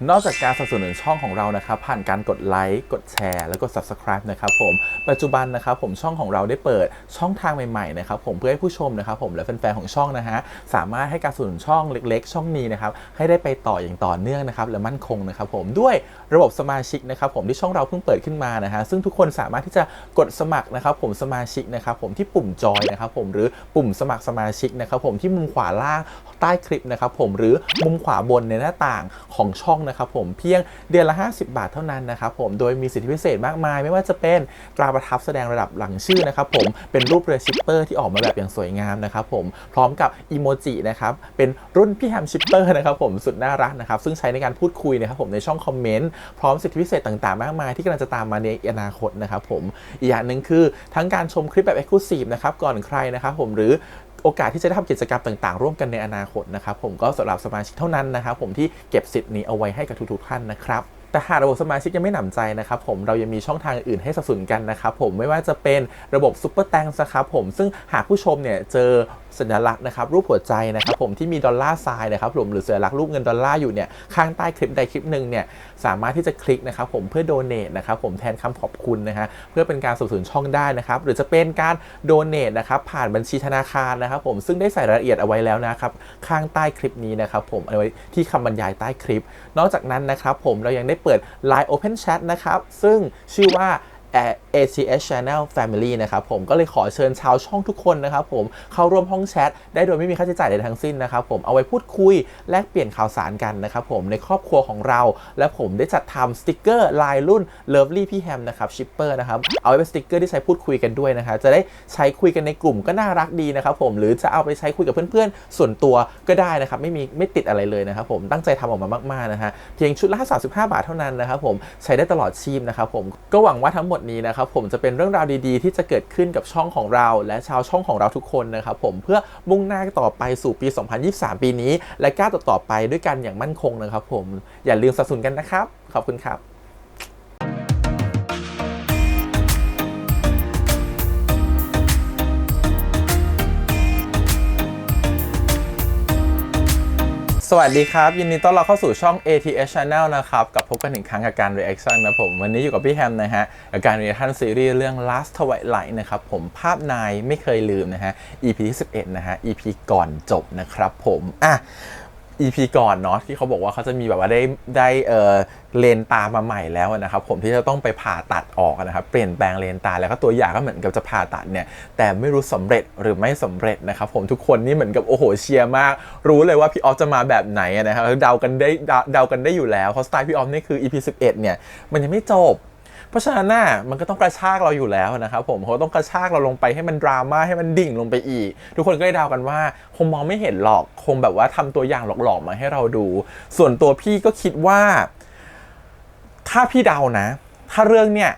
นอกจากการสนับสนุนช่องของเรานะครับผ่านการกดไลค์กดแชร์แล้วก็ Subscribe นะครับผมปัจจุบันนะครับผมช่องของเราได้เปิดช่องทางใหม่ๆนะครับผมเพื่อให้ผู้ชมนะครับผมและแฟนๆของช่องนะฮะสามารถให้การสนับสนุนช่องเล็กๆช่องนี้นะครับให้ได้ไปต่ออย่างต่อเนื่องนะครับและมั่นคงนะครับผมด้วยระบบสมาชิกนะครับผมที่ช่องเราเพิ่งเปิดขึ้นมานะฮะซึ่งทุกคนสามารถที่จะกดสมัครนะครับผมสมาชิกนะครับผมที่ปุ่มจอยนะครับผมหรือปุ่มสมัครสมาชิกนะครับผมที่มุมขวาล่างใต้คลิปนะครับผมหรือมุมขวาบนในหน้าต่างของช่องนะครับผมเพียงเดือนละ50 บาทเท่านั้นนะครับผมโดยมีสิทธิพิเศษมากมายไม่ว่าจะเป็นตราประทับแสดงระดับหลังชื่อนะครับผมเป็นรูปเรือชิปเปอร์ที่ออกมาแบบอย่างสวยงามนะครับผมพร้อมกับอีโมจินะครับเป็นรุ่นพี่แฮมชิปเปอร์นะครับผมสุดน่ารักนะครับซึ่งใช้ในการพูดคุยนะครับผมในช่องคอมเมนต์พร้อมสิทธิพิเศษต่างๆมากมายที่กำลังจะตามมาในอนาคตนะครับผมอีกอย่างหนึ่งคือทั้งการชมคลิปแบบ Exclusive นะครับก่อนใครนะครับผมหรือโอกาสที่จะได้ทำกิจกรรมต่างๆร่วมกันในอนาคตนะครับผมก็สำหรับสมาชิกเท่านั้นนะครับผมที่เก็บสิทธิ์นี้เอาไว้ให้กับทุกๆท่านนะครับแต่หากระบบสมาชิกยังไม่หนำใจนะครับผมเรายังมีช่องทางอื่นให้สนับสนุนกันนะครับผมไม่ว่าจะเป็นระบบซุปเปอร์แตงนะครับผมซึ่งหากผู้ชมเนี่ยเจอสัญลักษณ์นะครับรูปหัวใจนะครับผมที่มีดอลลาร์ไซน์นะครับผมหรือสัญลักษณ์รูปเงินดอลลาร์อยู่เนี่ยข้างใต้คลิปใดคลิปหนึ่งเนี่ยสามารถที่จะคลิกนะครับผมเพื่อโดเนทนะครับผมแทนคำขอบคุณนะฮะเพื่อเป็นการสนับสนุนช่องได้นะครับหรือจะเป็นการโดเนทนะครับผ่านบัญชีธนาคารนะครับผมซึ่งได้ใส่รายละเอียดเอาไว้แล้วนะครับข้างใต้คลิปนี้นะครับผมเอาไว้ที่คำบรรยายใต้คลิปนอกจากนั้นนะครับผมเรายังได้เปิด Line Open Chat นะครับซึ่งชื่อว่า ATS Channel Family นะครับผมก็เลยขอเชิญชาวช่องทุกคนนะครับผมเข้าร่วมห้องแชทได้โดยไม่มีค่าใช้จ่ายใดทั้งสิ้นนะครับผมเอาไว้พูดคุยแลกเปลี่ยนข่าวสารกันนะครับผมในครอบครัวของเราและผมได้จัดทำสติกเกอร์ลายรุ่น Lovely พี่แฮมนะครับชิปเปอร์นะครับเอาไว้เป็นสติกเกอร์ที่ใช้พูดคุยกันด้วยนะครับจะได้ใช้คุยกันในกลุ่มก็น่ารักดีนะครับผมหรือจะเอาไปใช้คุยกับเพื่อนๆส่วนตัวก็ได้นะครับไม่ติดอะไรเลยนะครับผมตั้งใจทำออกมามากๆนะฮะเพียงชุดละ35 บาทเท่านั้นนะครับผมใช้ได้ตลอดชีพนะครับผมก็หวังว่าทั้งหมดนี้นะครับผมจะเป็นเรื่องราวดีๆที่จะเกิดขึ้นกับช่องของเราและชาวช่องของเราทุกคนนะครับผมเพื่อมุ่งหน้าต่อไปสู่ปี 2023 ปีนี้และก้าวต่อไปด้วยกันอย่างมั่นคงนะครับผมอย่าลืมสนับสนุนกันนะครับขอบคุณครับสวัสดีครับยินดีต้อนรับเข้าสู่ช่อง ATS Channel นะครับกับพบกันอีกครั้งกับการ Reaction นะผมวันนี้อยู่กับพี่แฮมนะฮะกับการ Reaction ซีรีส์เรื่อง Last Twilight นะครับผมภาพนายไม่เคยลืมนะฮะ EP ที่11นะฮะ EP ก่อนจบนะครับผมEP ก่อนเนาะที่เขาบอกว่าเขาจะมีแบบว่าได้เลนตามาใหม่แล้วนะครับผมที่จะต้องไปผ่าตัดออกนะครับเปลี่ยนแปลงเลนตาแล้วก็ตัวอย่างก็เหมือนกับจะผ่าตัดเนี่ยแต่ไม่รู้สำเร็จหรือไม่สำเร็จนะครับผมทุกคนนี่เหมือนกับโอ้โหเชียร์มากรู้เลยว่าพี่ออฟจะมาแบบไหนนะครับเดากันได้อยู่แล้วเพราะสไตล์พี่ออฟนี่คือ EP 11เนี่ยมันยังไม่จบเพราะฉะนั้นน่ะมันก็ต้องกระชากเราอยู่แล้วนะครับผมเขาต้องกระชากเราลงไปให้มันดราม่าให้มันดิ่งลงไปอีกทุกคนก็ได้เดากันว่าคงมองไม่เห็นหรอกคงแบบว่าทำตัวอย่างหลอกๆมาให้เราดูส่วนตัวพี่ก็คิดว่าถ้าพี่เดานะถ้าเรื่องเนี่ย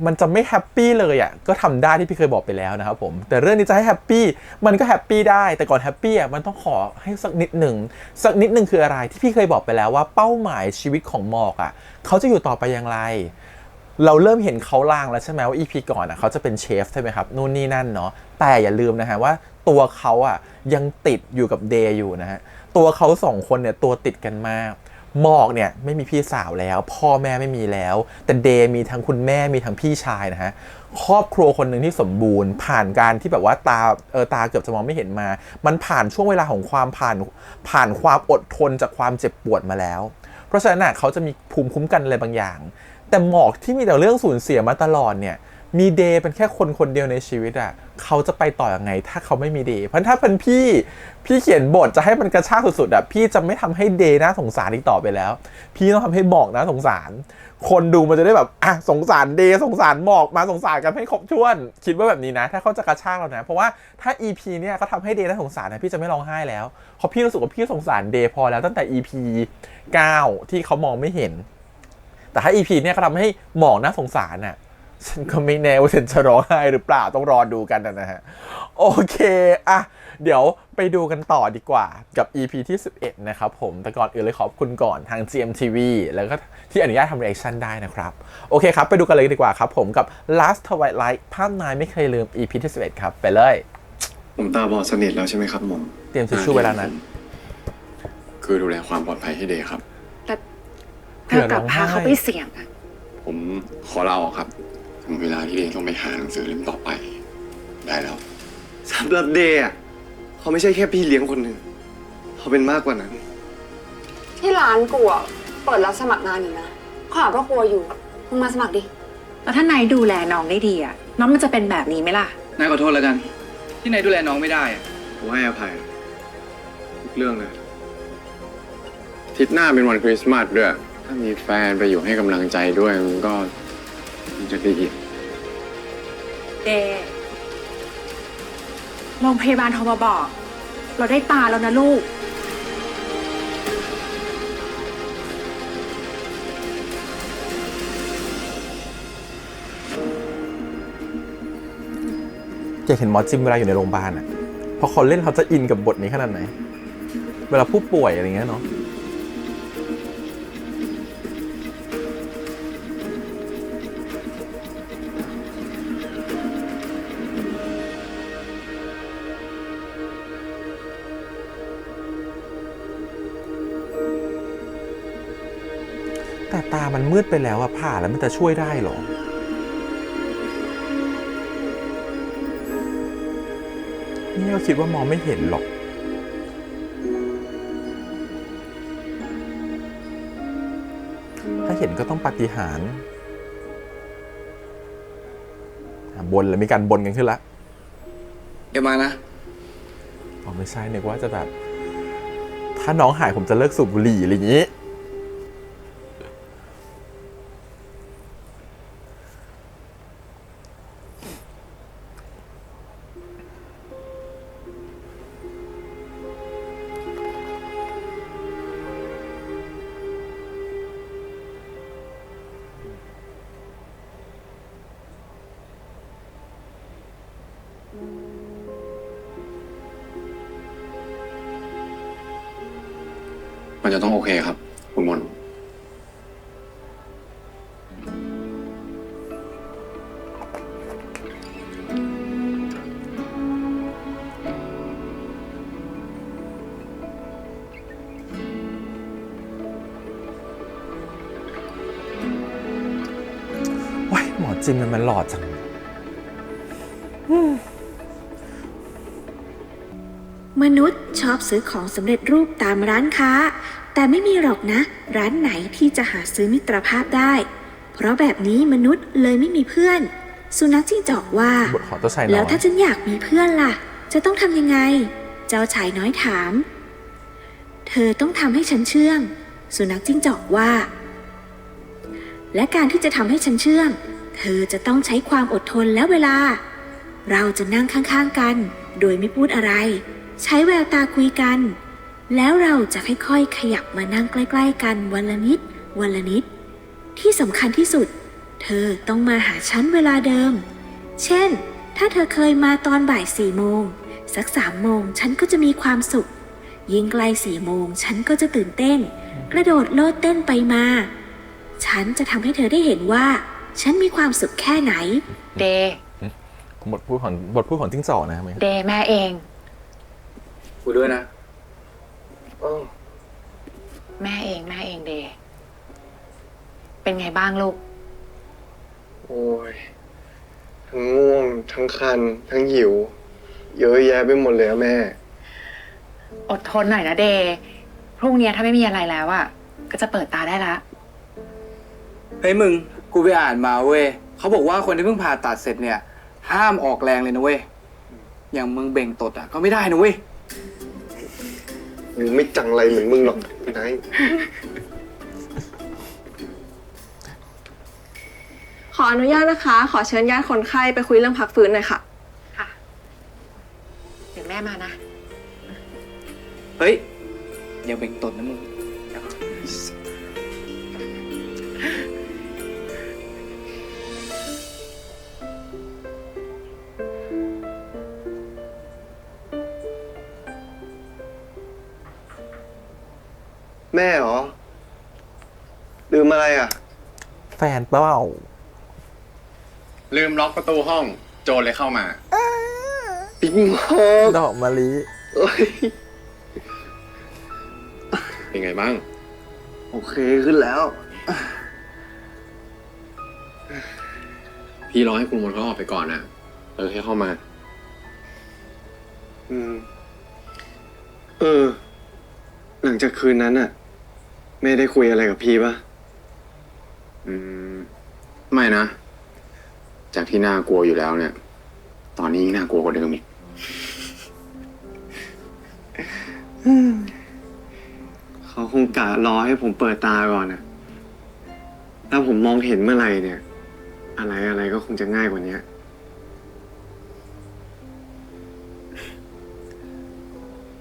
มันจะไม่แฮปปี้เลยอ่ะก็ทำได้ที่พี่เคยบอกไปแล้วนะครับผมแต่เรื่องนี้จะให้แฮปปี้มันก็แฮปปี้ได้แต่ก่อนแฮปปี้อ่ะมันต้องขอให้สักนิดหนึ่งคืออะไรที่พี่เคยบอกไปแล้วว่าเป้าหมายชีวิตของหมอกอ่ะเขาจะอยู่ต่อไปอย่างไรเราเริ่มเห็นเขาลางแล้วใช่ไหมว่า EP ก่อนอ่ะเขาจะเป็นเชฟใช่ไหมครับนู่นนี่นั่นเนาะแต่อย่าลืมนะฮะว่าตัวเขาอ่ะยังติดอยู่กับเดย์อยู่นะฮะตัวเขาสองคนเนี่ยตัวติดกันมากหมอกเนี่ยไม่มีพี่สาวแล้วพ่อแม่ไม่มีแล้วแต่เดย์มีทั้งคุณแม่มีทั้งพี่ชายนะฮะครอบครัวคนหนึ่งที่สมบูรณ์ผ่านการที่แบบว่าตาเกือบจะมองไม่เห็นมามันผ่านช่วงเวลาของความผ่านความอดทนจากความเจ็บปวดมาแล้วเพราะฉะนั้นน่ะเขาจะมีภูมิคุ้มกันอะไรบางอย่างแต่หมอกที่มีแต่เรื่องสูญเสียมาตลอดเนี่ยมีเดย์เป็นแค่คนเดียวในชีวิตอ่ะเขาจะไปต่อยังไงถ้าเขาไม่มีเดย์เพราะถ้าเป็นพี่เขียนบทจะให้มันกระชากสุดๆอ่ะพี่จะไม่ทำให้เดย์น่าสงสารอีกต่อไปแล้วพี่ต้องทำให้หมอกน่าสงสารคนดูมันจะได้แบบสงสารเดย์สงสารหมอกมาสงสารกันให้ครบถ้วนคิดว่าแบบนี้นะถ้าเขาจะกระชากเรานะเพราะว่าถ้า EP เนี่ยเขาทำให้เดย์น่าสงสารนะพี่จะไม่ร้องไห้แล้วเพราะพี่รู้สึกว่าพี่สงสารเดย์พอแล้วตั้งแต่ EP 9ที่เขามองไม่เห็นแต่ถ้า EP เนี่ยเขาทำให้หมอกน่าสงสารน่ะฉันก็ไม่แน่ว่าฉันจะร้องไห้หรือเปล่าต้องรอดูกันนะฮะโอเคเดี๋ยวไปดูกันต่อดีกว่ากับ EP ที่11นะครับผมแต่ก่อนอื่นเลยขอบคุณก่อนทาง GMTV แล้วก็ที่อนุญาตทำ reaction ได้นะครับโอเคครับไปดูกันเลยดีกว่าครับผมกับ Last Twilight ภาพนายไม่เคยลืม EP ที่11ครับไปเลยผมตาบอดสนิทแล้วใช่ไหมครับหมอเตรียมทิชชู่ไว้แล้วนะคือดูแลความปลอดภัยให้เดย์ครับแต่ เธอกลับพาเขาไปเสี่ยงอะ ผมขอลาออกครับถึงเวลาที่เดย์ต้องไปหาหนังสือเล่มต่อไป ได้แล้ว สำหรับเดย์อะเขาไม่ใช่แค่พี่เลี้ยงคนหนึ่งเขาเป็นมากกว่านั้น ที่ร้านกูอะเปิดรับสมัครงานอยู่นะเขาหาพ่อครัวอยู่มึงมาสมัครดิ แล้วถ้านายดูแลน้องได้ดีอะน้องมันจะเป็นแบบนี้ไหมล่ะ นายขอโทษแล้วกัน ที่นายดูแลน้องไม่ได้อะ ผมให้อภัยทุกเรื่องเลย อาทิตย์หน้าเป็นวันคริสต์มาสด้วย ถ้ามีแฟนไปอยู่ให้กำลังใจด้วยมันก็จะดี เดโรงพยาบาลโทรมาบอก เราได้ตาแล้วนะลูก อยากเห็นหมอจิมเวลาอยู่ในโรงพยาบาลอ่ะพอเขาเล่นเขาจะอินกับบทนี้ขนาดไหน เวลาผู้ป่วยอะไรเงี้ยเนาะแต่ตามันมืดไปแล้วอะผ่าแล้วมันจะช่วยได้หรอ นี่ก็คิดว่ามองไม่เห็นหรอก ถ้าเห็นก็ต้องปาฏิหาริย์บนแล้วมีการบนกันขึ้นละ เดี๋ยวมานะ อ๋อไม่ใช่เนี่ยว่าจะแบบ ถ้าน้องหายผมจะเลิกสูบบุหรี่อะไรอย่างนี้ มันจะต้องโอเคครับ คุณมน ว้ายหมอจิมมันหล่อจัง มนุษย์ชอบซื้อของสำเร็จรูปตามร้านค้า แต่ไม่มีหรอกนะ ร้านไหนที่จะหาซื้อมิตรภาพได้ เพราะแบบนี้มนุษย์เลยไม่มีเพื่อน สุนัขจิ้งจอกว่า บทของเจ้าชายน้ แล้ อ วย ถ้าฉันอยากมีเพื่อนล่ะ จะต้องทำยังไง เจ้าชายน้อยถาม เธอต้องทำให้ฉันเชื่อง สุนัขจิ้งจอกว่า และการที่จะทำให้ฉันเชื่อง เธอจะต้องใช้ความอดทนและเวลา เราจะนั่งข้างๆกัน โดยไม่พูดอะไร ใช้แววตาคุยกัน แล้วเราจะค่อยๆขยับมานั่งใกล้ๆกันวันละนิดวันละนิด ที่สำคัญที่สุด เธอต้องมาหาฉันเวลาเดิม เช่น ถ้าเธอเคยมาตอนบ่าย4 โมง สัก3 โมงฉันก็จะมีความสุข ยิ่งใกล้4 โมงฉันก็จะตื่นเต้น กระโดดโลดเต้นไปมา ฉันจะทำให้เธอได้เห็นว่า ฉันมีความสุขแค่ไหน เด บทพูดของจิ้งจอกนะครับ เดแม่เอง กูด้วยนะ แม่เองเด เป็นไงบ้างลูก โอ้ย ทั้งง่วง ทั้งคัน ทั้งหิว เยอะแยะไปหมดเลยอะแม่ อดทนหน่อยนะเด พรุ่งนี้ถ้าไม่มีอะไรแล้วอะก็จะเปิดตาได้ละ เฮ้ยมึง กูไปอ่านมาเว้ย เขาบอกว่าคนที่เพิ่งผ่าตัดเสร็จเนี่ย ห้ามออกแรงเลยนะเว้ย อย่างมึงเบ่งตดอ่ะก็ไม่ได้นะเว้ย มึงไม่จังไรเหมือนมึงหรอกไอ้นาย ขออนุญาตนะคะ ขอเชิญญาติคนไข้ไปคุยเรื่องพักฟื้นหน่อยค่ะ ค่ะ เดี๋ยวแม่มานะ เฮ้ย อย่าเบ่งตดนะมึง แม่เหรอ ลืมอะไรอ่ะ แฟนเปล่า ลืมล็อกประตูห้อง โจรเลยเข้ามา ปิ๊งฮอก ดอกมะลิ เอ้ย เป็นไงบ้าง โอเคขึ้นแล้ว พี่รอให้คุณมนต์เขาออกไปก่อนนะแค่เข้ามา อืม หลังจากคืนนั้นอะไม่ได้คุยอะไรกับพี่ปะ อืม ไม่นะ จากที่น่ากลัวอยู่แล้วเนี่ย ตอนนี้ยิ่งน่ากลัวกว่าเดิมอีก เขาคงกะรอให้ผมเปิดตาก่อนอะถ้าผมมองเห็นเมื่อไหร่เนี่ย อะไรก็คงจะง่ายกว่านี้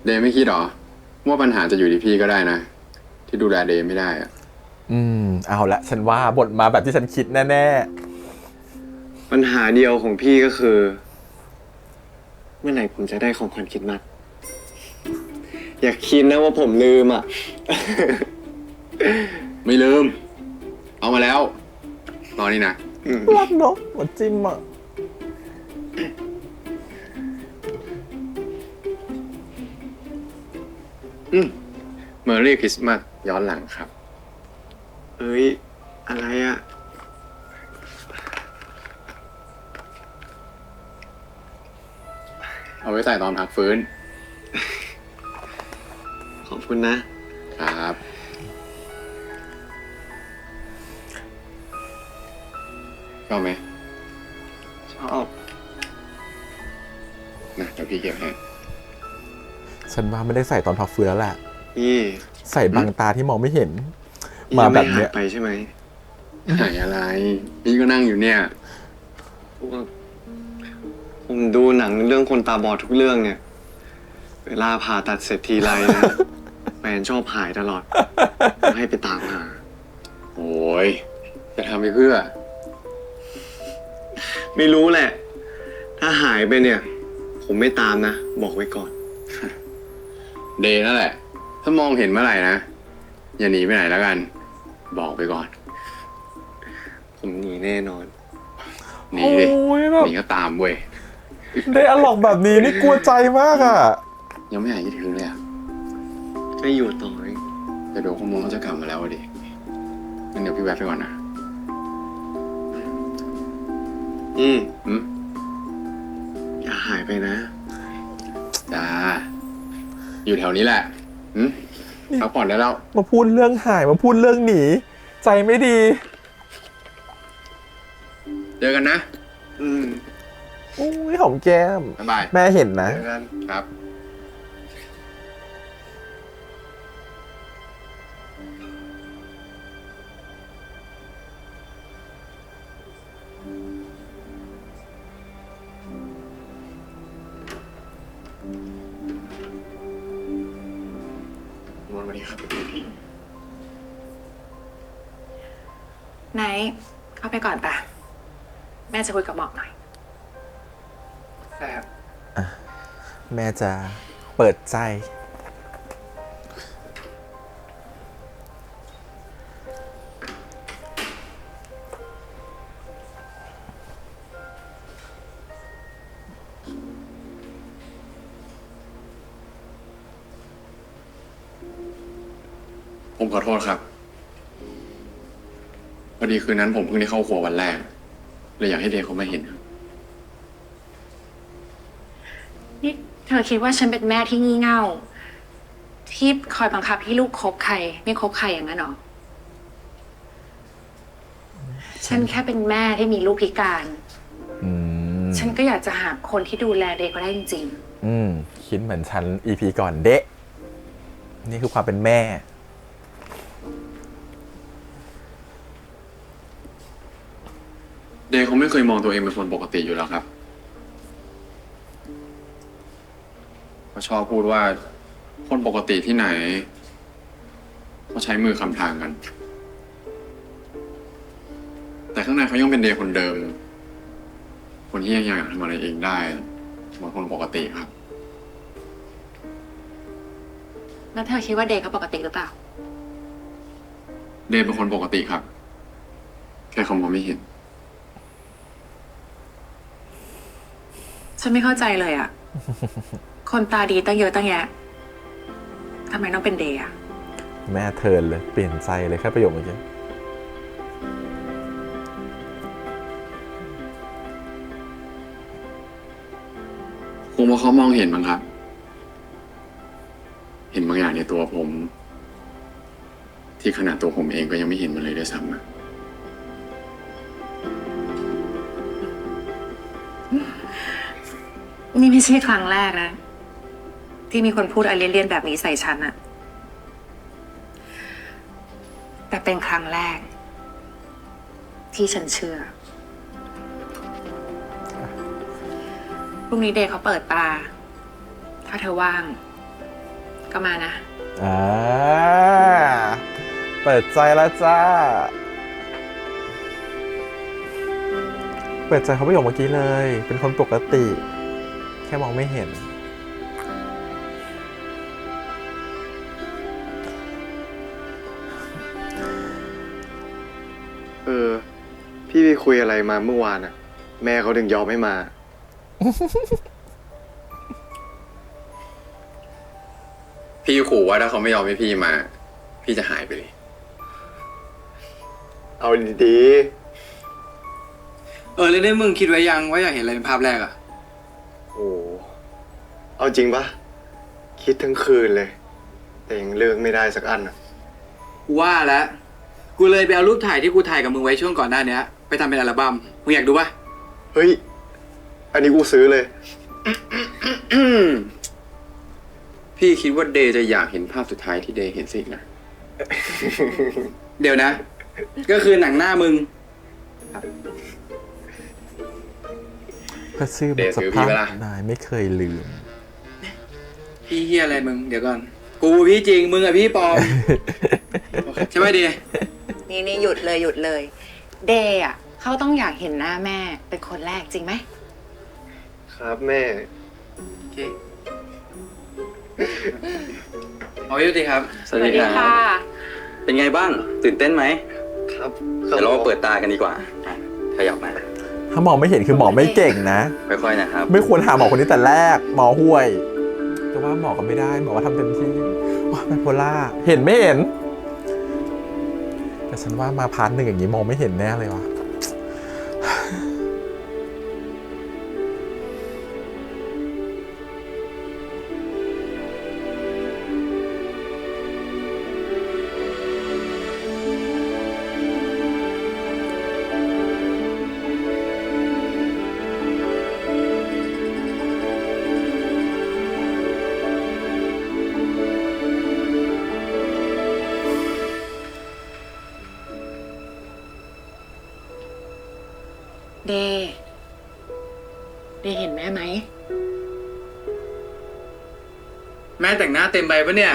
เดย์ไม่คิดหรอ ว่าปัญหาจะอยู่ที่พี่ก็ได้นะ ที่ดูแลเดย์ไม่ได้อะ เอาละฉันว่าบทมาแบบที่ฉันคิดแน่ ปัญหาเดียวของพี่ก็คือ เมื่อไหร่ผมจะได้ของขวัญคริสต์มาสอย่าคิดนะว่าผมลืมอ่ะ ไม่ลืม เอามาแล้ว ตอนนี้นะ ๆรักเนาะหมดจิ้มอ่ะ เมอร์รี่คริสต์มาสย้อนหลังครับ เฮ้ย อะไรอ่ะ เอาไว้ใส่ตอนพักฟื้น ขอบคุณนะ ครับ ชอบไหม ชอบ นะเดี๋ยวพี่เก็บให้ ฉันว่าไม่ได้ใส่ตอนพักฟื้นแล้วแหละ พี่ ใส่บางตาที่มองไม่เห็น พี่ มา ยัง แบ ไม่ บ หา เนี้ ย ย ไปใช่ไหม หายอะไร พี่ก็นั่งอยู่เนี่ย ผมดูหนังเรื่องคนตาบอดทุกเรื่องเนี่ย เวลาผ่าตัดเสร็จทีไรนะ แฟนชอบหายตลอดต้องให้ไปตามหา โอ้ย จะทำไปเพื่อ ไม่รู้แหละ ถ้าหายไปเนี่ย ผมไม่ตามนะ บอกไว้ก่อน เดย์นั่นแหละ ถ้ามองเห็นเมื่อไหร่นะ อย่าหนีไปไหนแล้วกัน บอกไปก่อน ผมหนีแน่นอน หนีดิ โอ้ยแบบ หนีก็ตามเว้ย ได้อะล็อกแบบนี้นี่กลัวใจมากอ่ะ ยังไม่หายคิดถึงเลยอะ ก็อยู่ต่อเอง แต่เดี๋ยวข้อมูลเขาจะกลับมาแล้วอะดิงั้นเดี๋ยวพี่แวะไปก่อนนะ อืม อืม อย่าหายไปนะ จ้า อยู่แถวนี้แหละอืมพักผ่อนได้แล้ว มาพูดเรื่องหายมาพูดเรื่องหนี ใจไม่ดี เจอกันนะ อืม โอ้ยหอมแก้ม บ๊ายบาย แม่เห็นนะ เจอกัน ครับ สวัสดีครับ ไหน เข้าไปก่อนปะแม่จะคุยกับหมอกหน่อย แซ่บ แม่จะเปิดใจ ผมขอโทษครับ พอดีคืนนั้นผมเพิ่งได้เข้าครัววันแรก เลยอยากให้เดย์เขามาเห็น นี่เธอคิดว่าฉันเป็นแม่ที่งี่เง่า ที่คอยบังคับให้ลูกคบใคร ไม่คบใครอย่างนั้นหรอ ฉันแค่เป็นแม่ที่มีลูกพิการ อืม ฉันก็อยากจะหาคนที่ดูแลเด็กก็ได้จริง คิดเหมือนฉัน EP ก่อนเดะ นี่คือความเป็นแม่ เดย์เขาไม่เคยมองตัวเองเป็นคนปกติอยู่แล้วครับเขาชอบพูดว่าคนปกติที่ไหนเขาใช้มือคำทางกัน แต่ข้างในเขายังเป็นเดย์คนเดิม คนที่ยังอยากทำอะไรเองได้เหมือนคนปกติครับ ๆ แล้วเธอคิดว่าเด็กเขาปกติหรือเปล่า เดย์เป็นคนปกติครับ แค่เขามองไม่เห็น ฉันไม่เข้าใจเลยอะ คนตาดีตั้งเยอะตั้งแยะทำไมต้องเป็นเดย์อะ แม่เทิร์นเลย เปลี่ยนใจเลยแค่ประโยคเมื่อกี้ ว่าเขามองเห็นมั้งครับ เห็นบางอย่างในตัวผม ที่ขนาดตัวผมเองก็ยังไม่เห็นมันเลยด้วยซ้ำอะ นี่ไม่ใช่ครั้งแรกนะ ที่มีคนพูดอะไรเลี่ยนๆแบบนี้ใส่ฉันอะแต่เป็นครั้งแรก ที่ฉันเชื่อพรุ่งนี้เดย์เขาเปิดตา ถ้าเธอว่าง ก็มานะ อ่าเปิดใจแล้วจ้า เปิดใจเขาประโยคเมื่อกี้เลย เป็นคนปกติ แค่มองไม่เห็น พี่ไปคุยอะไรมาเมื่อวานอะแม่เขาถึงยอมให้มา พี่ขู่ว่าถ้าเขาไม่ยอมให้พี่มา พี่จะหายไปเลย เอาดี แล้วได้มึงคิดไว้ยังว่าอยากเห็นอะไรเป็นภาพแรกอะ ๆโอ้เอาจริงปะคิดทั้งคืนเลย แต่ยังเลือกไม่ได้สักอันอะ กูว่าแล้วกูเลยไปเอารูปถ่ายที่กูถ่ายกับมึงไว้ช่วงก่อนหน้านี้ไปทำเป็นอัลบั้มมึงอยากดูปะ เฮ้ย อันนี้กูซื้อเลย พี่คิดว่าเดย์จะอยากเห็นภาพสุดท้ายที่เดย์เห็นสินะ เดี๋ยวนะ ก็คือหนังหน้ามึง พระชื่อมันสภาพนายไม่เคยลืม พี่เฮียอะไรมึงเดี๋ยวก่อน กูพี่จริงมึงอะพี่ปลอม ใช่ไหมดี นี่หยุดเลยหยุดเลย เดย์อะเขาต้องอยากเห็นหน้าแม่เป็นคนแรกจริงไหม ครับแม่ โอเคเอาอยู่ดีครับ สวัสดีครับ เป็นไงบ้าง ตื่นเต้นไหม ครับ เดี๋ยวเรามาเปิดตากันดีกว่าอ่ะขยับมา ถ้ามองไม่เห็นคือหมอไม่เก่งนะ ค่อยๆนะครับ ไม่ควรหาหมอคนนี้แต่แรก หมอห่วยแต่ว่าหมอก็ไม่ได้ หมอก็ทำเต็มที่ว้าไบโพล่าเห็นไม่เห็น แต่ฉันว่ามาพาร์ทหนึ่งอย่างนี้มองไม่เห็นแน่เลยว่ะ เดย์เห็นแม่ไหม แม่แต่งหน้าเต็มใบปะเนี่ย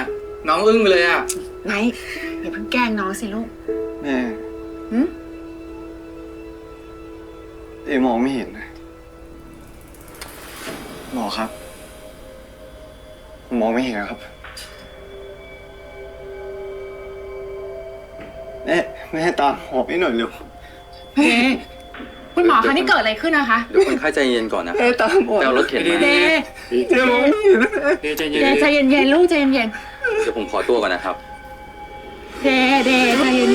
น้องอึ้งไปเลยอะ ไหนอย่าเพิ่งแกล้งน้องสิลูก แม่ หืม เอมองไม่เห็นนะหมอครับผมมองไม่เห็นครับแม่ตามหอบให้หน่อยเร็ว เดย์คุณหมอคะนี่เกิดอะไรขึ้นนะคะ เดี๋ยวคนไข้ใจเย็นก่อนนะ แม่ตามหอบ ไปเอารถเข็นมา เดย์ เอมองไม่เห็น เดี๋ยวใจเย็น เดย์ใจเย็นๆลูกใจเย็น เดี๋ยวผมขอตัวก่อนนะครับ ๆเดย์ใจเย็น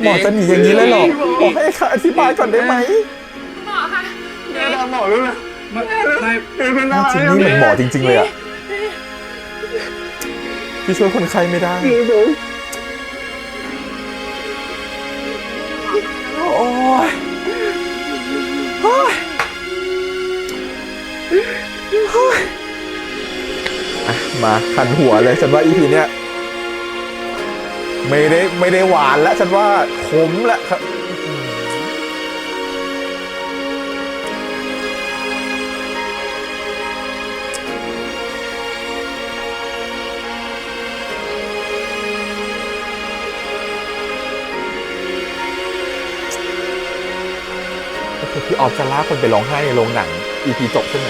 หมอจะหนีอย่างนี้เลยเหรอบอกให้ค่ะอธิบายก่อนได้ไหม ๆหมอคะเดย์ ตามหมอด้วยนะ ไม่ จริงนี่เหมือนหมอจริงๆเลยอะพี่ช่วยคนไข้ไม่ได้ โอ้ยโอ้ยโอ้ยอ่ะมาขันหัวเลยฉันว่าอีพีเนี้ยไม่ได้หวานแล้วฉันว่าขมแล้วครับพี่ออฟจะลากคนไปร้องไห้ในโรงหนัง EP จบใช่ไหม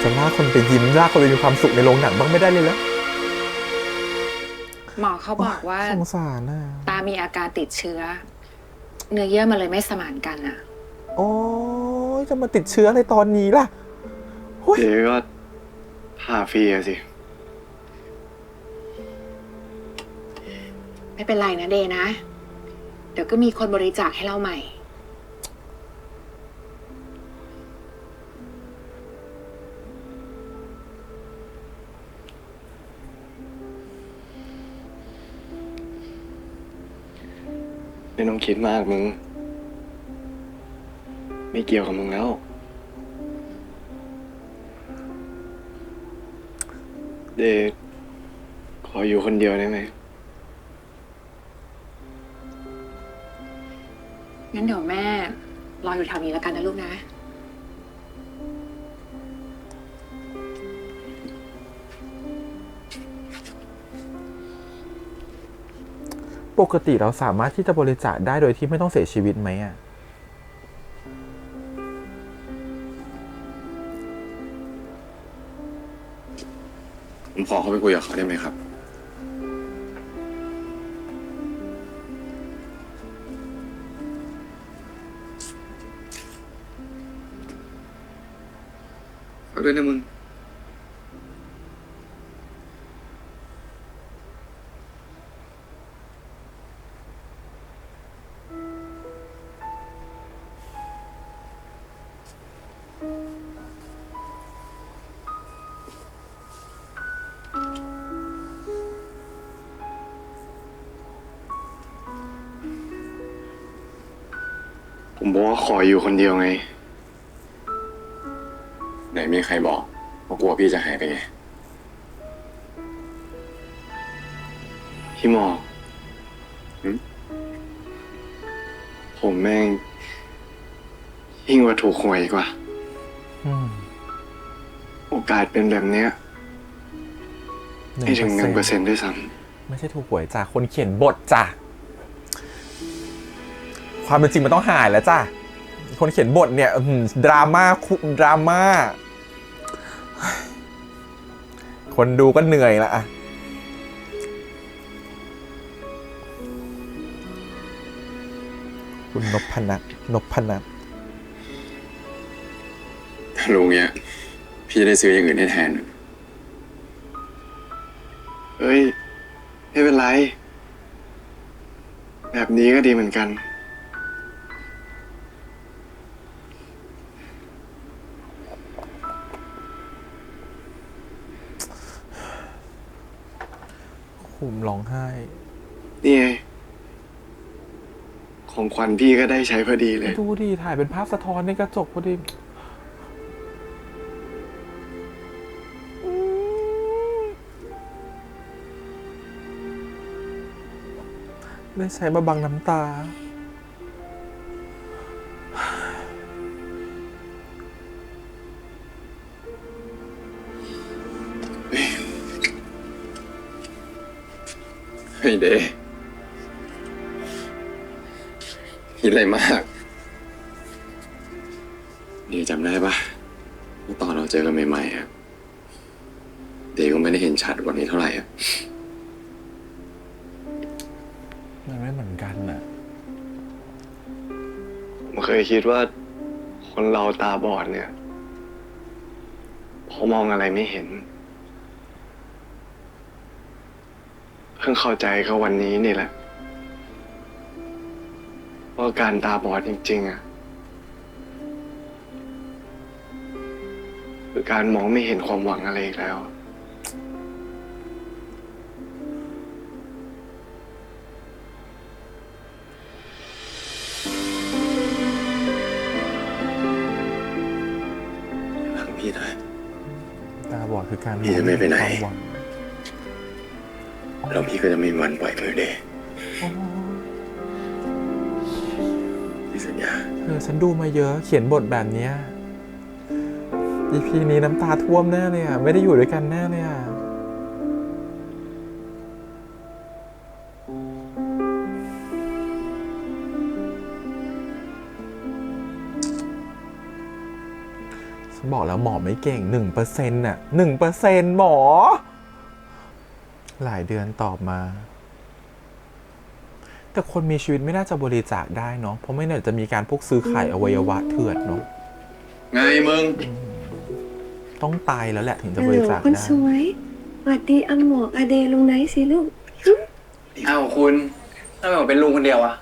จะลากคนไปยิ้มลากคนไปมีความสุขในโรงหนังบ้างไม่ได้เลยแล้ว หมอเขาบอกว่า สงสารน่ะ ตามีอาการติดเชื้อ เนื้อเยื่อมันเลยไม่สมานกันอะ โอ้ยจะมาติดเชื้ออะไรตอนนี้ล่ะโอ้ย เดี๋ยวก็ผ่าฟรีอะสิ ไม่เป็นไรนะเดย์นะ เดี๋ยวก็มีคนบริจาคให้เราใหม่ ไม่ต้องคิดมากมึง ไม่เกี่ยวกับมึงแล้ว เดชขออยู่คนเดียวได้ไหม งั้นเดี๋ยวแม่รออยู่แถวนี้แล้วกันนะลูกนะ ปกติเราสามารถที่จะบริจาคได้โดยที่ไม่ต้องเสียชีวิตไหมอ่ะ ผมขอเข้าไปคุยกับเขาได้ไหมครับ เอาด้วยนะมึง ผมบอกว่าขออยู่คนเดียวไง ไหนมีใครบอกว่ากลัวพี่จะหายไปไง พี่หมอก หืม ผมแม่งยิ่งกว่าถูกหวยอีกว่า อืม โอกาสเป็นแบบเนี้ยไม่ถึง1%ด้วยซ้ ไม่ใช่ถูกหวยจ้ะคนเขียนบทจ้ะความเป็นจริงมันต้องหายแล้วจ้ะคนเขียนบทเนี่ยดราม่าดราม่าคนดูก็เหนื่อยละอะคุณนพนัทนพนัท ถ้ารู้เงี้ย พี่จะได้ซื้ออย่างอื่นให้แทน ำเอ้ย ไม่เป็นไร แบบนี้ก็ดีเหมือนกัน คุมร้องไห้ นี่ไงของขวัญพี่ก็ได้ใช้พอดีเลย ดูดิถ่ายเป็นภาพสะท้อนในกระจกพอดีได้ใช้มาบังน้ำตา เฮ้ยเดคิดอะไรมาก เดจำได้ปะว่าตอนเราเจอกันใหม่ๆอะเดก็ไม่ได้เห็นชัดกว่านี้เท่าไหร่อะ มันไม่เหมือนกันน่ะ ผมเคยคิดว่าคนเราตาบอดเนี่ยพอมองอะไรไม่เห็น เพิ่งเข้าใจก็วันนี้นี่แหละว่าการตาบอดจริงๆอ่ะคือการมองไม่เห็นความหวังอะไรอีกแล้ว หลังพี่นะ ตาบอดคือการ พี่จะไม่ไปไหน ความหวัง แล้วพี่ก็จะไม่มีวันปล่อยมือเดพี่สัญญา ฉันดูมาเยอะเขียนบทแบบเนี้ย EP นี้น้ำตาท่วมแน่เลยอ่ะ ไม่ได้อยู่ด้วยกันแน่เลยอ่ะ ฉันบอกแล้วหมอไม่เก่ง 1%น่ะ 1%หมอ หลายเดือนตอบมา แต่คนมีชีวิตไม่น่าจะบริจาคได้เนาะ เพราะไม่น่าจะมีการพวกซื้อขายอวัยวะเถื่อนเนาะ ไงมึง ต้องตายแล้วแหละถึงจะ ฮัล บ โหล ริจาค คน ได้ สวยสวัสดีอาหมอกอาเดลงไหนสิลูก อ้าวคุณทำไมผมเป็นลุงคนเดียวอะ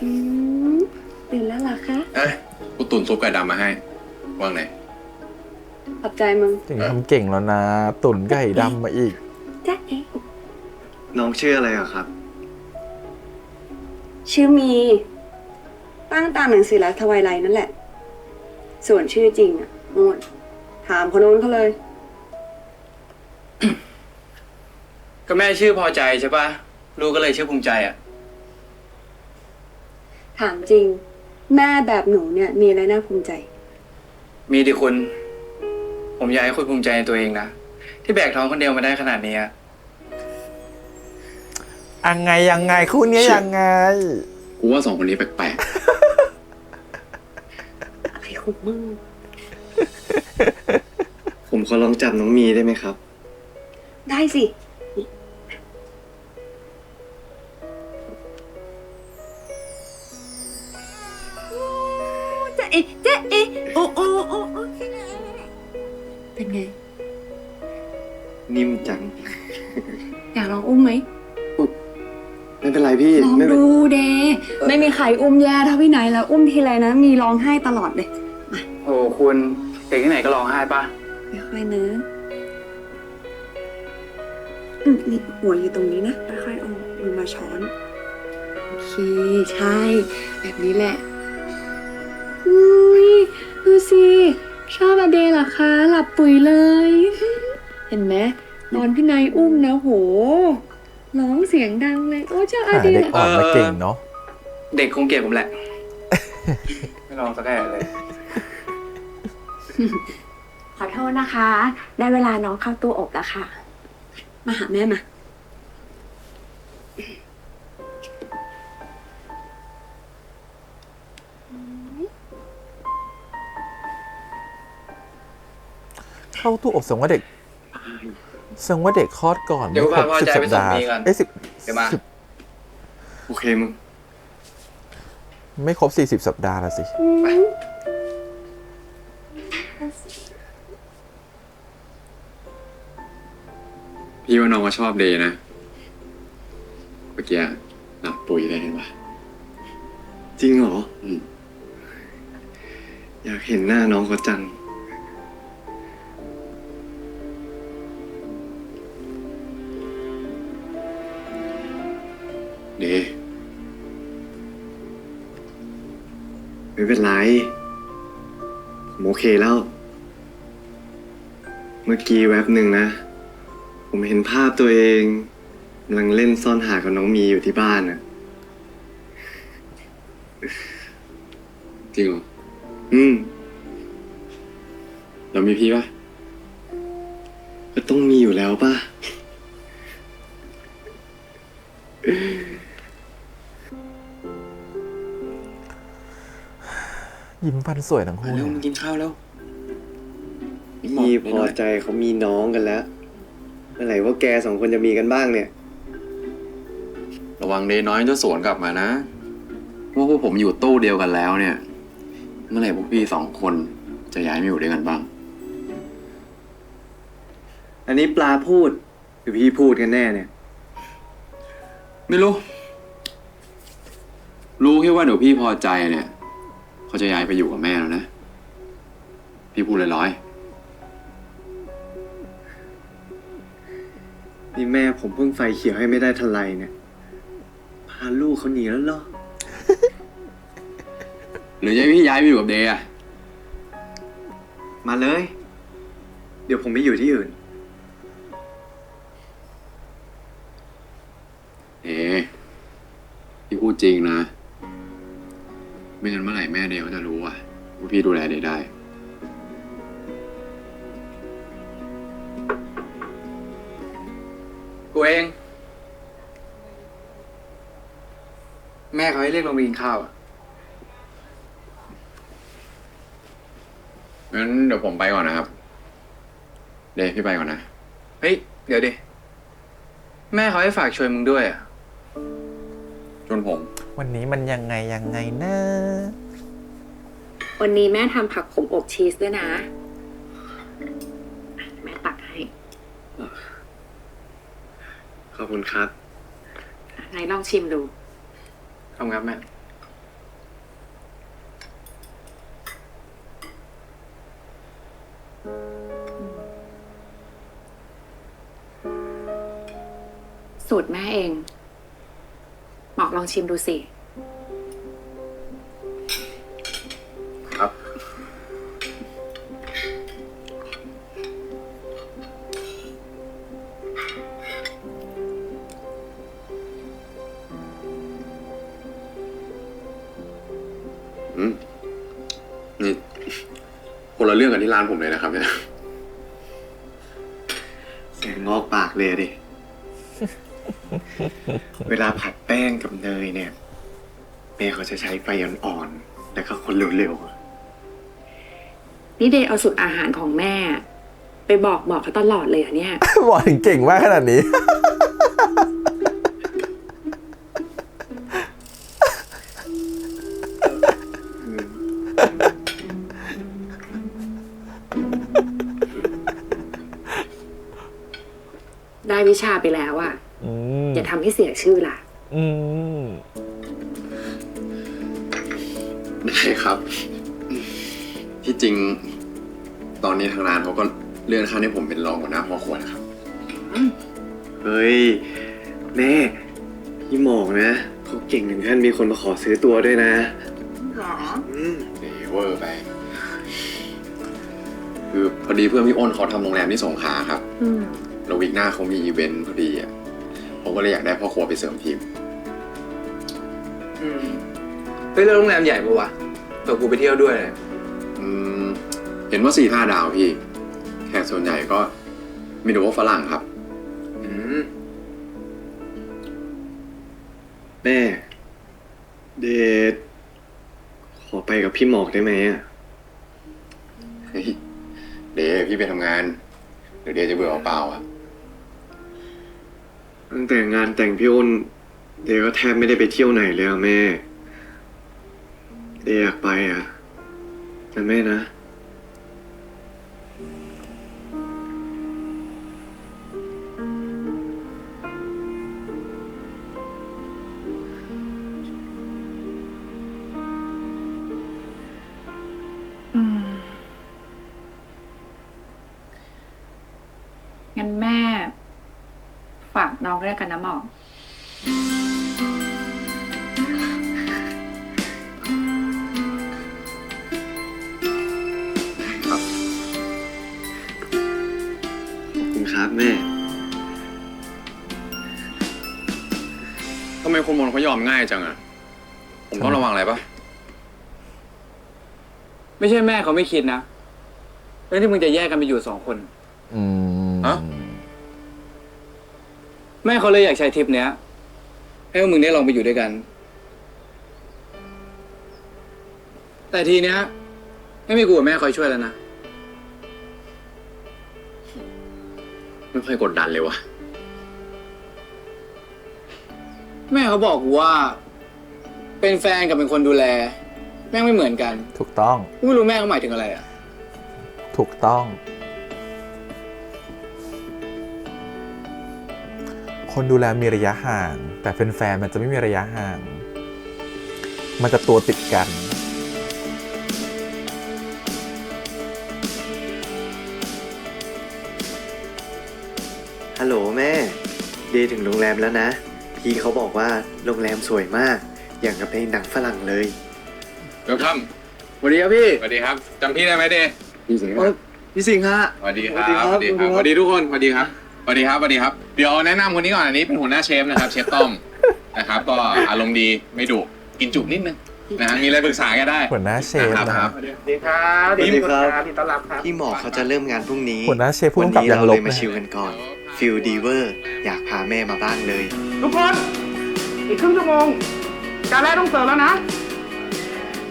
อืมตื่นแล้วเหรอคะ เอ้ยกูตุ่นซุปไก่ดำมาให้ว่างไหน ขอบใจมึง ถึงทำเก่งแล้วนะ ตุ่นไก่ดำมาอีก จ๊ะเอ๋ น้องชื่ออะไรอะครับ อ ชื่อมี ตั้งตามหนังสือรัฐไวไลนั่นแหละ ส่วนชื่อจริงอ่ะนู่นถามคนนู้นเขาเลย ก็แม่ชื่อพอใจใช่ปะลูกก็เลยชื่อภูมิใจอ่ะ ถามจริง แม่แบบหนูเนี่ยมีอะไรน่าภูมิใจ มีดิคุณ ผมอยากให้คุณภูมิใจในตัวเองนะ ที่แบกท้องคนเดียวมาได้ขนาดนี้อะ ยังไงคู่นี้ยังไง กูว่าสองคนนี้แปลก อะไรของมึง ผมขอลองจับน้องมีได้ไหมครับ ได้สิ จะเอ๊ะจะเอ๊ะโอ้โอ้โอ้โอ้เป็นไง นิ่มจัง อยากลองอุ้มไหม ไม่เป็นไรพี่ ลอง ไม่เป็น ดูเดไม่มีใครอุ้มแย่เท่าพี่ไหนแล้ว อุ้มทีไรนะ มีร้องไห้ตลอดเลย โอ้คุณเด็กที่ไหนก็ร้องไห้ปะ ไม่ค่อยนะนี่หัวอยู่ตรงนี้นะค่อยๆเอามือมาช้อน โอเค ใช่ แบบนี้แหละ อุ้ยดูสิ ชอบอเดย์เหรอคะ หลับปุ๋ยเลย เห็นไหมตอนพี่นายอุ้มนะโห ร้องเสียงดังเลย โอ้เจ้าอ หา เดย์ เด็กอ่อนมาเก่งเนาะ เด็กคงเกลียดผมแหละ ไม่ลองสักแอะเลย ขอโทษนะคะ ได้เวลาน้องเข้าตู้อบแล้วค่ะ มาหาแม่มา เข้าตู้อบแสดงว่าเด็กคลอดก่อน เดี๋ยว ไม่ครบ พาพ่อ 10 ใจ สั ไป ป ส่ง ดาห์ มีก่อน 10 เดี๋ยวมา โอเคมึง ไม่ครบ40 สัปดาห์ละสิ ๆ พี่ว่าน้องก็ชอบเดย์นะ เมื่อกี้หลับปุ๋ยได้เห็นปะ จริงเหรอ อืม อยากเห็นหน้าน้องเขาจัง เดย์ ไม่เป็นไร ผมโอเคแล้ว เมื่อกี้แวบหนึ่งนะ ผมเห็นภาพตัวเองกำลังเล่นซ่อนหากับน้องมีอยู่ที่บ้านนะ จริงเหรอ อืม เรามีพี่ปะ ก็ต้องมีอยู่แล้วป่ะ ยิ้มฟันสวยทั้งคู่ เร็ว เลย มึงกินข้าวแล้ว พี่พอใจเขามีน้องกันแล้ว เมื่อไหร่ว่าแกสองคนจะมีกันบ้างเนี่ย ระวังเดย์น้อยจะสวนกลับมานะว่าพวกผมอยู่ตู้เดียวกันแล้วเนี่ย เมื่อไหร่พวกพี่สองคนจะย้ายมาอยู่ด้วยกันบ้าง อันนี้ปลาพูดหรือพี่พูดกันแน่เนี่ย ไม่รู้ รู้แค่ว่าเดี๋ยวพี่พอใจเนี่ย เขาจะย้ายไปอยู่กับแม่แล้วนะ พี่พูดลอย นี่แม่ผมเพิ่งไฟเขียวให้ไม่ได้ทันไรเนี่ย พาลูกเขาหนีแล้วเหรอ ๆหรือจะให้พี่ย้ายไปอยู่กับเดย์อะ มาเลย เดี๋ยวผมไปอยู่ที่อื่น พี่พูดจริงนะ ไม่งั้นเมื่อไหร่แม่เดย์เขาจะรู้ว่าพี่ดูแลเดย์ได้ กูเอง แม่เขาให้เรียกลงไปกินข้าวอะ งั้นเดี๋ยวผมไปก่อนนะครับ เดย์พี่ไปก่อนนะ เฮ้ย เดี๋ยวดิ แม่เขาให้ฝากชวนมึงด้วยอะ ชวนผม วันนี้มันยังไงนะ วันนี้แม่ทำผักขมอบชีสด้วยนะ แม่ตักให้ ขอบคุณครับ ไหนลองชิมดู ขอบคุณครับแม่ สูตรแม่เอง หมอกลองชิมดูสิ ละเรื่องกับที่ร้านผมเลยนะครับเนี่ย เสียงงอกปากเลยดิ เวลาผัดแป้งกับเนยเนี่ยแม่เขาจะใช้ไฟอ่อนๆแล้วก็คนเร็วๆอะ นี่เดย์เอาสูตรอาหารของแม่ ไปบอกเขาตลอดเลยอะเนี่ย บอกถึงเก่งมากขนาดนี้ ได้วิชาไปแล้วอะอย่าทำให้เสียชื่อล่ะ อืม ได้ครับ ที่จริง ตอนนี้ทางร้านเขาก็เลื่อนขั้นให้ผมเป็นรองหัวหน้าพ่อครัวนะครับ เฮ้ยแม่พี่หมอกนะเขาเก่งถึงขั้นมีคนมาขอซื้อตัวด้วยนะ หรอ เดเวอร์ไป คือพอดีเพื่อนพี่อ้นเขาทำโรงแรมที่สงขลาครับ แล้ววีคหน้าเขามีอีเวนต์พอดีอ่ะ ผมก็เลยอยากได้พ่อครัวไปเสริมทีม เฮ้ยแล้วโรงแรมใหญ่ปะวะตัวกูไปเที่ยวด้วยเลย เห็นว่า4-5 ดาวพี่ แขกส่วนใหญ่ก็มีแต่ว่าฝรั่งครับ แม่เดทขอไปกับพี่หมอกได้ไหมอ่ะ เฮ้ยเดี๋ยวพี่ไปทำงาน เดี๋ยวจะเบื่อเปล่าๆอ่ะ ตั้งแต่งานแต่งพี่อ้นเดก็แทบไม่ได้ไปเที่ยวไหนเลยอะแม่เดอยากไปอ่ะนะแม่นะ งั้นแม่ ฝากน้องด้วยกันนะหมอก ขอบคุณครับแม่ ทำไมคนมนเขายอมง่ายจังอ่ะ ผมต้องระวังอะไรปะ ไม่ใช่แม่เขาไม่คิดนะเรื่องที่มึงจะแยกกันไปอยู่2 คน อืม ฮะ แม่เขาเลยอยากใช้ทริปเนี้ยให้พวกมึงได้ลองไปอยู่ด้วยกัน แต่ทีเนี้ยไม่มีกูกับแม่คอยช่วยแล้วนะ ไม่ค่อยกดดันเลยวะ แม่เขาบอกกูว่า เป็นแฟนกับเป็นคนดูแล แม่งไม่เหมือนกัน ถูกต้อง กูไม่รู้แม่เขาหมายถึงอะไรอ่ะ ถูกต้อง คนดูแลมีระยะห่าง แต่เป็นแฟนมันจะไม่มีระยะห่าง มันจะตัวติดกัน ฮัลโหลแม่เดย์ถึงโรงแรมแล้วนะ พี่เขาบอกว่าโรงแรมสวยมาก อย่างกับในหนังฝรั่งเลย เดี๋ยวค่ำ สวัสดีครับพี่ สวัสดีครับ จำพี่ได้ไหมเดย์พี่สิงห์ พี่สิงห์ฮะ สวัสดีครับ สวัสดีครับ สวัสดีทุกคน สวัสดีครับ สวัสดีครับ สวัสดีครับ เดี๋ยวแนะนำคนนี้ก่อน อันนี้เป็นหัวหน้าเชฟนะครับ เชฟต้อม นะครับ ก็อารมณ์ดี ไม่ดุ กินจุนิดนึงนะฮะมีอะไรปรึกษากันได้ หัวหน้าเชฟ ครับ นะ ค ค รั รั บบ สวัสดีครับ สวัสดีครับ ที่ต้อนรับครับ พี่หมอกเขาจะเริ่มงานพรุ่งนี้ หัวหน้าเชฟผู้ วั กำกับ นี้ ยัง เรา ล เล บ ยมา นะ ชิลกันก่อนฟิลดีเวอร์อยากพาแม่มาบ้างเลย ทุกคน อีกครึ่งชั่วโมง จานแรกต้องเสิร์ฟแล้วนะ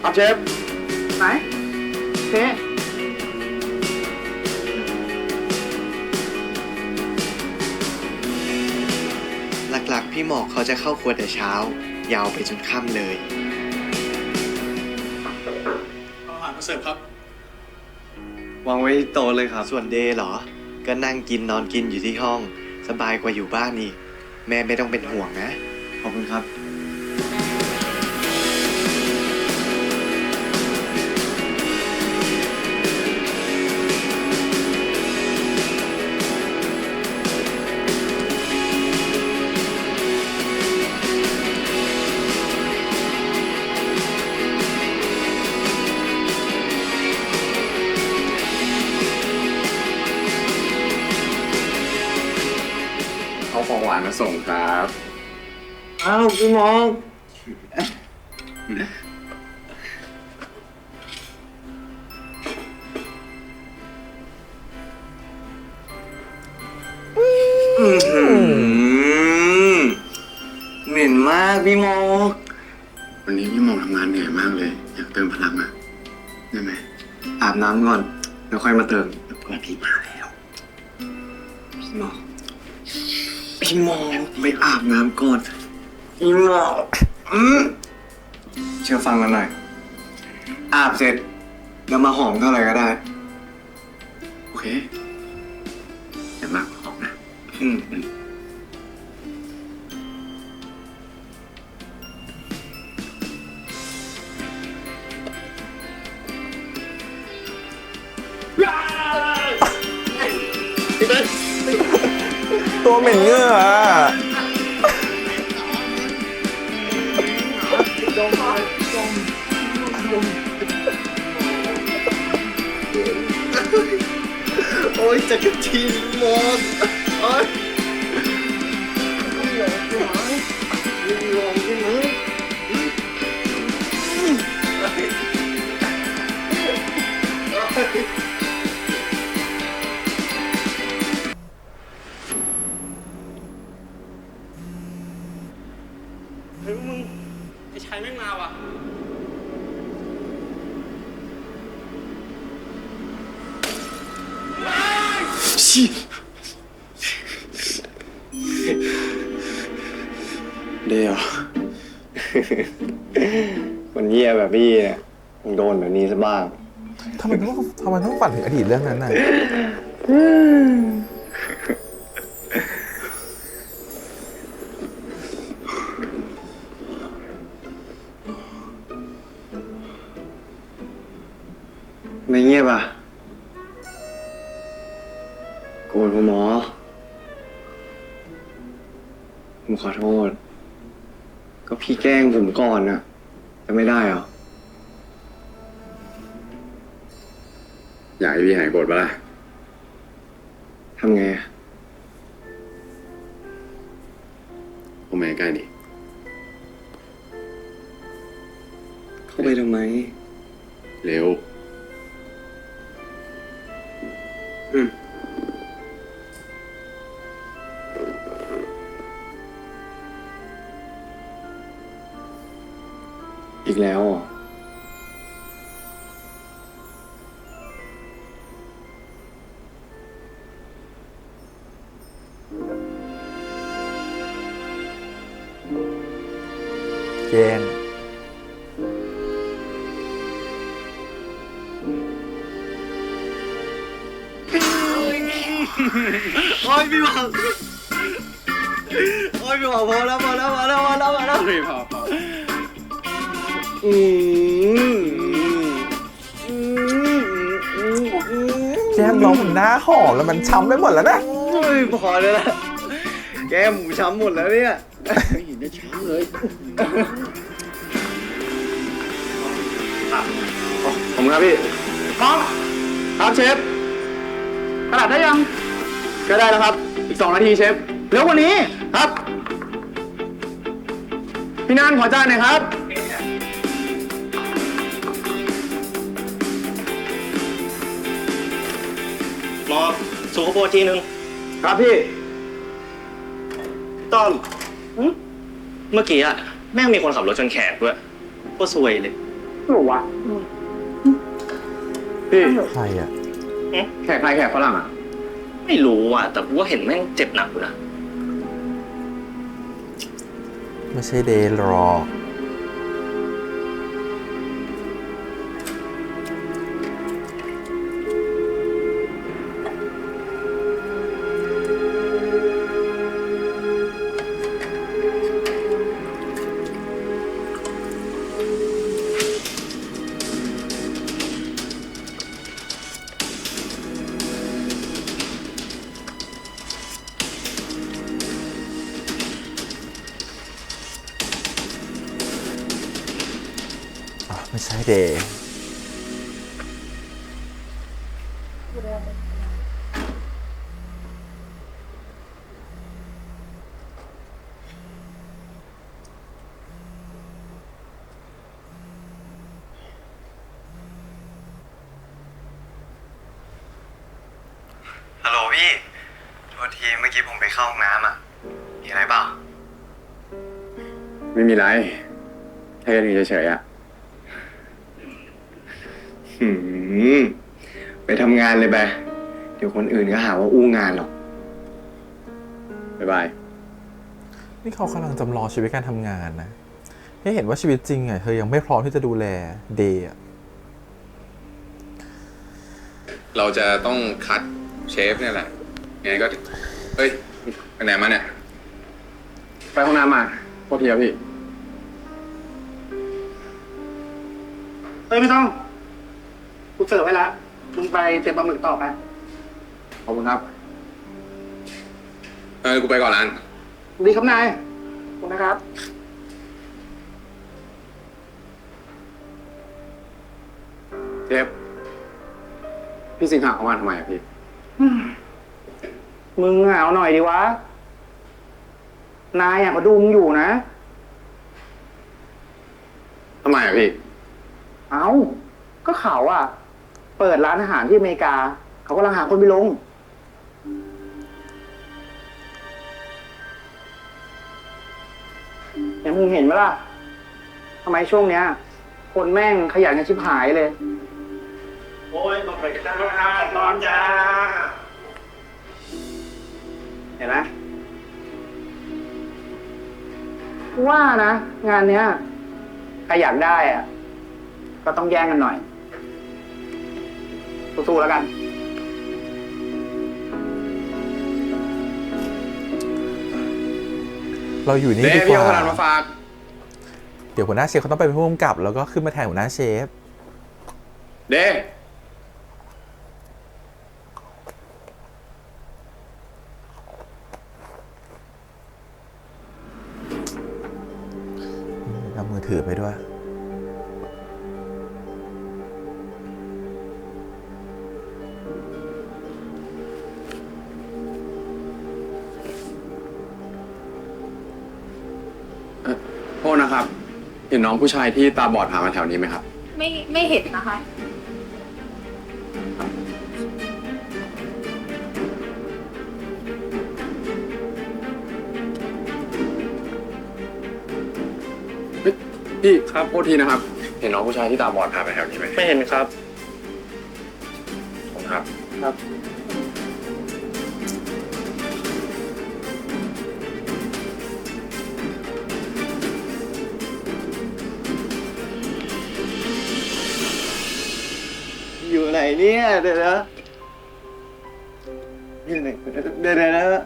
ครับเชฟ ไหนเชฟ หลักๆ พี่หมอกเขาจะเข้าครัวแต่เช้า ยาวไปจนค่ำเลย อาหารมาเสิร์ฟครับ วางไว้โต๊ะเลยครับ ส่วนเดย์เหรอ ก็นั่งกินนอนกินอยู่ที่ห้อง สบายกว่าอยู่บ้านอีก แม่ไม่ต้องเป็นห่วงนะ ขอบคุณครับ เอาของหวานมาส่งครับ อ้าวพี่หมอก อ มากพี่โม วันนี้พี่หมองทำงานเหนื่อยมากเลย อยากเติมพลังอ่ะได้ไหม อาบน้ำก่อนแล้วค่อยมาเติม เพื่อนพี่มาแล้ว พี่โมพี่โมไปอาบน้ำก่อนพี่โมเชื่อฟังกันหน่อยอาบเสร็จแล้วมาหอมเท่าไหร่ก็ได้ โอเคอย่ามากออกนะ อืม ตัวเหม็นเหงื่ออะ โอ้ยจะกระทีหมดโอ้ยเฮ้ยมึง ไอ้ชายแม่งมาว่ะ เดี๋ยว คนเยี่ยแบบพี่เนี่ยคงโดนแบบนี้ซะบ้าง ทำไมต้องฝันถึงอดีตเรื่องนั้นน่ะ ไม่เงียบอ่ะโกรธผมหมอ ผมขอโทษ ก็พี่แกล้งผมก่อนน่ะ จะไม่ได้เหรอ อยากให้พี่หายโกรธปะล่ะ ทำไงอะ เข้ามาใกล้ดิ เข้าไปทำไม เร็ว อีกแล้วเหรอ แย่ง โอ้ยพี่หวังโอ้ยพี่หวังพอแล้วเฮ้ยพอ แก้มน้องมันหน้าหอมแล้วมันช้ำไปหมดแล้วนะ โอ้ยพอเลยละแก้มหมูช้ำหมดแล้วเนี่ย ไม่เห็นได้ช้ำเลย ผมครับพี่ พร้อม ครับเชฟ กระดาษได้ยัง ก็ได้แล้วครับ อีก 2 นาทีเชฟ เร็วกว่านี้ ครับ พี่นานขอจานหน่อยครับ หมอสูงข้าวโพดทีนึง ครับพี่ ต้อมเมื่อกี้อะแม่งมีคนขับรถชนแขกด้วยก็ซวยเลย หนูวะ พี่ ใครอ่ะ แขกใครแขกฝรั่งอ่ะ ไม่รู้อ่ะ แต่กูว่าเห็นแม่งเจ็บหนักอยู่นะ ไม่ใช่เดย์หรอก ไม่ใช่เดย์ ฮัลโหลพี่ โทษทีเมื่อกี้ผมไปเข้าห้องน้ำอ่ะ มีอะไรเปล่า ไม่มีไรแค่ถึงเฉยๆอะไปทำงานเลยไปเดี๋ยวคนอื่นก็หาว่าอู้งานหรอกบ๊ายบาย นี่เขากำลังจำลองชีวิตการทำงานนะ ให้เห็นว่าชีวิตจริงเธอยังไม่พร้อมที่จะดูแลเดย์ เราจะต้องคัดเชฟเนี่ยแหละไงก็เฮ้ยไปไหนมาเนี่ย ไปห้องน้ำมาโทษทีครับพี่ เฮ้ยไม่ต้อง กูเสิร์ฟไว้ละมึงไปเตรียมปลาหมึกต่อไป ขอบคุณครับ กูไปก่อนร้าน ดีครับนายขอบคุณนะครับ เชฟพี่สิงหาเขามาทำไมอะพี่ มึงเอาหน่อยดีวะ นายเขาดูมึงอยู่นะ ทำไมอะพี่ เอาก็เขาเปิดร้านอาหารที่อเมริกา เขากำลังหาคนไปลง อย่างมึงเห็นไหมล่ะ ทำไมช่วงเนี้ย คนแม่งขยันกันชิบหายเลย โอ้ยมาไปกันนะครับนอนจ้า เห็นไหมว่านะ งานเนี้ยใครอยากได้ก็ต้องแย่งกันหน่อย สู้ๆแล้วกัน เราอยู่นี่ เด้ ดี พี่ ก เอา ว่า ขนาดมาฝาก เดี๋ยวหัวหน้าเชฟเขาต้องไปเป็นผู้กำกับ แล้วก็ขึ้นมาแทนหัวหน้าเชฟ เด้ เอามือถือไปด้วย โทษนะครับ เห็นน้องผู้ชายที่ตาบอดผ่านมาแถวนี้ไหมครับ ไม่เห็นนะคะ พี่ครับโทษทีนะครับ เห็นน้องผู้ชายที่ตาบอดผ่านมาแถวนี้ไหม ไม่เห็นครับ ผมครับ ครับ อยู่ไหนเนี่ยเดี๋ยวนะอยู่ไหนเดี๋ยวนะ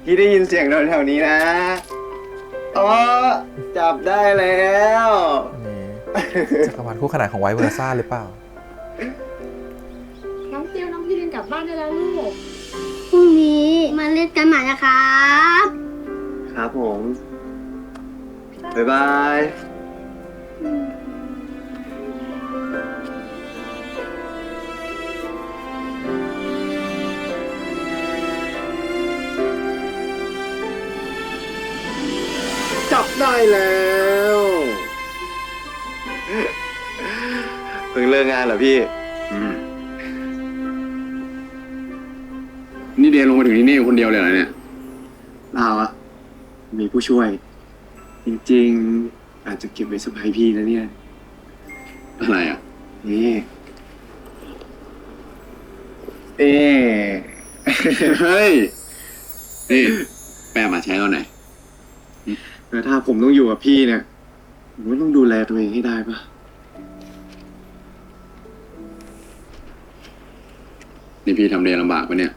พี่ได้ยินเสียงแถวๆนี้นะอ๋อจับได้แล้ว นี่จักรวาลคู่ขนานของไวท์เวอร์ซ่าหรือเปล่า น้องเตียวน้องพี่ลินกลับบ้านได้แล้วลูก พรุ่งนี้มาเล่นกันใหม่นะครับ ครับผม บ๊ายบาย จับได้แล้วเพิ่งเลิกงานเหรอพี่ นี่เดนลงมาถึงที่นี่คนเดียวเลยเหรอเนี่ย เราอะมีผู้ช่วย จริงๆ อาจจะเก็บไว้เซอร์ไพรส์พี่นะเนี่ย อะไรอ่ะ นี่เอ๊ะ เฮ้ย นี่แปะมาใช้ตอนไหน แต่ถ้าผมต้องอยู่กับพี่เนี่ย ผมก็ต้องดูแลตัวเองให้ได้ปะ นี่พี่ทำเรียนลำบากปะเนี่ย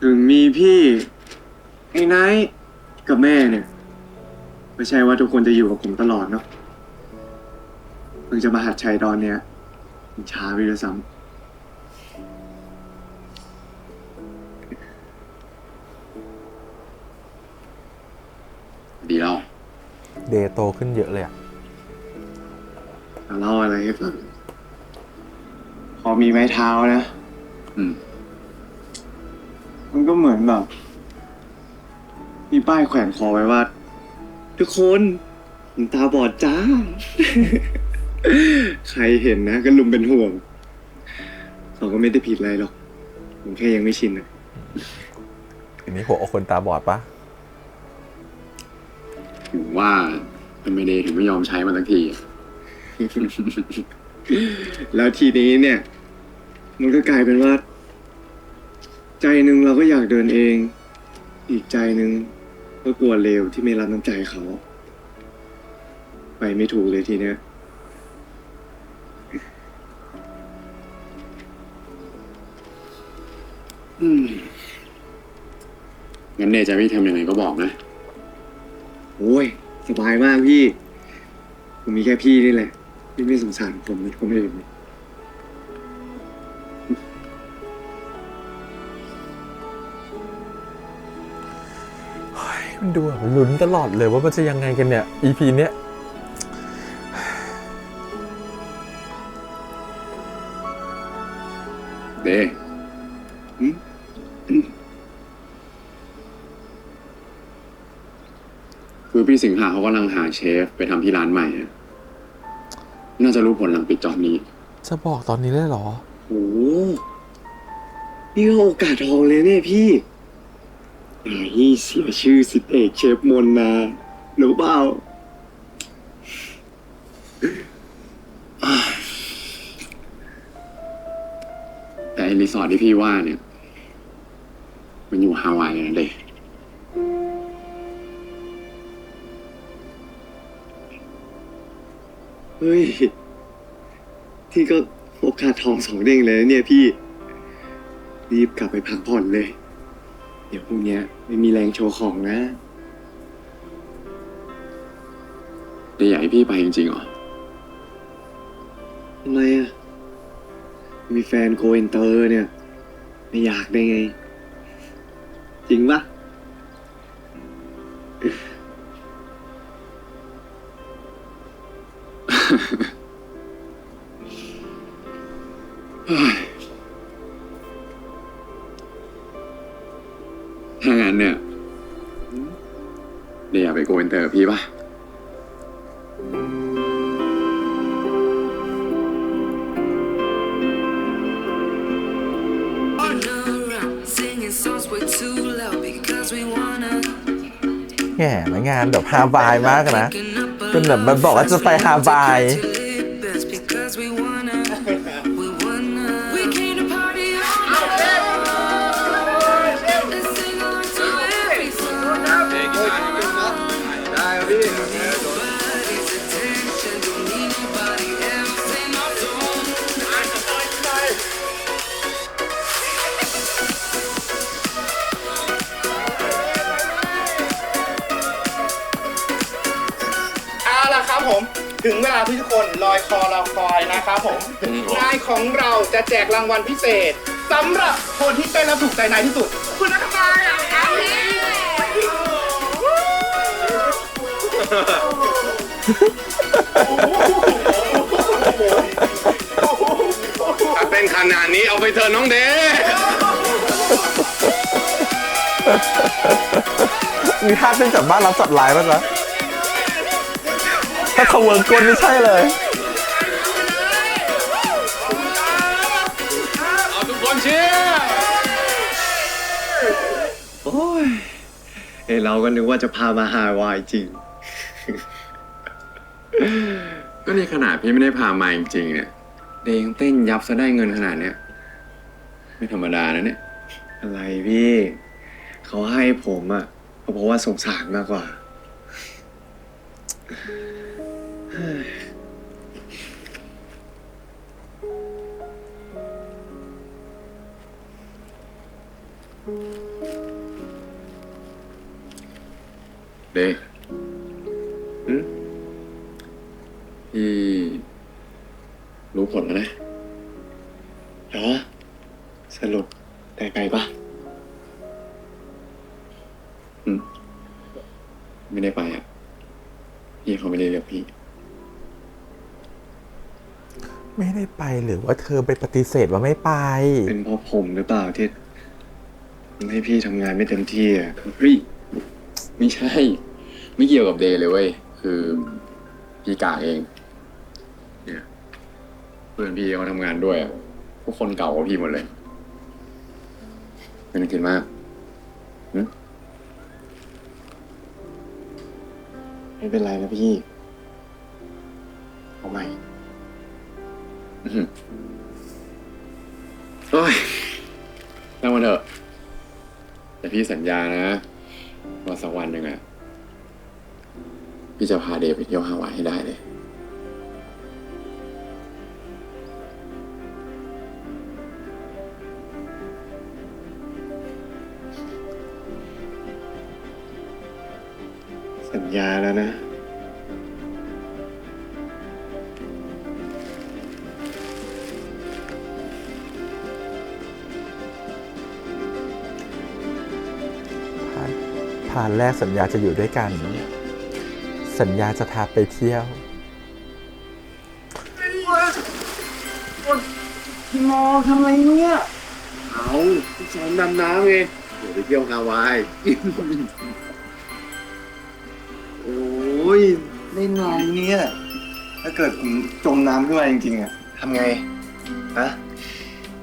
ถึงมีพี่ไอ้ไนท์กับแม่เนี่ย ไม่ใช่ว่าทุกคนจะอยู่กับผมตลอดเนาะเพิ่งจะมาหัดชัยตอนเนี้ยมันช้าไปด้วยซ้ำ ดีแล้ว เดย์โตขึ้นเยอะเลยอะ เล่าอะไรให้ฟังพอมีไม้เท้านะ มันก็เหมือนแบบ มีป้ายแขวนคอไว้ว่า ทุกคนผมตาบอดจ้า ใครเห็นนะก็ลุมเป็นห่วง เขาก็ไม่ได้ผิดอะไรหรอก ผมแค่ยังไม่ชินนะ อันนี้หัวอกคนตาบอดปะ ถึงว่าทำไมเดย์ถึงไม่ยอมใช้มันสักที แล้วทีนี้เนี่ย มันก็กลายเป็นว่า ใจหนึ่งเราก็อยากเดินเอง อีกใจหนึ่งก็กลัวเลวที่ไม่รับน้ำใจเขา ไปไม่ถูกเลยทีเนี้ย งั้นเดย์จะพี่ทำยังไงก็บอกนะ โอ้ย สบายมากพี่ ผมมีแค่พี่นี่แหละ พี่ไม่สงสารผมเลยผมไม่เอง มันดูแบบลุ้นตลอดเลยว่ามันจะยังไงกันเนี่ย EP เนี้ย เดย์คือพี่สิงหาเขากำลังหาเชฟไปทำที่ร้านใหม่อะน่าจะรู้ผลหลังปิดจอบนี้ จะบอกตอนนี้เลยเหรอ โอ้โหนี่ก็โอกาสทองเลยเนี่ยพี่ไอ้เสียชื่อสิทธิเอกเชฟมนนะรู้เปล่า แต่ไอ้รีสอร์ทที่พี่ว่าเนี่ย มันอยู่ฮาวายเลยนะเด็กเฮ้ย ที่ก็โอกาสทอง2 เด้งเลยนะเนี่ยพี่ รีบกลับไปพักผ่อนเลย เดี๋ยวพรุ่งนี้ไม่มีแรงโชว์ของนะเดี๋ยวอยากให้พี่ไปจริงๆเหรอทำไมอ่ะ มีแฟนโกอินเตอร์เนี่ย ไม่อยากได้ไง จริงปะ ถ้างั้นเนี่ยเดี๋ยวอยากไปโกอินเตอร์พี่ป่ะ แง่มางานแบบฮาวายมากนะเป็นแบบมันบอกว่าจะไปฮาวายผมถึงเวลาที่ทุกคนลอยคอรอคอยนะครับผมนายของเราจะแจกรางวัลพิเศษสำหรับคนที่เต้นและถูกใจนายที่สุด คุณนักบาลครับถ้าเป็นขนาดนี้เอาไปเถอะน้องเดย์ มีท่าเต้นจับบ้านรับจับลายป่ะจ๊ะถ้าเขาเวิร์กก้นไม่ใช่เลย เอาทุกคนเชียร์ โอ้ยเราก็นึกว่าจะพามาฮาวายจริง ก็นี่ขนาดพี่ไม่ได้พามาจริงๆเนี่ยเดย์ยังเต้นยับซะได้เงินขนาดเนี้ยไม่ธรรมดานะเนี่ย อะไรพี่ เขาให้ผมอ่ะก็เพราะว่าสงสารมากกว่า เดย์พี่รู้ผลแล้วนะเหรอสรุปได้ไปปะไม่ได้ไปอ่ะพี่เขาไม่ได้เรียกพี่ ไม่ได้ไปหรือว่าเธอไปปฏิเสธว่าไม่ไป เป็นเพราะผมหรือเปล่าที่ทำให้พี่ทำงานไม่เต็มที่อ่ะเฮ้ยไม่ใช่ ไม่เกี่ยวกับเดย์เลยเว้ยคือพี่กาเองเนี่ยเพื่อนพี่เขาทำงานด้วยอ่ะพวกคนเก่ากว่าพี่หมดเลยไม่ต้องคิดมาก ไม่เป็นไรนะพี่ เอาใหม่ โอ้ยนั่งมาเถอะ แต่พี่สัญญานะว่าสักวันหนึ่งอะพี่จะพาเดย์ไปเที่ยวฮาวายให้ได้เลย สัญญาแล้วนะ ผ่านแรกสัญญาจะอยู่ด้วยกัน สัญญาจะพาไปเที่ยว พี่มอทำอะไรเนี่ย เอาพี่สอนดำน้ำไงเดี๋ยวไปเที่ยวฮาวาย โอ้ยได้นานเนี่ย ถ้าเกิดผมจมน้ำขึ้นมาจริงๆอะทำไง ฮะ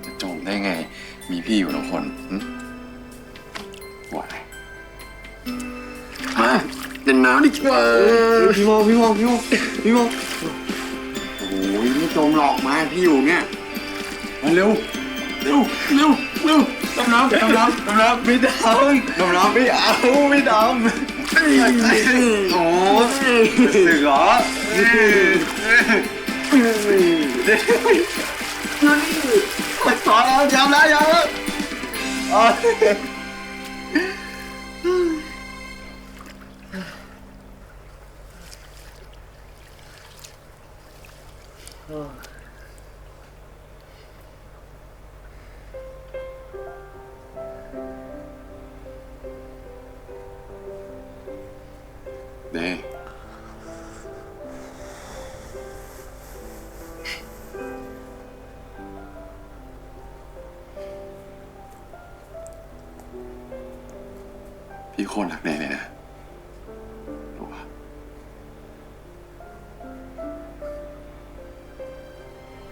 จะจมได้ไง มีพี่อยู่ทุกคนไหวมาเดินน้ำดีกว่า พี่โมโอ้ยไม่จมหรอกมาพี่อยู่เนี่ยมาเร็วดำน้ำไม่ดำไม่เอาไม่ดำโอ้สึกเหรอสอนแล้วยอมแล้วเด้พี่โคตรรักเด้เลยนะรู้ปะ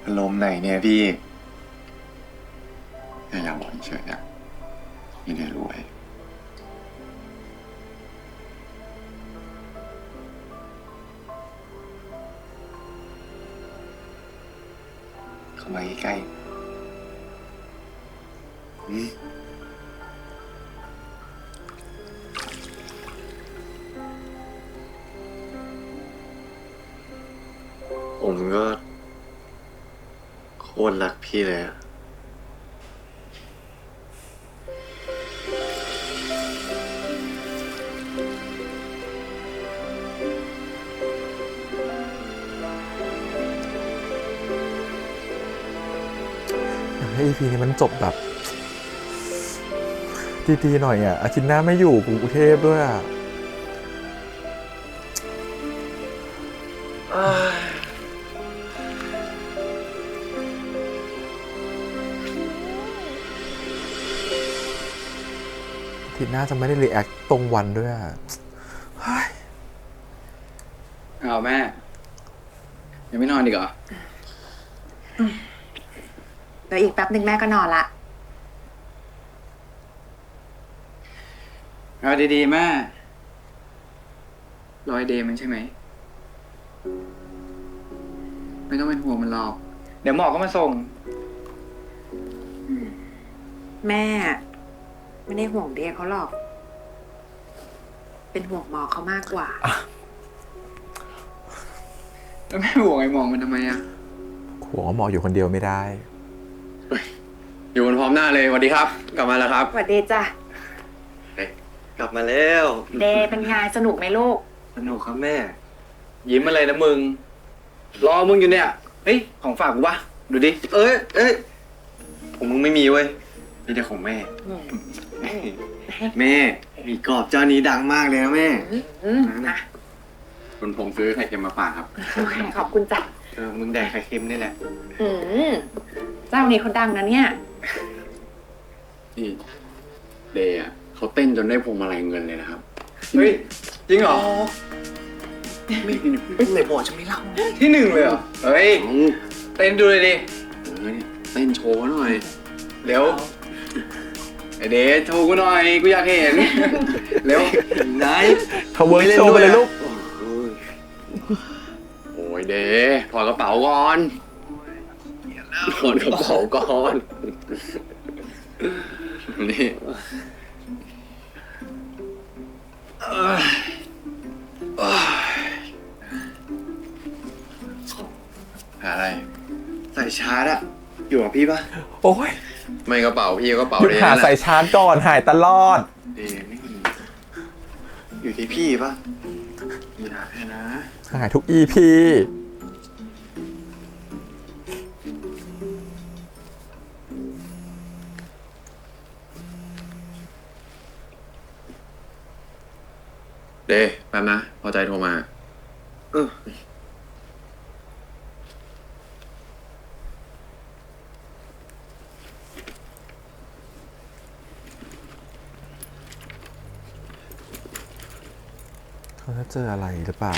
อารมณ์ไหนเนี่ยพี่ แค่อยากบอกเฉยๆอะพี่ได้รู้ไว้ เข้ามาใกล้ผมก็โคตรรักพี่เลยอะ อยากให้ EP นี้มันจบแบบดีๆหน่อยอ่ะอาทิตย์หน้าไม่อยู่กรุงเทพด้วยอ่ะอาทิตย์หน้าจะไม่ได้รีแอคตรงวันด้วยอ่ะ เอาแม่ ยังไม่นอนดีกเหรอ เดี๋ยวอีกแป๊บหนึ่งแม่ก็นอนละ เอาดีๆแม่รอยเดย์มันใช่ไหม ไม่ต้องเป็นห่วงมันหรอก เดี๋ยวหมอก็มาส่ง แม่ไม่ได้ห่วงเดียเขาหรอก เป็นห่วงหมอเขามากกว่า แล้วแม่ห่วงไอ้หมองมันทำไมอะ หัวหมออยู่คนเดียวไม่ได้ อยู่กันพร้อมหน้าเลยสวัสดีครับ กลับมาแล้วครับ สวัสดีจ้ะ กลับมาแล้ว เดย์เป็นไงสนุกไหมลูก สนุกครับแม่ ยิ้มอะไรนะมึง รอมึงอยู่เนี่ย เฮ้ย ของฝากกูปะดูดิ เอ้ยผมมึงไม่มีเว้ยมีแต่ของแม่ แม่มีกรอบเจ้านี้ดังมากเลยนะแม่ นะ คุณผมซื้อไข่เค็มมาฝากครับ ขอบคุณจ้ะ มึงแดกไข่เค็มนี่แหละ เจ้านี้เขาดังนะเนี่ย นี่เดย์อะเขาเต้นจนได้พวงมาลัยเงินเลยนะครับ เฮ้ย จริงเหรอ ไหนบอกจะไม่เล่า ที่หนึ่งเลยเหรอ เฮ้ย เต้นดูเลยดิ นี่เต้นโชว์หน่อย เดี๋ยว ไอเดชโทรกูหน่อยกูอยากเห็น เร็วไหน เขาเวิร์กโชว์ไปเลยลูก โอ้ยเดถอดกระเป๋าก่อนถอดกระเป๋าก่อนนี่หาอะไร ใส่ชาร์จอะอยู่กับพี่ปะ โอ้ย ไม่กระเป๋าพี่กระเป๋า หยุด เด หาใส่ชาร์จก่อนหายตลอด เดไม่มีอยู่ที่พี่ปะอย่าแค่นะ หายทุก EP เดแป๊บนะพอใจโทรมา เออ เขาจะเจออะไรหรือเปล่า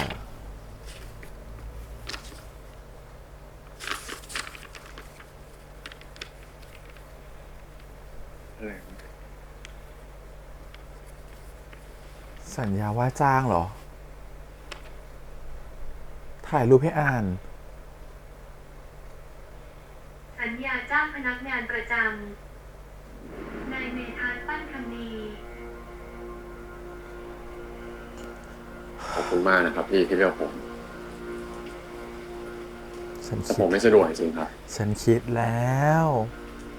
สัญญาว่าจ้างเหรอ ถ่ายรูปให้อ่าน สัญญาจ้างพนักงานประจำนายเมธานปั้นคำนี ขอบคุณมากนะครับพี่ที่เลือกผม ฉัน แต่ คิ ผ ด มไม่สะดวกจริงๆครับ ฉันคิดแล้ว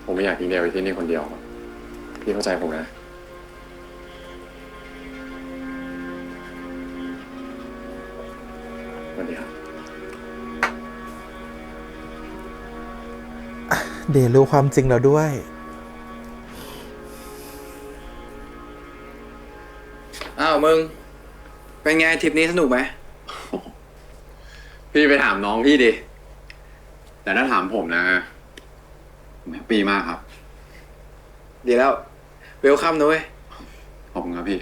ผมไม่อยากทิ้งเดวไว้ที่นี่คนเดียวครับพี่เข้าใจผมนะสวัสดีครับ เดย์รู้ความจริงแล้วด้วย อ้าวมึง เป็นไงทริปนี้สนุกไหม พี่ไปถามน้องพี่ดิแต่ถ้าถามผมนะผมแฮปปี้มากครับ ดีแล้ว เวลคัมนะเว้ย ขอบคุณครับพี่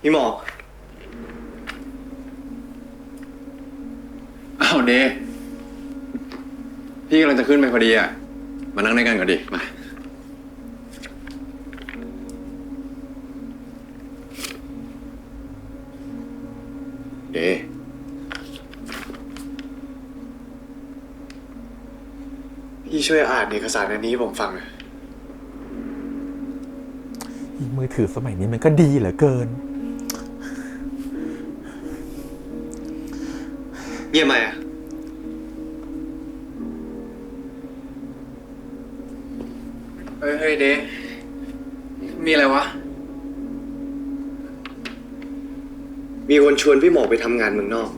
พี่หมอก อ้าวเดพี่กำลังจะขึ้นไปพอดีอ่ะมานั่งด้วยกันก่อนดิมาเด พี่ช่วยอ่านเอกสารอันนี้ให้ผมฟังหน่อย มือถือสมัยนี้มันก็ดีเหลือเกิน เงียบไหมอะเฮ้ยเดมีอะไรวะ มีคนชวนพี่หมอกไปทำงานเมืองนอก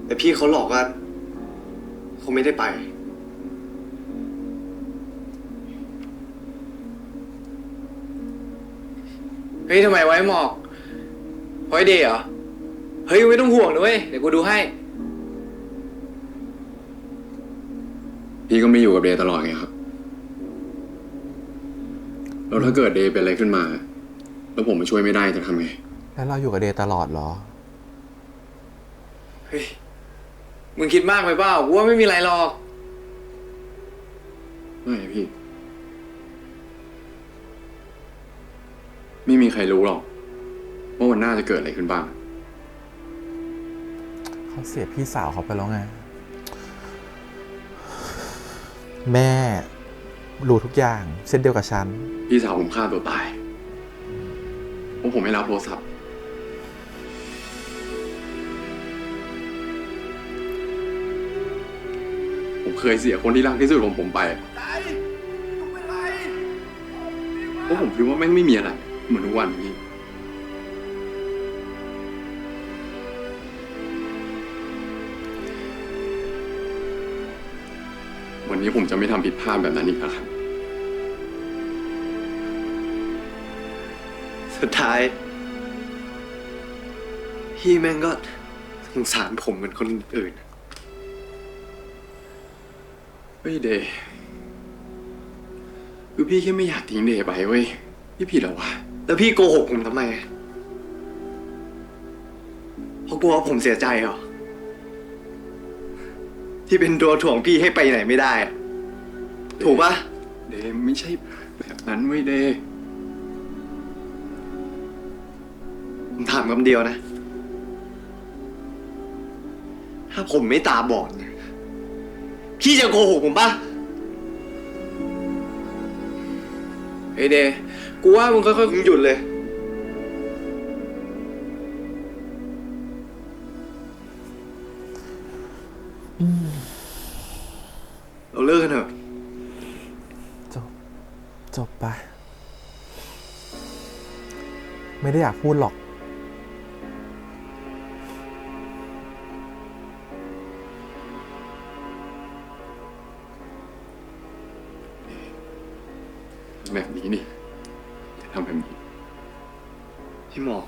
แต่พี่เขาหลอกว่าเขาไม่ได้ไป เฮ้ยทำไมไว้หมอกเพราะไอเดย์เหรอ เฮ้ยไม่ต้องห่วงนะเว้ย เดี๋ยวกูดูให้ พี่ก็ไม่อยู่กับเดย์ตลอดไงครับแล้วถ้าเกิดเดย์เป็นอะไรขึ้นมา แล้วผมมาช่วยไม่ได้จะทำไง แล้วเราอยู่กับเดย์ตลอดเหรอ เฮ้ย มึงคิดมากไปเปล่ากูว่าไม่มีอะไรหรอก ไม่พี่ ไม่มีใครรู้หรอกว่าวันหน้าจะเกิดอะไรขึ้นบ้าง เขาเสียพี่สาวเขาไปแล้วไง แม่รู้ทุกอย่างเช่นเดียวกับฉัน พี่สาวผมฆ่าตัวตายเพราะผมไม่รับโทรศัพท์ ผมเคยเสียคนที่รักที่สุดของผมไปเพราะผมคิดว่าแม่งไม่มีอะไรเหมือนทุกวันนี้วันนี้ผมจะไม่ทำผิดพลาดแบบนั้นอีกแล้วครับ สุดท้าย พี่แม่งก็สงสารผมเหมือนคนอื่น เฮ้ยเดย์คือพี่แค่ไม่อยากทิ้งเดย์ไปเว้ยพี่ผิดเหรอวะ แล้วพี่โกหกผมทำไม เพราะกลัวว่าผมเสียใจเหรอ ที่เป็นตัวถ่วงพี่ให้ไปไหนไม่ได้อะถูกปะ เดย์ไม่ใช่แบบนั้นเว้ยเดย์ผมถามคำเดียวนะ ถ้าผมไม่ตาบอดเนี่ยพี่จะโกหกผมปะ เฮ้ยเดย์กูว่ามึงค่อย มึงหยุดเลย เราเลิกกันเถอะ จบไป ไม่ได้อยากพูดหรอก แบบนี้นี่จะทำแบบนี้พี่หมอก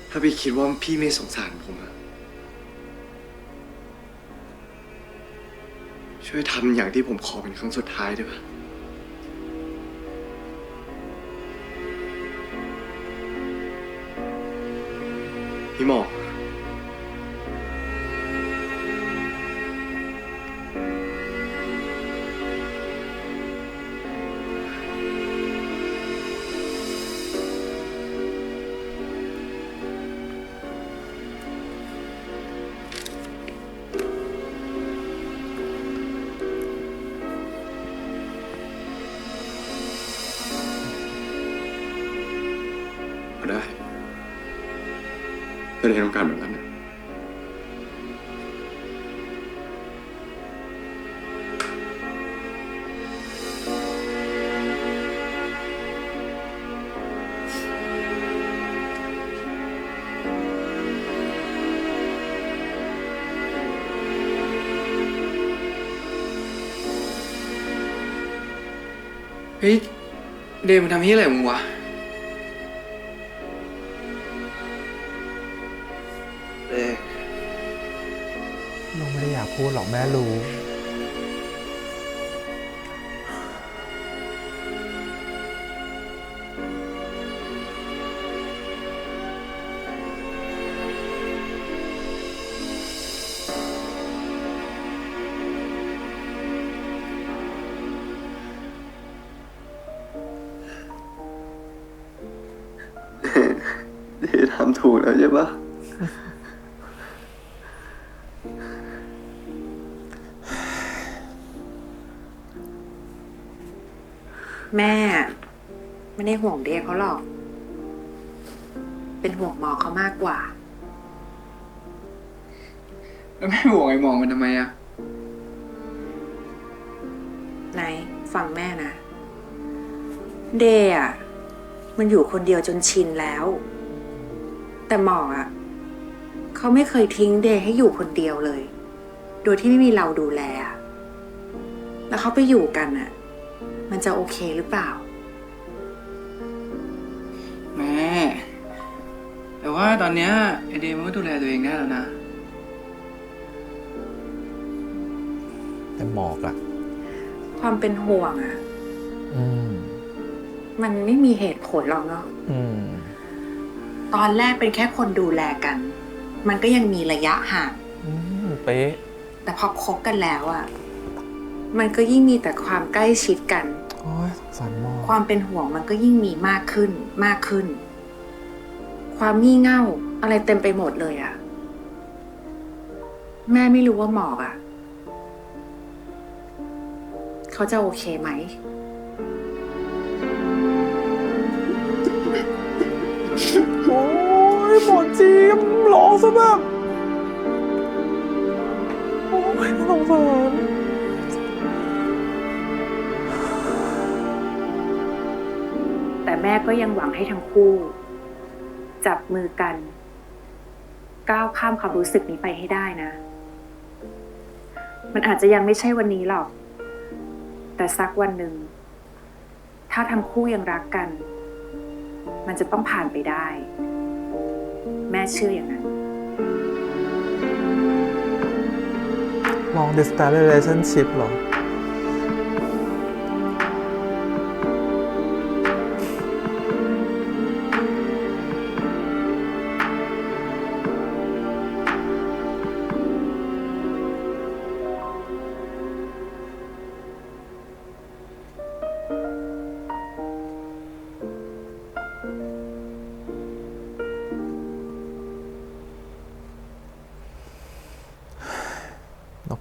ถ้าพี่คิดว่าพี่ไม่สงสารผมอะช่วยทำอย่างที่ผมขอเป็นครั้งสุดท้ายได้ปะพี่หมอกได้ถ้าได้ต้องการแบบนั้นนะๆเฮ้ยเดย์มึงทำที่อะไรของมึงวะ เราไม่ได้อยากพูดหรอกแม่รู้ เดย์ทำถูกแล้วใช่ปะ แม่ไม่ได้ห่วงเดย์เขาหรอก เป็นห่วงหมอเขามากกว่า แล้วแม่ห่วงไอ้หมองมันทำไมอะ ไหนฟังแม่นะ เดย์อ่ะมันอยู่คนเดียวจนชินแล้ว แต่หมออ่ะเขาไม่เคยทิ้งเดย์ให้อยู่คนเดียวเลย โดยที่ไม่มีเราดูแลอะแล้วเขาไปอยู่กันอ่ะมันจะโอเคหรือเปล่า แม่ แต่ว่าตอนเนี้ยไอเดย์มันก็ดูแลตัวเองได้แล้วนะ แต่หมอกอะ ความเป็นห่วงอ่ะ มันไม่มีเหตุผลหรอกเนาะ ตอนแรกเป็นแค่คนดูแลกัน มันก็ยังมีระยะห่าง เป๊ะ แต่พอคบกันแล้วอ่ะ มันก็ยิ่งมีแต่ความใกล้ชิดกัน โอ้ยสงสารหมอก ความเป็นห่วงมันก็ยิ่งมีมากขึ้น มากขึ้น ความงี่เง่าอะไรเต็มไปหมดเลยอ่ะ แม่ไม่รู้ว่าหมอกอ่ะ เขาจะโอเคไหม โอ้ยหมอจีมร้องซะแบบโอ้ยน่าสงสาร แต่แม่ก็ยังหวังให้ทั้งคู่ จับมือกัน ก้าวข้ามความรู้สึกนี้ไปให้ได้นะ มันอาจจะยังไม่ใช่วันนี้หรอก แต่สักวันหนึ่ง ถ้าทั้งคู่ยังรักกัน มันจะต้องผ่านไปได้ แม่เชื่ออย่างนั้น long distance relationship เหรอ แ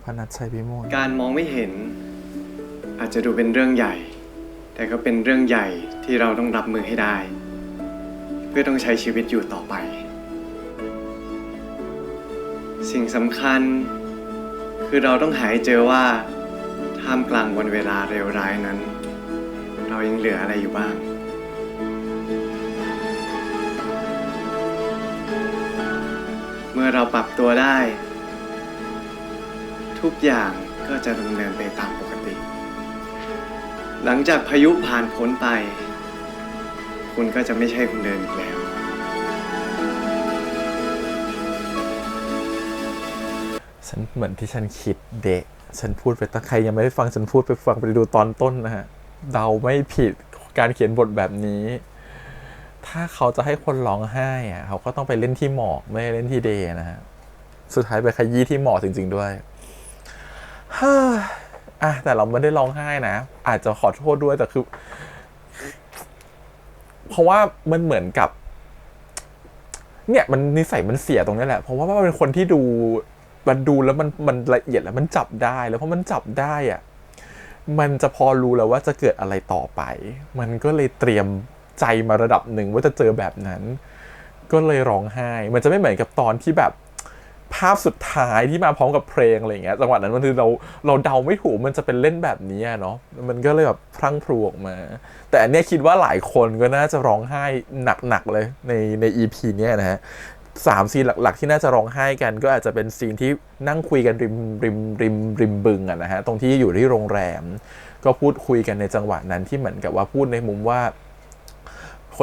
พนัสชัยพิมล การมองไม่เห็น อาจจะดูเป็นเรื่องใหญ่ แต่ก็เป็นเรื่องใหญ่ที่เราต้องรับมือให้ได้ เพื่อต้องใช้ชีวิตอยู่ต่อไป สิ่งสำคัญคือเราต้องหาให้เจอว่าท่ามกลางวันเวลาเลวร้ายนั้น เรายังเหลืออะไรอยู่บ้าง เมื่อเราปรับตัวได้ ทุกอย่างก็จะดำเนินไปตามปกติ หลังจากพายุผ่านพ้นไป คุณก็จะไม่ใช่คนเดิมอีกแล้ว ฉันเหมือนที่ฉันคิดเด็กฉันพูดไปตั้งใครยังไม่ได้ฟังฉันพูดไปฟังไปดูตอนต้นนะฮะเดาไม่ผิดการเขียนบทแบบนี้ ถ้าเขาจะให้คนร้องไห้อะเขาก็ต้องไปเล่นที่หมอกไม่ได้เล่นที่เดย์นะฮะสุดท้ายไปขยี้ที่หมอกจริงๆด้วยแต่เราไม่ได้ร้องไห้นะอาจจะขอโทษด้วยแต่คือเพราะว่ามันเหมือนกับเนี่ยมันนิสัยมันเสียตรงนี้แหละเพราะว่ามันเป็นคนที่มันดูแล้วมันละเอียดแล้วมันจับได้แล้วเพราะมันจับได้อะมันจะพอรู้แล้วว่าจะเกิดอะไรต่อไปมันก็เลยเตรียมใจมาระดับหนึ่งว่าจะเจอแบบนั้นก็เลยร้องไห้มันจะไม่เหมือนกับตอนที่แบบภาพสุดท้ายที่มาพร้อมกับเพลงอะไรอย่างเงี้ยจังหวะนั้นมันคือเราเดาไม่ถูกมันจะเป็นเล่นแบบนี้เนาะมันก็เลยแบบพรั่งพรูออกมาแต่อันเนี้ยคิดว่าหลายคนก็น่าจะร้องไห้หนักๆเลยใน EP เนี้ยนะฮะ3 ซีนหลักๆที่น่าจะร้องไห้กันก็อาจจะเป็นซีนที่นั่งคุยกันริมบึงอะนะฮะตรงที่อยู่ที่โรงแรมก็พูดคุยกันในจังหวะนั้นที่เหมือนกับว่าพูดในมุมว่า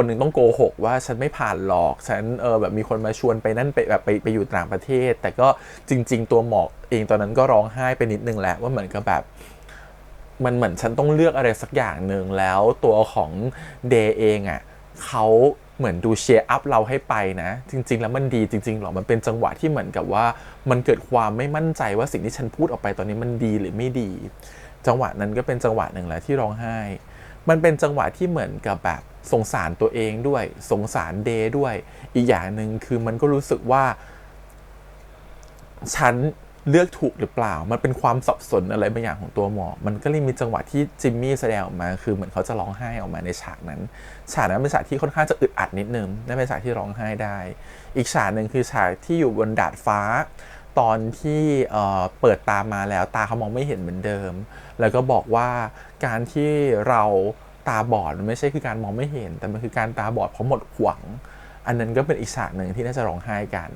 คนหนึ่งต้องโกหกว่าฉันไม่ผ่านหรอกฉันแบบมีคนมาชวนไปนั่นไปแบบไปอยู่ต่างประเทศแต่ก็จริงๆตัวหมอกเองตอนนั้นก็ร้องไห้ไปนิดนึงแหละว่าเหมือนกับแบบมันเหมือนฉันต้องเลือกอะไรสักอย่างหนึ่งแล้วตัวของเดย์เองอ่ะเขาเหมือนดูเชียร์อัพเราให้ไปนะจริงๆแล้วมันดีจริงๆหรอมันเป็นจังหวะที่เหมือนกับว่ามันเกิดความไม่มั่นใจว่าสิ่งที่ฉันพูดออกไปตอนนี้มันดีหรือไม่ดีจังหวะนั้นก็เป็นจังหวะหนึ่งแหละที่ร้องไห้มันเป็นจังหวะที่เหมือนกับแบบสงสารตัวเองด้วยสงสารเดย์ด้วยอีกอย่างหนึ่งคือมันก็รู้สึกว่าฉันเลือกถูกหรือเปล่ามันเป็นความสับสนอะไรบางอย่างของตัวหมอมันก็เลยมีจังหวะที่จิมมี่แสดงออกมาคือเหมือนเขาจะร้องไห้ออกมาในฉากนั้นเป็นฉากที่ค่อนข้างจะอึดอัดนิดนึงนั่นเป็นฉากที่ร้องไห้ได้อีกฉากหนึ่งคือฉากที่อยู่บนดาดฟ้าตอนที่เปิดตามาแล้วตาเขามองไม่เห็นเหมือนเดิมแล้วก็บอกว่าการที่เราตาบอดมันไม่ใช่คือการมองไม่เห็นแต่มันคือการตาบอดเพราะหมดหวังอันนั้นก็เป็นอีกฉากหนึ่งที่น่าจะร้องไห้กัน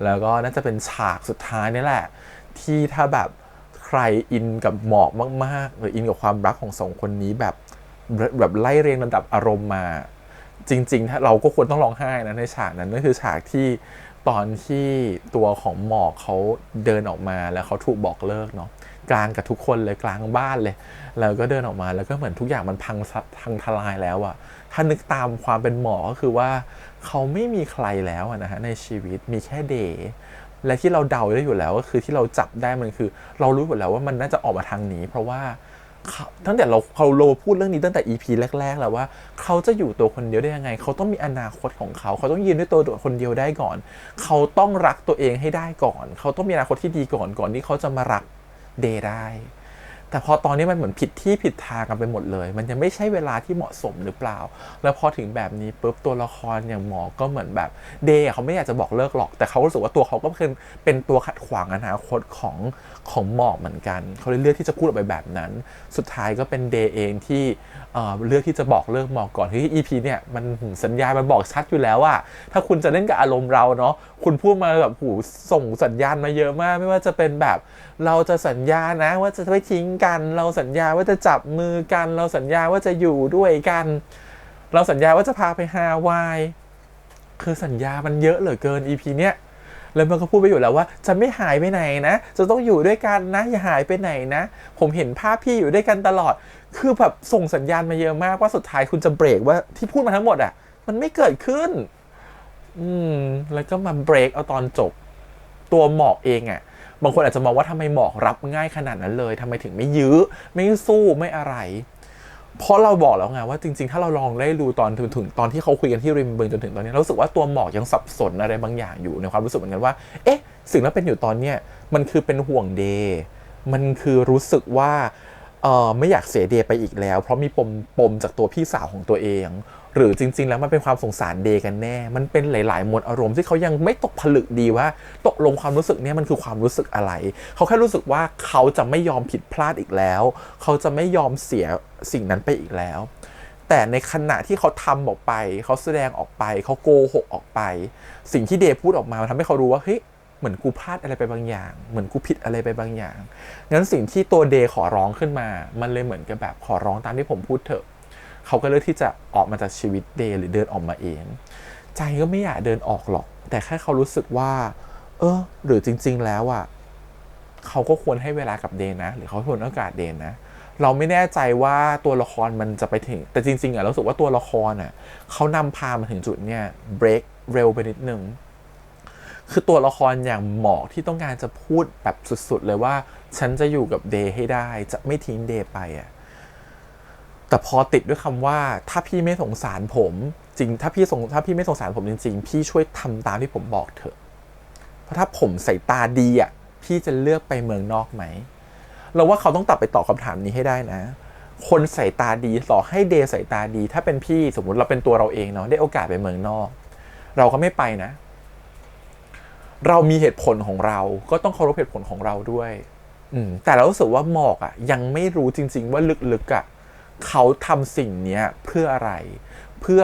แล้วก็น่าจะเป็นฉากสุดท้ายนี่แหละที่ถ้าแบบใครอินกับหมอกมากๆหรืออินกับความรักของสองคนนี้แบบไล่เรียงลำดับอารมณ์มาจริงๆถ้าเราก็ควรต้องร้องไห้นะในฉากนั้นนั่นคือฉากที่ตอนที่ตัวของหมอกเขาเดินออกมาแล้วเขาถูกบอกเลิกเนาะกลางกับทุกคนเลยกลางบ้านเลยแล้วก็เดินออกมาแล้วก็เหมือนทุกอย่างมันพังทลายแล้วอะถ้านึกตามความเป็นหมอก็คือว่าเขาไม่มีใครแล้วนะฮะในชีวิตมีแค่เดย์และที่เราเดาได้อยู่แล้วก็คือที่เราจับได้มันคือเรารู้อยู่แล้วว่ามันน่าจะออกมาทางนี้เพราะว่าตั้งแต่เราพูดเรื่องนี้ตั้งแต่ EP แรกๆแล้วว่าเขาจะอยู่ตัวคนเดียวได้ยังไงเขาต้องมีอนาคตของเขาต้องยืนด้วยตัวคนเดียวได้ก่อนเขาต้องรักตัวเองให้ได้ก่อนเขาต้องมีอนาคตที่ดีก่อนที่เขาจะมารักเดย์ได้แต่พอตอนนี้มันเหมือนผิดที่ผิดทางกันไปหมดเลยมันยังไม่ใช่เวลาที่เหมาะสมหรือเปล่าแล้วพอถึงแบบนี้ปุ๊บตัวละครอย่างหมอก็เหมือนแบบเดย์เขาไม่อยากจะบอกเลิกหรอกแต่เขารู้สึกว่าตัวเขาก็เป็นตัวขัดขวางอนาคตของหมอกเหมือนกันเขาเลยเลือกที่จะพูดออกไปแบบนั้นสุดท้ายก็เป็นเดย์เองที่เลือกที่จะบอกเลิกหมอกก่อนที่ EP เนี่ยมันสัญญามันบอกชัดอยู่แล้วว่าถ้าคุณจะเล่นกับอารมณ์เราเนาะคุณพูดมาแบบส่งสัญญาณมาเยอะมากไม่ว่าจะเป็นแบบเราจะสัญญานะว่าจะไม่ทิ้งกันเราสัญญาว่าจะจับมือกันเราสัญญาว่าจะอยู่ด้วยกันเราสัญญาว่าจะพาไปฮาวายคือสัญญามันเยอะเหลือเกิน EP เนี้ยแล้วมันก็พูดไปอยู่แล้วว่าจะไม่หายไปไหนนะจะต้องอยู่ด้วยกันนะอย่าหายไปไหนนะผมเห็นภาพพี่อยู่ด้วยกันตลอดคือแบบส่งสัญญาณมาเยอะมากว่าสุดท้ายคุณจะเบรกว่าที่พูดมาทั้งหมดอ่ะมันไม่เกิดขึ้นแล้วก็มาเบรกเอาตอนจบตัวหมอกเองอ่ะบางคนอาจจะมองว่าทำไมหมอกรับง่ายขนาดนั้นเลยทำไมถึงไม่ยื้อไม่สู้ไม่อะไรเพราะเราบอกแล้วไงว่าจริงๆถ้าเราลองได้ดูตอนถึงตอนที่เขาคุยกันที่ริมบึงจนถึงตอนนี้เรารู้สึกว่าตัวหมอกยังสับสนอะไรบางอย่างอยู่ในความรู้สึกเหมือนกันว่าเอ๊ะสิ่งที่เป็นอยู่ตอนเนี้ยมันคือเป็นห่วงเดย์ มันคือรู้สึกว่าไม่อยากเสียเดย์ไปอีกแล้วเพราะมีปมจากตัวพี่สาวของตัวเองหรือจริงๆแล้วมันเป็นความสงสารเดย์กันแน่มันเป็นหลายๆมวลอารมณ์ที่เขายังไม่ตกผลึกดีว่าตกลงความรู้สึกนี้มันคือความรู้สึกอะไรเขาแค่รู้สึกว่าเขาจะไม่ยอมผิดพลาดอีกแล้วเขาจะไม่ยอมเสียสิ่งนั้นไปอีกแล้วแต่ในขณะที่เขาทำออกไปเขาแสดงออกไปเขาโกหกออกไปสิ่งที่เดย์พูดออกมาทำให้เขารู้ว่าเฮ้ยเหมือนกูพลาดอะไรไปบางอย่างเหมือนกูผิดอะไรไปบางอย่างงั้นสิ่งที่ตัวเดย์ขอร้องขึ้นมามันเลยเหมือนกับแบบขอร้องตามที่ผมพูดเถอะเขาก็เลือกที่จะออกมาจากชีวิตเดย์หรือเดินออกมาเองใจก็ไม่อยากเดินออกหรอกแต่แค่เขารู้สึกว่าหรือจริงๆแล้วอ่ะเขาก็ควรให้เวลากับเดย์นะหรือเขาควรโอกาสเดย์นะเราไม่แน่ใจว่าตัวละครมันจะไปถึงแต่จริงๆอ่ะรู้สึกว่าตัวละครอ่ะเขานำพามาถึงจุดเนี้ยเบรกเร็วไปนิดนึงคือตัวละครอย่างหมอกที่ต้องการจะพูดแบบสุดๆเลยว่าฉันจะอยู่กับเดย์ให้ได้จะไม่ทิ้งเดย์ไปอ่ะแต่พอติดด้วยคำว่าถ้าพี่ไม่สงสารผมจริงถ้าพี่ไม่สงสารผมจริงๆพี่ช่วยทำตามที่ผมบอกเถอะเพราะถ้าผมสายตาดีอ่ะพี่จะเลือกไปเมืองนอกไหมเราว่าเขาต้องตัดไปตอบคำถามนี้ให้ได้นะคนสายตาดีต่อให้เดย์สายตาดีถ้าเป็นพี่สมมติเราเป็นตัวเราเองเนาะได้โอกาสไปเมืองนอกเราก็ไม่ไปนะเรามีเหตุผลของเราก็ต้องเคารพเหตุผลของเราด้วยแต่เรารู้สึกว่าหมอกอ่ะยังไม่รู้จริงๆว่าลึกๆอ่ะเขาทำสิ่งนี้เพื่ออะไรเพื่อ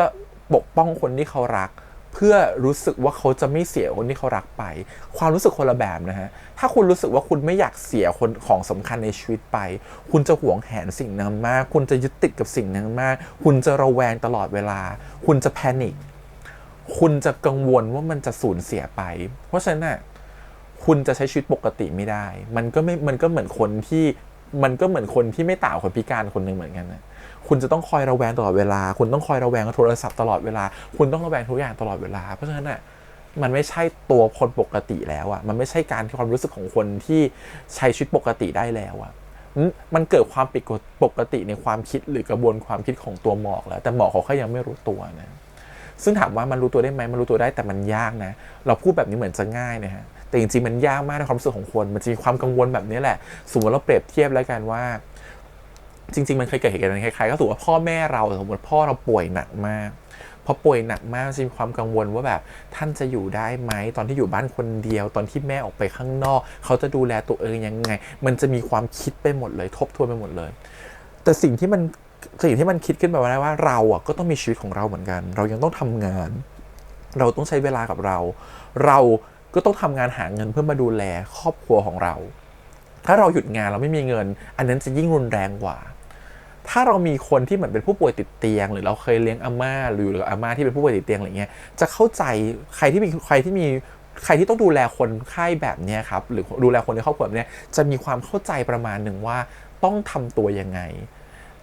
ปกป้องคนที่เขารักเพื่อรู้สึกว่าเขาจะไม่เสียคนที่เขารักไปความรู้สึกคนละแบบนะฮะถ้าคุณรู้สึกว่าคุณไม่อยากเสียคนของสำคัญในชีวิตไปคุณจะหวงแหนสิ่งนั้นมากคุณจะยึดติดกับสิ่งนั้นมากคุณจะระแวงตลอดเวลาคุณจะแพนิคคุณจะกังวลว่ามันจะสูญเสียไปเพราะฉะนั้นน่ะคุณจะใช้ชีวิตปกติไม่ได้มันก็เหมือนคนที่ไม่ต่างคนพิการคนหนึ่งเหมือนกันนะคุณจะต้องคอยระแวงตลอดเวลาคุณต้องคอยระแวงโทรศัพท์ตลอดเวลาคุณต้องระแวงทุกอย่างตลอดเวลาเพราะฉะนั้นน่ะมันไม่ใช่ตัวคนปกติแล้วอ่ะมันไม่ใช่การความรู้สึกของคนที่ใช้ชีวิตปกติได้แล้วอ่ะมันเกิดความผิดปกติในความคิดหรือกระบวนความคิดของตัวหมอกแล้วแต่หมอกเขาแค่ยังไม่รู้ตัวนะซึ่งถามว่ามันรู้ตัวได้ไหมมันรู้ตัวได้แต่มันยากนะเราพูดแบบนี้เหมือนจะง่ายนะฮะแต่จริงๆมันยากมากในความรู้สึกของคนมันจะมีความกังวลแบบนี้แหละสมมติเราเปรียบเทียบแล้วกันว่าจริงๆมันเคยเกิดเหตุการณ์คล้ายๆก็ถือว่าพ่อแม่เราสมมติพ่อเราป่วยหนักมากพอป่วยหนักมากจะมีความกังวลว่าแบบท่านจะอยู่ได้ไหมตอนที่อยู่บ้านคนเดียวตอนที่แม่ออกไปข้างนอกเขาจะดูแลตัวเองยังไงมันจะมีความคิดไปหมดเลยทบทวนไปหมดเลยแต่สิ่งที่มันคิดขึ้นมาว่าเราอ่ะก็ต้องมีชีวิตของเราเหมือนกันเรายังต้องทำงานเราต้องใช้เวลากับเราก็ต้องทำงานหาเงินเพื่อมาดูแลครอบครัวของเราถ้าเราหยุดงานเราไม่มีเงินอันนั้นจะยิ่งรุนแรงกว่าถ้าเรามีคนที่เหมือนเป็นผู้ป่วยติดเตียงหรือเราเคยเลี้ยงอาม่าหรืออาม่าที่เป็นผู้ป่วยติดเตียงอะไรเงี้ยจะเข้าใจใครที่ต้องดูแลคนไข้แบบนี้ครับหรือดูแลคนในครอบครัวแบบนี้จะมีความเข้าใจประมาณหนึ่งว่าต้องทำตัวยังไง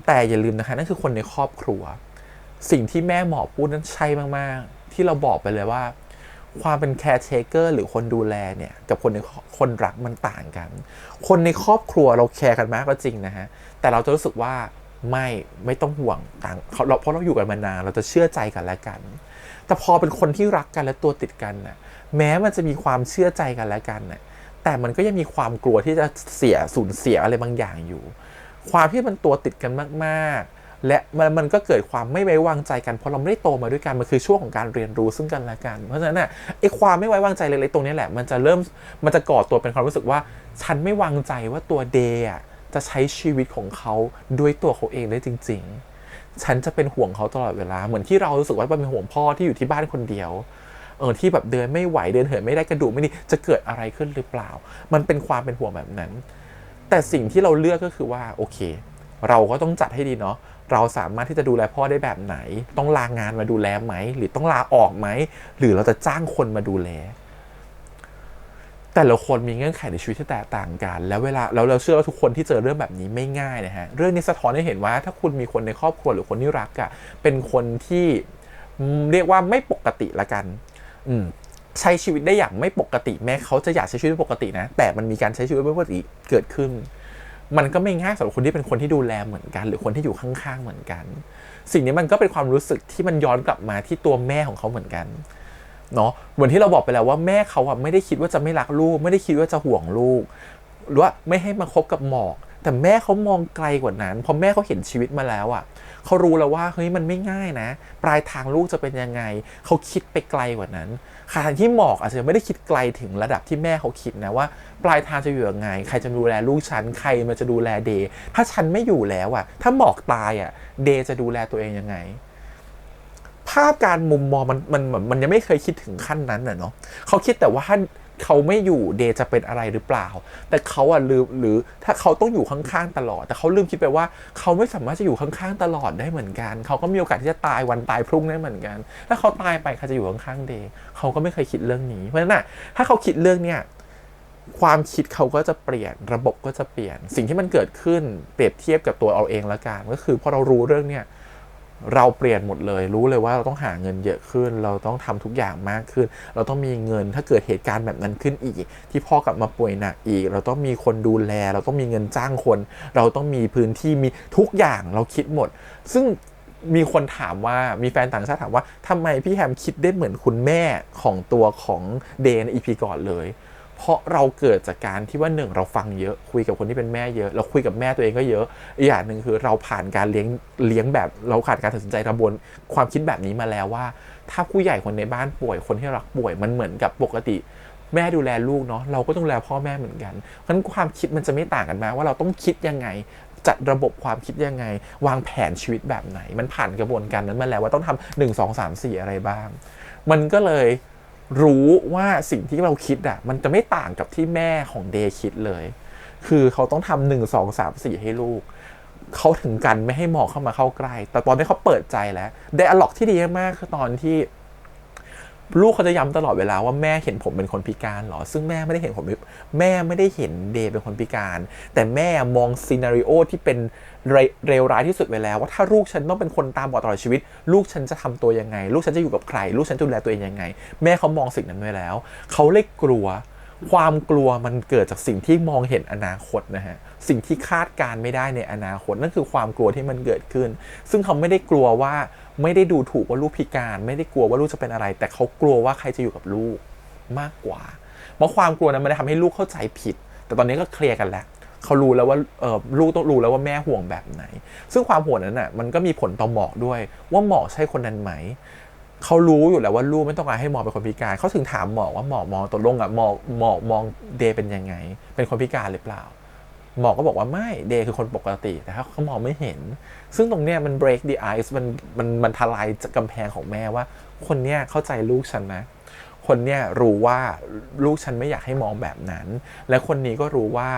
แต่อย่าลืมนะคะนั่นคือคนในครอบครัวสิ่งที่แม่หมอพูดนั้นใช่มากๆที่เราบอกไปเลยว่าความเป็นแคร์เทเกอร์หรือคนดูแลเนี่ยกับคนรักมันต่างกันคนในครอบครัวเราแคร์กันมากก็จริงนะฮะแต่เราจะรู้สึกว่าไม่ต้องห่วงต่างเพราะเราอยู่กันมานานเราจะเชื่อใจกันและกันแต่พอเป็นคนที่รักกันและตัวติดกันน่ะแม้มันจะมีความเชื่อใจกันและกันน่ะแต่มันก็ยังมีความกลัวที่จะสูญเสียอะไรบางอย่างอยู่ความที่มันตัวติดกันมากๆและมันก็เกิดความไม่ไว้วางใจกันเพราะเราไม่ได้โตมาด้วยกันมันคือช่วงของการเรียนรู้ซึ่งกันและกันเพราะฉะนั้นน่ะไอ้ความไม่ไว้วางใจเล็กๆตรงนี้แหละมันจะก่อตัวเป็นความรู้สึกว่าฉันไม่วางใจว่าตัวเดย์จะใช้ชีวิตของเขาด้วยตัวเขาเองได้จริงๆฉันจะเป็นห่วงเขาตลอดเวลาเหมือนที่เรารู้สึกว่าเป็นห่วงพ่อที่อยู่ที่บ้านคนเดียวที่แบบเดินไม่ไหวเดินเหินไม่ได้กระดูกไม่ดีจะเกิดอะไรขึ้นหรือเปล่ามันเป็นความเป็นห่วงแบบนั้นแต่สิ่งที่เราเลือกก็คือว่าโอเคเราก็ต้องจัดให้ดีเนาะเราสามารถที่จะดูแลพ่อได้แบบไหนต้องลางานมาดูแลไหมหรือต้องลาออกไหมหรือเราจะจ้างคนมาดูแลแต่ละคนมีเงื่อนไขในชีวิตที่แตกต่างกันแล้วเราเชื่อว่าทุกคนที่เจอเรื่องแบบนี้ไม่ง่ายนะฮะเรื่องนี้สะท้อนให้เห็นว่าถ้าคุณมีคนในครอบครัวหรือคนที่รักเป็นคนที่เรียกว่าไม่ปกติละกันใช้ชีวิตได้อย่างไม่ปกติแม้เขาจะอยากใช้ชีวิตปกตินะแต่มันมีการใช้ชีวิตไม่ปกติเกิดขึ้นมันก็ไม่ง่ายสำหรับคนที่เป็นคนที่ดูแลเหมือนกันหรือคนที่อยู่ข้างๆเหมือนกันสิ่งนี้มันก็เป็นความรู้สึกที่มันย้อนกลับมาที่ตัวแม่ของเขาเหมือนกันเนาะเหมือนที่เราบอกไปแล้วว่าแม่เขาไม่ได้คิดว่าจะไม่รักลูกไม่ได้คิดว่าจะห่วงลูก หรือว่าไม่ให้มาคบกับหมอกแต่แม่เขามองไกลกว่านั้นพอแม่เขาเห็นชีวิตมาแล้วอ่ะเขารู้แล้วว่าเฮ้ยมันไม่ง่ายนะปลายทางลูกจะเป็นยังไงเขาคิดไปไกลกว่านั้นขณะที่หมอกอาจจะไม่ได้คิดไกลถึงระดับที่แม่เขาคิดนะว่าปลายทางจะอยู่ยังไงใครจะดูแลลูกฉันใครมันจะดูแลเดย์ถ้าฉันไม่อยู่แล้วอ่ะถ้าหมอกตายอ่ะเดย์จะดูแลตัวเองยังไงภาพการมุมมองมันยังไม่เคยคิดถึงขั้นนั้นน่ะเนาะเขาคิดแต่ว่าเขาไม่อยู่เดย์จะเป็นอะไรหรือเปล่าแต่เขาอ่ะลืมหรือถ้าเขาต้องอยู่ข้างๆตลอดแต่เขาลืมคิดไปว่าเขาไม่สามารถจะอยู่ข้างๆตลอดได้เหมือนกันเขาก็มีโอกาสที่จะตายวันตายพรุ่งได้เหมือนกันถ้าเขาตายไปเขาจะอยู่ข้างๆเดย์เขาก็ไม่เคยคิดเรื่องนี้เพราะฉะนั้นน่ะถ้าเขาคิดเรื่องเนี้ยความคิดเขาก็จะเปลี่ยนระบบก็จะเปลี่ยนสิ่งที่มันเกิดขึ้นเปรียบเทียบกับตัวเราเองละกันก็คือพอเรารู้เรื่องเนี้ยเราเปลี่ยนหมดเลยรู้เลยว่าเราต้องหาเงินเยอะขึ้นเราต้องทำทุกอย่างมากขึ้นเราต้องมีเงินถ้าเกิดเหตุการณ์แบบนั้นขึ้นอีกที่พ่อกลับมาป่วยหนักอีกเราต้องมีคนดูแลเราต้องมีเงินจ้างคนเราต้องมีพื้นที่มีทุกอย่างเราคิดหมดซึ่งมีคนถามว่ามีแฟนต่างชาติถามว่าทำไมพี่แฮมคิดได้เหมือนคุณแม่ของตัวของเดย์ใน EP ก่อนเลยเพราะเราเกิดจากการที่ว่าหนึ่งเราฟังเยอะคุยกับคนที่เป็นแม่เยอะเราคุยกับแม่ตัวเองก็เยอะอีกอย่างหนึ่งคือเราผ่านการเลี้ยงแบบเราผ่านการตัดสินใจกระบวนความคิดแบบนี้มาแล้วว่าถ้าผู้ใหญ่คนในบ้านป่วยคนที่รักป่วยมันเหมือนกับปกติแม่ดูแลลูกเนาะเราก็ต้องดูแลพ่อแม่เหมือนกันเพราะฉะนั้นความคิดมันจะไม่ต่างกันมากว่าเราต้องคิดยังไงจัดระบบความคิดยังไงวางแผนชีวิตแบบไหนมันผ่านกระบวนการนั้นมาแล้วว่าต้องทำ1 2 3 4อะไรบ้างมันก็เลยรู้ว่าสิ่งที่เราคิดอ่ะมันจะไม่ต่างกับที่แม่ของเดย์คิดเลยคือเขาต้องทำ1 2 3 4ให้ลูกเขาถึงกันไม่ให้หมอกเข้ามาเข้าใกล้แต่ตอนที่เขาเปิดใจแล้วไดอะล็อกที่ดีมากคือตอนที่ลูกเขาจะย้ำตลอดเวลาว่าแม่เห็นผมเป็นคนพิการหรอซึ่งแม่ไม่ได้เห็นผมแม่ไม่ได้เห็นเดย์เป็นคนพิการแต่แม่มองซีนาริโอที่เป็นเลวร้ายที่สุดไว้แล้วว่าถ้าลูกฉันต้องเป็นคนตาบอดตลอดชีวิตลูกฉันจะทำตัวยังไงลูกฉันจะอยู่กับใครลูกฉันจะดูแลตัวเองยังไงแม่เขามองสิ่งนั้นไว้แล้วเขาเลยกลัวความกลัวมันเกิดจากสิ่งที่มองเห็นอนาคตนะฮะสิ่งที่คาดการไม่ได้ในอนาคตนั่นคือความกลัวที่มันเกิดขึ้นซึ่งเขาไม่ได้กลัวว่าไม่ได้ดูถูกว่าลูกพิการไม่ได้กลัวว่าลูกจะเป็นอะไรแต่เขากลัวว่าใครจะอยู่กับลูกมากกว่าเพราะความกลัวนั้นมันทำให้ลูกเข้าใจผิดแต่ตอนนี้ก็เคลียร์กันแล้วเขารู้แล้วว่าลูกต้องรู้แล้วว่าแม่ห่วงแบบไหนซึ่งความห่วงนั้นน่ะมันก็มีผลต่อหมอกด้วยว่าหมอกใช่คนนั้นไหมเขารู้อยู่แล้วว่าลูกไม่ต้องการให้หมอกเป็นคนพิการเขาถึงถามหมอกว่าหมอกมองตกลงอ่ะหมอกมองเดย์เป็นยังไงเป็นคนพิการหรือเปล่าหมอก็บอกว่าไม่เดย์คือคนปกติแต่เขามองไม่เห็นซึ่งตรงเนี้ยมัน break the ice มันทลายกำแพงของแม่ว่าคนเนี้ยเข้าใจลูกฉันนะคนเนี้ยรู้ว่าลูกฉันไม่อยากให้มองแบบนั้นและคนนี้ก็รู้ว่า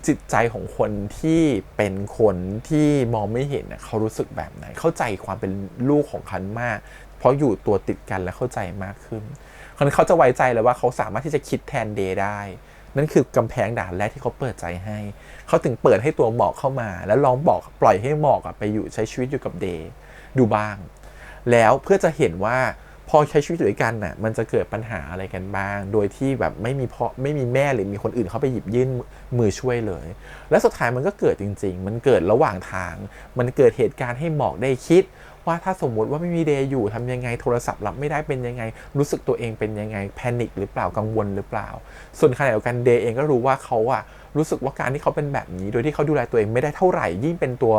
จิตใจของคนที่เป็นคนที่มองไม่เห็นเขารู้สึกแบบไหนเข้าใจความเป็นลูกของเขามากเพราะอยู่ตัวติดกันและเข้าใจมากขึ้นเขาจะไว้ใจเลยว่าเขาสามารถที่จะคิดแทนเดย์ได้นั่นคือกำแพงด่านแรกที่เขาเปิดใจให้เขาถึงเปิดให้ตัวหมอกเข้ามาแล้วลองบอกปล่อยให้หมอกไปอยู่ใช้ชีวิตอยู่กับเดย์ดูบ้างแล้วเพื่อจะเห็นว่าพอใช้ชีวิตอยู่ด้วยกันน่ะมันจะเกิดปัญหาอะไรกันบ้างโดยที่แบบไม่มีแม่หรือมีคนอื่นเข้าไปหยิบยื่นมือช่วยเลยและสุดท้ายมันก็เกิดจริงๆมันเกิดระหว่างทางมันเกิดเหตุการณ์ให้หมอกได้คิดว่าถ้าสมมุติว่าไม่มีเดย์อยู่ทำยังไงโทรศัพท์รับไม่ได้เป็นยังไงรู้สึกตัวเองเป็นยังไงแพนิคหรือเปล่ากังวลหรือเปล่าส่วนขณะเดียวกันเดย์เองก็รู้ว่าเขาอะรู้สึกว่าการที่เขาเป็นแบบนี้โดยที่เขาดูแลตัวเองไม่ได้เท่าไหร่ยิ่งเป็นตัว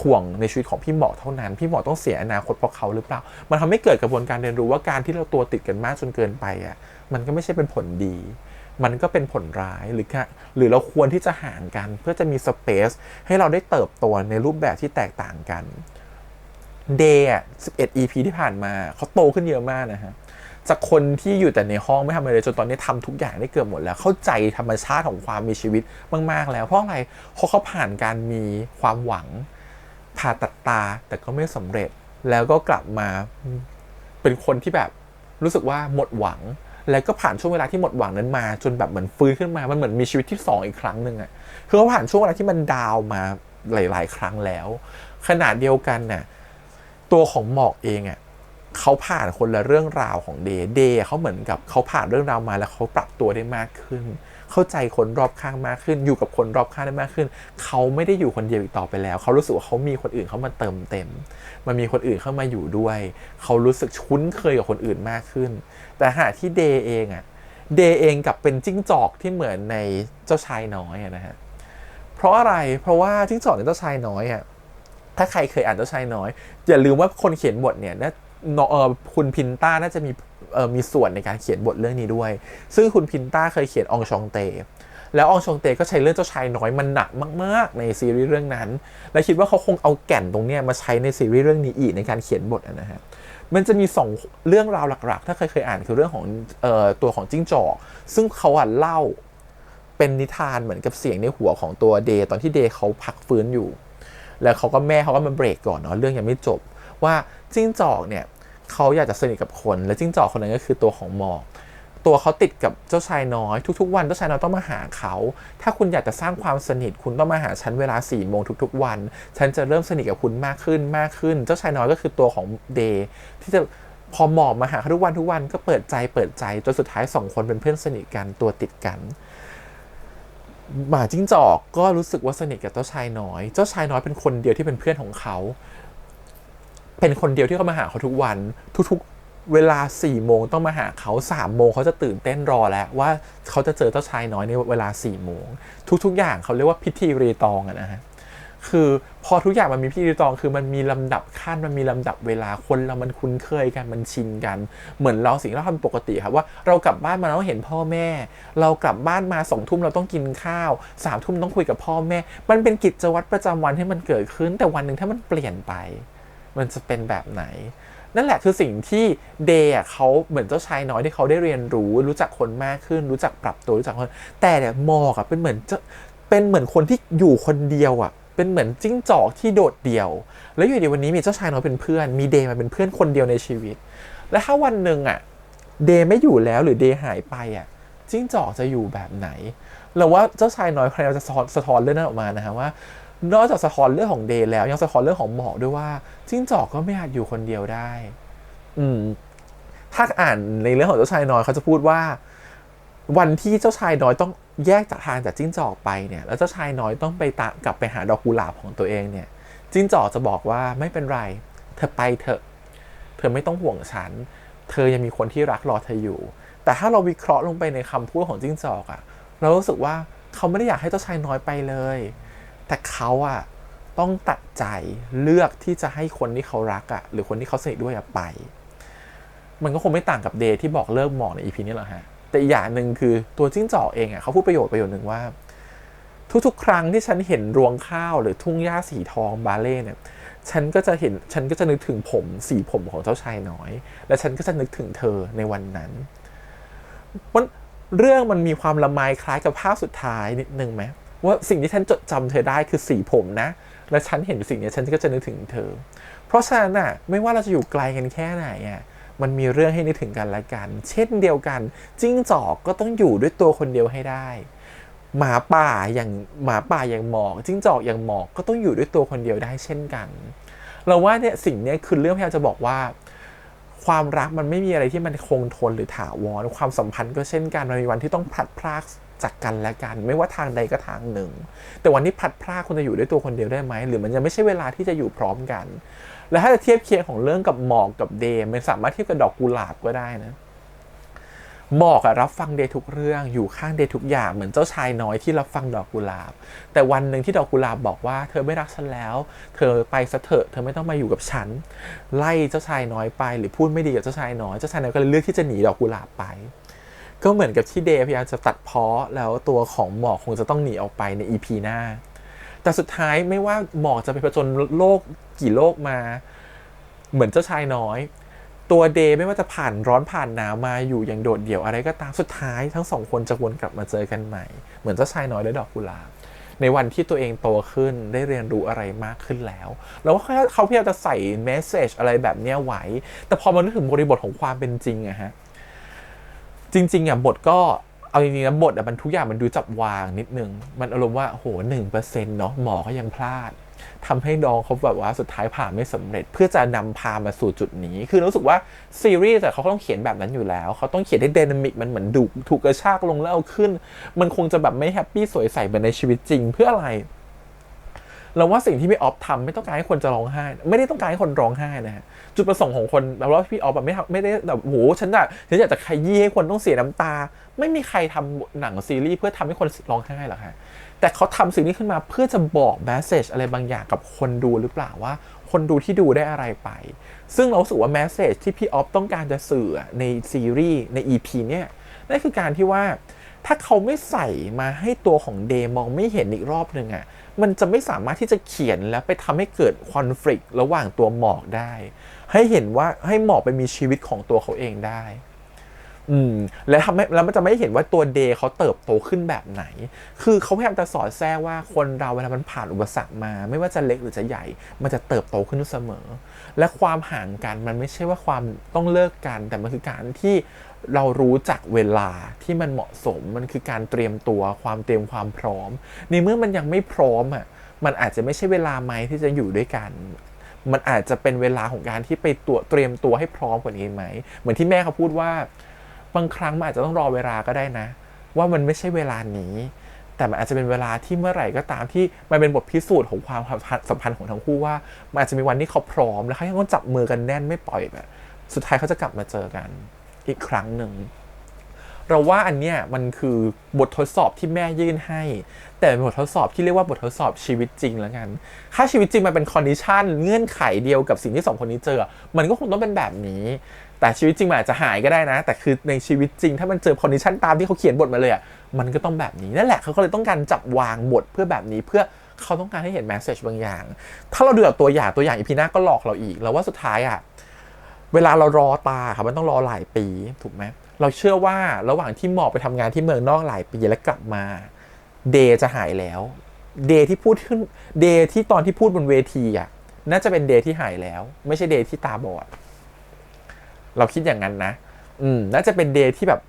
ถ่วงในชีวิตของพี่หมอกเท่านั้นพี่หมอกต้องเสียอนาคตเพราะเขาหรือเปล่ามันทำให้เกิดกระบวนการเรียนรู้ว่าการที่เราตัวติดกันมากจนเกินไปอะมันก็ไม่ใช่เป็นผลดีมันก็เป็นผลร้ายหรือเราควรที่จะห่างกันเพื่อจะมีสเปซให้เราได้เติบโตในรูปแบบที่แตกต่างกันเดย์11 EP ที่ผ่านมาเขาโตขึ้นเยอะมากนะฮะจากคนที่อยู่แต่ในห้องไม่ทำอะไรเลยจนตอนนี้ทำทุกอย่างได้เกือบหมดแล้วเข้าใจธรรมชาติของความมีชีวิตมากๆแล้วเพราะอะไรเพราะเขาผ่านการมีความหวังผ่าตัดตาแต่ก็ไม่สำเร็จแล้วก็กลับมาเป็นคนที่แบบรู้สึกว่าหมดหวังแล้วก็ผ่านช่วงเวลาที่หมดหวังนั้นมาจนแบบเหมือนฟื้นขึ้นมามันเหมือนมีชีวิตที่2อีกครั้งนึงอ่ะคือเขาผ่านช่วงเวลาที่มันดาวมาหลายๆครั้งแล้วขณะเดียวกันน่ะตัวของหมอกเองอ่ะเขาผ่านคนละเรื่องราวของเดย์เขาเหมือนกับเขาผ่านเรื่องราวมาแล้วเขาปรับตัวได้มากขึ้นเข้าใจคนรอบข้างมากขึ้นอยู่กับคนรอบข้างได้มากขึ้นเขาไม่ได้อยู่คนเดียวอีกต่อไปแล้วเขารู้สึกว่าเขามีคนอื่นเข้ามาเติมเต็มมันมีคนอื่นเข้ามาอยู่ด้วยเขารู้สึกคุ้นเคยกับคนอื่นมากขึ้นแต่หากที่เดย์เองอ่ะ เดย์เองกับเป็นจิ้งจอกที่เหมือนในเจ้าชายน้อยนะฮะเพราะอะไรเพราะว่าจิ้งจอกในเจ้าชายน้อยอ่ะถ้าใครเคยอ่านเจ้าชายน้อยอย่าลืมว่าคนเขียนบทเนี่ยคุณพินต้าน่าจะมีส่วนในการเขียนบทเรื่องนี้ด้วยซึ่งคุณพินต้าเคยเขียนอองชองเตแล้วอองชองเตก็ใช้เรื่องเจ้าชายน้อยมันหนักมากๆในซีรีส์เรื่องนั้นและคิดว่าเขาคงเอาแก่นตรงเนี้ยมาใช้ในซีรีส์เรื่องนี้อีกในการเขียนบทนะฮะมันจะมี2เรื่องราวหลักๆถ้าเคยอ่านคือเรื่องของตัวของจิ้งจอกซึ่งเขาเล่าเป็นนิทานเหมือนกับเสียงในหัวของตัวเดย์ตอนที่เดย์เขาพักฟื้นอยู่แล้วแม่เขาก็มาเบรกก่อนเนาะเรื่องยังไม่จบว่าจิ้งจอกเนี่ยเขาอยากจะสนิทกับคนและจิ้งจอกคนนั้นก็คือตัวของหมอกตัวเขาติดกับเจ้าชายน้อยทุกๆวันเจ้าชายน้อยต้องมาหาเขาถ้าคุณอยากจะสร้างความสนิทคุณต้องมาหาฉันเวลา4 โมงทุกๆวันฉันจะเริ่มสนิทกับคุณมากขึ้นเจ้าชายน้อยก็คือตัวของเดย์ที่จะพอหมอกมาหาเขาทุกวันก็เปิดใจจนสุดท้าย2 คนเป็นเพื่อนสนิทกันตัวติดกันหมาจิ้งจอกก็รู้สึกว่าสนิทกับเจ้าชายน้อยเป็นคนเดียวที่เป็นเพื่อนของเขาเป็นคนเดียวที่เขามาหาเขาทุกวันทุกเวลา4 โมงต้องมาหาเขา3 โมงเขาจะตื่นเต้นรอแล้วว่าเขาจะเจอเจ้าชายน้อยในเวลา4 โมงทุกอย่างเขาเรียกว่าพิธีรีตองนะฮะคือพอทุกอย่างมันมีพิธีรีตองคือมันมีลำดับขั้นมันมีลำดับเวลาคนเรามันคุ้นเคยกันมันชินกันเหมือนเราสิ่งที่เราทำปกติครับว่าเรากลับบ้านมาเราเห็นพ่อแม่เรากลับบ้านมา2 ทุ่มเราต้องกินข้าว3 ทุ่มต้องคุยกับพ่อแม่มันเป็นกิจวัตรประจำวันที่มันเกิดขึ้นแต่วันหนึ่งถ้ามันเปลี่ยนไปมันจะเป็นแบบไหนนั่นแหละคือสิ่งที่เดย์เขาเหมือนเจ้าชายน้อยที่เขาได้เรียนรู้จักคนมากขึ้นรู้จักปรับตัวรู้จักคนแต่เนี่ยมอกเป็นเหมือนคนที่อยู่คนเดียวเป็นเหมือนจิ้งจอกที่โดดเดี่ยวแล้วอยู่ดีวันนี้มีเจ้าชายน้อยเป็นเพื่อนมีเดย์มาเป็นเพื่อนคนเดียวในชีวิตและถ้าวันหนึ่งเดย์ไม่อยู่แล้วหรือเดย์หายไปจิ้งจอกจะอยู่แบบไหนเราว่าเจ้าชายน้อยพยายามจะสะท้อนเรื่องนั้นออกมานะฮะว่านอกจากสะท้อนเรื่องของเดย์แล้วยังสะท้อนเรื่องของหมอกด้วยว่าจิ้งจอกก็ไม่อาจอยู่คนเดียวได้ถ้าอ่านในเรื่องของเจ้าชายน้อยเขาจะพูดว่าวันที่เจ้าชายน้อยต้องแยกจากทางจากจิ้งจอกไปเนี่ยแล้วเจ้าชายน้อยต้องไปกลับไปหาดอกกุหลาบของตัวเองเนี่ยจิ้งจอกจะบอกว่าไม่เป็นไรเธอไปเถอะเธอไม่ต้องห่วงฉันเธอยังมีคนที่รักรอเธออยู่แต่ถ้าเราวิเคราะห์ลงไปในคำพูดของจิ้งจอกเรารู้สึกว่าเขาไม่ได้อยากให้เจ้าชายน้อยไปเลยแต่เขาต้องตัดใจเลือกที่จะให้คนที่เขารักหรือคนที่เขาสนิทด้วยไปมันก็คงไม่ต่างกับเดย์ที่บอกเลิกหมอกใน EP นี้หรอกฮะแต่อีกอย่างหนึ่งคือตัวจิ้งจอกเองเขาพูดประโยชน์หนึ่งว่าทุกๆครั้งที่ฉันเห็นรวงข้าวหรือทุ่งหญ้าสีทองบาเล่เนี่ยฉันก็จะนึกถึงสีผมของเจ้าชายน้อยและฉันก็จะนึกถึงเธอในวันนั้นเรื่องมันมีความละไมคล้ายกับภาพสุดท้ายนิดนึงไหมว่าสิ่งที่ฉันจดจำเธอได้คือสีผมนะและฉันเห็นสิ่งนี้ฉันก็จะนึกถึงเธอเพราะฉะนั้นไม่ว่าเราจะอยู่ไกลกันแค่ไหนมันมีเรื่องให้นึกถึงกันและกันเช่นเดียวกันจิ้งจอกก็ต้องอยู่ด้วยตัวคนเดียวให้ได้หมาป่าอย่างหมอกจิ้งจอกอย่างหมอกก็ต้องอยู่ด้วยตัวคนเดียวได้เช่นกันเราว่าเนี่ยสิ่งนี้คือเรื่องที่เราจะบอกว่าความรักมันไม่มีอะไรที่มันคงทนหรือถาวรความสัมพันธ์ก็เช่นกันมันมีวันที่ต้องพลัดพรากจากกันและกันไม่ว่าทางใดก็ทางหนึ่งแต่วันที่พลัดพรากคุณจะอยู่ด้วยตัวคนเดียวได้ไหมหรือมันยังไม่ใช่เวลาที่จะอยู่พร้อมกันและถ้าจะเทียบเคียงของเรื่องกับหมอกกับเดย์มันสามารถเทียบกับดอกกุหลาบก็ได้นะหมอกรับฟังเดย์ทุกเรื่องอยู่ข้างเดย์ทุกอย่างเหมือนเจ้าชายน้อยที่รับฟังดอกกุหลาบแต่วันหนึ่งที่ดอกกุหลาบบอกว่าเธอไม่รักฉันแล้วเธอไปซะเถอะเธอไม่ต้องมาอยู่กับฉันไล่เจ้าชายน้อยไปหรือพูดไม่ดีกับเจ้าชายน้อยก็เลยเลือกที่จะหนีดอกกุหลาบไปก็เหมือนกับที่เดย์พยายามจะตัดพ้อแล้วตัวของหมอกคงจะต้องหนีออกไปใน EP หน้าแต่สุดท้ายไม่ว่าหมอกจะไปผจญโลกกี่โลกมาเหมือนเจ้าชายน้อยตัวเดย์ไม่ว่าจะผ่านร้อนผ่านหนาวมาอยู่อย่างโดดเดี่ยวอะไรก็ตามสุดท้ายทั้ง2 คนจะวนกลับมาเจอกันใหม่เหมือนเจ้าชายน้อยและดอกกุหลาบในวันที่ตัวเองโตขึ้นได้เรียนรู้อะไรมากขึ้นแล้วแล้วเขาพยายามจะใส่เมสเสจอะไรแบบนี้ไว้แต่พอมานึกถึงบริบทของความเป็นจริงจริงบทก็เอาจริงๆนะบทมันทุกอย่างมันดูจับวางนิดนึงมันอารมณ์ว่าโห 1% เนาะหมอก็ยังพลาดทำให้น้องเขาแบบว่าสุดท้ายผ่าไม่สำเร็จเพื่อจะนำพามาสู่จุดนี้คือรู้สึกว่าซีรีส์เขาต้องเขียนแบบนั้นอยู่แล้วเขาต้องเขียนให้ไดนามิกมันเหมือนดุถูกกระชากลงแล้วเอาขึ้นมันคงจะแบบไม่แฮปปี้สวยใสเหมือนในชีวิตจริงเพื่ออะไร เราว่าสิ่งที่พี่ออฟทำไม่ต้องการให้คนจะร้องไห้ไม่ได้ต้องการให้คนร้องไห้นะฮะจุดประสงค์ของคนเราว่าพี่ออฟแบบไม่ได้แบบโหฉันอยากจะขยี้ให้คนต้องเสียน้ำตาไม่มีใครทำหนังซีรีส์เพื่อทำให้คนร้องไห้หรอกฮะแต่เขาทำสิ่งนี้ขึ้นมาเพื่อจะบอกแมสเซจอะไรบางอย่างกับคนดูหรือเปล่าว่าคนดูที่ดูได้อะไรไปซึ่งเราสึกว่าแมสเซจที่พี่ออฟต้องการจะสื่อในซีรีส์ใน EP เนี่ยนั่นคือการที่ว่าถ้าเขาไม่ใส่มาให้ตัวของเดย์มองไม่เห็นอีกรอบนึงอ่ะมันจะไม่สามารถที่จะเขียนแล้วไปทำให้เกิดคอนฟลิกต์ระหว่างตัวหมอกได้ให้เห็นว่าให้หมอกไปมีชีวิตของตัวเขาเองได้แล้วมันจะไม่เห็นว่าตัวเดย์เขาเติบโตขึ้นแบบไหนคือเขาพยายามจะสอดแทรกว่าคนเราเวลามันผ่านอุปสรรคมาไม่ว่าจะเล็กหรือจะใหญ่มันจะเติบโตขึ้นเสมอและความห่างกันมันไม่ใช่ว่าความต้องเลิกกันแต่มันคือการที่เรารู้จักเวลาที่มันเหมาะสมมันคือการเตรียมตัวความเตรียมความพร้อมในเมื่อมันยังไม่พร้อมอ่ะมันอาจจะไม่ใช่เวลาไหมที่จะอยู่ด้วยกันมันอาจจะเป็นเวลาของการที่ไปเตรียมตัวให้พร้อมกว่านี้ไหมเหมือนที่แม่เขาพูดว่าบางครั้งมันอาจจะต้องรอเวลาก็ได้นะว่ามันไม่ใช่เวลานี้แต่มันอาจจะเป็นเวลาที่เมื่อไหร่ก็ตามที่มันเป็นบทพิสูจน์ของความสัมพันธ์ของทั้งคู่ว่ามันอาจจะมีวันที่เขาพร้อมแล้วเขายังต้องจับมือกันแน่นไม่ปล่อยแบบสุดท้ายเขาจะกลับมาเจอกันอีกครั้งหนึ่งเราว่าอันเนี้ยมันคือบททดสอบที่แม่ยื่นให้แต่เป็นบททดสอบที่เรียกว่าบททดสอบชีวิตจริงแล้วกันถ้าชีวิตจริงมันเป็นคอนดิชันเงื่อนไขเดียวกับสิ่งที่2คนนี้เจอมันก็คงต้องเป็นแบบนี้แต่ชีวิตจริงมันอาจจะหายก็ได้นะแต่คือในชีวิตจริงถ้ามันเจอคอนดิชันตามที่เขาเขียนบทมาเลยมันก็ต้องแบบนี้นั่นแหละเขาก็เลยต้องการจับวางบทเพื่อแบบนี้เพื่อเขาต้องการให้เห็นแมสเซจบางอย่างถ้าเราดูตัวอย่างอีพีหน้าก็หลอกเราอีกเราว่าสุดท้ายเวลาเรารอตาค่ะมันต้องรอหลายปีถูกไหมเราเชื่อว่าระหว่างที่หมอกไปทำงานที่เมืองนอกหลายปีแล้วกลับมาเดย์จะหายแล้วเดย์ที่พูดขึ้นเดย์ที่ตอนที่พูดบนเวทีน่าจะเป็นเดย์ที่หายแล้วไม่ใช่เดย์ที่ตาบอดเราคิดอย่างนั้นนะน่าจะเป็นเดย์ที่แบบ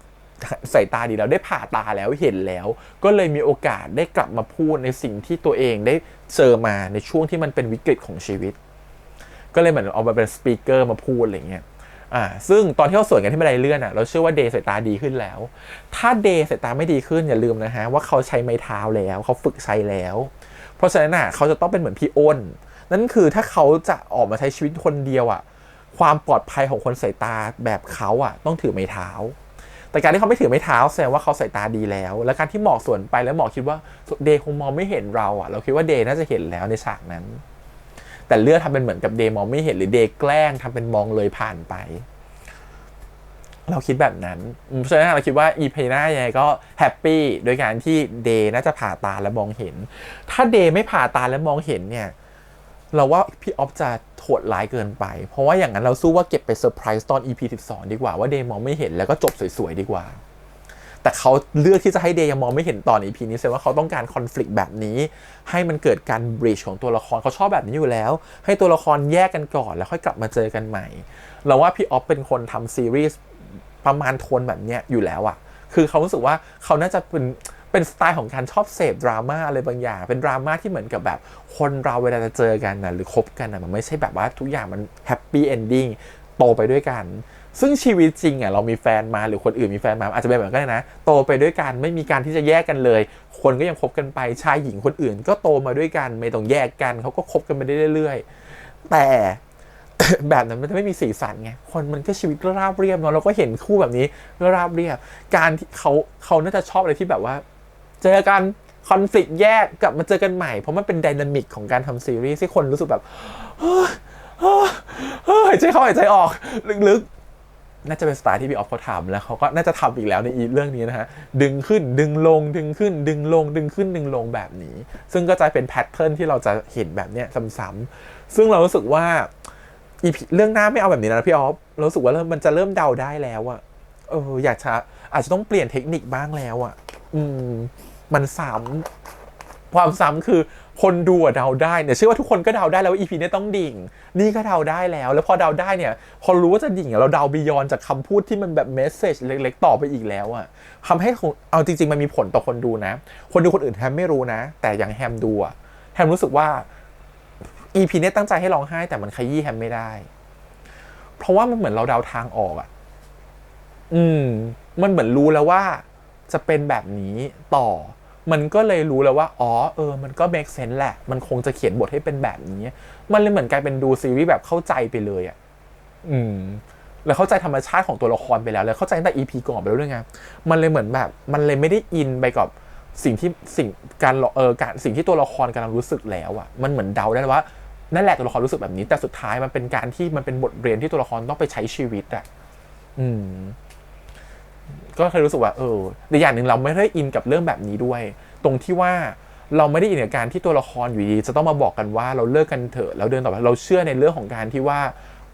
ใส่ตาดีแล้วได้ผ่าตาแล้วเห็นแล้วก็เลยมีโอกาสได้กลับมาพูดในสิ่งที่ตัวเองได้เจอมาในช่วงที่มันเป็นวิกฤตของชีวิตก็เลยเหมือนเอามาเป็นสปีกเกอร์มาพูดอะไรเงี้ยซึ่งตอนที่เขาสวนกันที่บันไดเลื่อนเราเชื่อว่าเดย์สายตาดีขึ้นแล้วถ้าเดย์สายตาไม่ดีขึ้นอย่าลืมนะฮะว่าเขาใช้ไม้เท้าแล้วเขาฝึกใช้แล้วเพราะฉะนั้นเขาจะต้องเป็นเหมือนพี่อ้นนั่นคือถ้าเขาจะออกมาใช้ชีวิตคนเดียวความปลอดภัยของคนสายตาแบบเขาต้องถือไม้เท้าแต่การที่เขาไม่ถือไม้เท้าแสดงว่าเขาสายตาดีแล้วและการที่หมอกสวนไปแล้วหมอกคิดว่าเดย์คงมองไม่เห็นเราเราคิดว่าเดย์น่าจะเห็นแล้วในฉากนั้นแต่เลือกทำเป็นเหมือนกับเดย์มองไม่เห็นหรือเดย์แกล้งทำเป็นมองเลยผ่านไปเราคิดแบบนั้นเพราะฉะนั้นเราคิดว่าอีพีหน้ายังไงก็แฮปปี้โดยการที่เดย์น่าจะผ่าตาและมองเห็นถ้าเดย์ไม่ผ่าตาและมองเห็นเนี่ยเราว่าพี่ออฟจะโหดร้ายเกินไปเพราะว่าอย่างนั้นเราสู้ว่าเก็บไปเซอร์ไพรส์ตอน EP 12ดีกว่าว่าเดย์มองไม่เห็นแล้วก็จบสวยๆดีกว่าแต่เขาเลือกที่จะให้เดย์ยังมองไม่เห็นตอน EP นี้แสดงว่าเขาต้องการคอนฟลิกต์แบบนี้ให้มันเกิดการบริดจ์ของตัวละครเขาชอบแบบนี้อยู่แล้วให้ตัวละครแยกกันก่อนแล้วค่อยกลับมาเจอกันใหม่เราว่าพี่ออฟเป็นคนทำซีรีส์ประมาณโทนแบบนี้อยู่แล้วคือเขารู้สึกว่าเขาน่าจะเป็นสไตล์ของการชอบเสพดราม่าอะไรบางอย่างเป็นดราม่าที่เหมือนกับแบบคนเราเวลาจะเจอกันหรือคบกันมันไม่ใช่แบบว่าทุกอย่างมันแฮปปี้เอนดิ้งโตไปด้วยกันซึ่งชีวิตจริงเรามีแฟนมาหรือคนอื่นมีแฟนมาอาจจะเป็นแบบนั้นนะโตไปด้วยกันไม่มีการที่จะแยกกันเลยคนก็ยังคบกันไปชายหญิงคนอื่นก็โตมาด้วยกันไม่ต้องแยกกันเขาก็คบกันไปได้เรื่อยๆแต่แบบนั้นมันจะไม่มีสีสันไงคนมันก็ชีวิตราบเรียบเนาะเราก็เห็นคู่แบบนี้ราบเรียบการที่เขาน่าจะชอบอะไรที่แบบว่าเจอกันคอนฟลิกต์แยกกลับมาเจอกันใหม่เพราะมันเป็นไดนามิกของการทำซีรีส์ที่คนรู้สึกแบบหายใจเข้าหายใจออกลึกๆน่าจะเป็นสไตล์ที่พี่ออฟเขาทำแล้วเขาก็น่าจะทำอีกแล้วในเรื่องนี้นะฮะดึงขึ้นดึงลงดึงขึ้นดึงลงดึงขึ้นดึงลงแบบนี้ซึ่งก็จะเป็นแพทเทิร์นที่เราจะเห็นแบบเนี้ยซ้ำๆซึ่งเรารู้สึกว่าเรื่องหน้าไม่เอาแบบนี้นะพี่ออฟเรารู้สึกว่ามันจะเริ่มเดาได้แล้วอาจจะต้องเปลี่ยนเทคนิคบ้างแล้วมันซ้ำความซ้ำคือคนดูเดาได้เนี่ยเชื่อว่าทุกคนก็เดาได้แล้วว่า EP นี้ต้องดิ่งนี่ก็เดาได้แล้วพอเดาได้เนี่ยพอรู้ว่าจะดิ่งเราเดาบียอนจากคำพูดที่มันแบบเมสเซจเล็กๆต่อไปอีกแล้วทำให้เอาจริงๆมันมีผลต่อคนดูนะคนดูคนอื่นแฮมไม่รู้นะแต่อย่างแฮมดูแฮมรู้สึกว่า EP นี้ตั้งใจให้ร้องไห้แต่มันขยี้แฮมไม่ได้เพราะว่ามันเหมือนเราเดาทางออกมันเหมือนรู้แล้วว่าจะเป็นแบบนี้ต่อ มันก็เลยรู้แล้วว่าอ๋อมันก็ make sense แหละมันคงจะเขียนบทให้เป็นแบบนี้มันเลยเหมือนกลายเป็นดูซีรีส์แบบเข้าใจไปเลยอ่ะแล้วเข้าใจธรรมชาติของตัวละครไปแล้วเข้าใจตั้งแต่ EP ก่อนไปแล้วด้วยไงมันเลยเหมือนแบบมันเลยไม่ได้อินไปกับสิ่งที่ตัวละครกำลังรู้สึกแล้วอ่ะมันเหมือนเดาได้ว่านั่นแหละตัวละครรู้สึกแบบนี้แต่สุดท้ายมันเป็นการที่มันเป็นบทเรียนที่ตัวละครต้องไปใช้ชีวิตอ่ะก็เคยรู้สึกว่าแต่อย่างหนึ่งเราไม่ได้อินกับเรื่องแบบนี้ด้วยตรงที่ว่าเราไม่ได้อินกับการที่ตัวละครอยู่ดีจะต้องมาบอกกันว่าเราเลิกกันเถอะแล้วเดินต่อไปเราเชื่อในเรื่องของการที่ว่า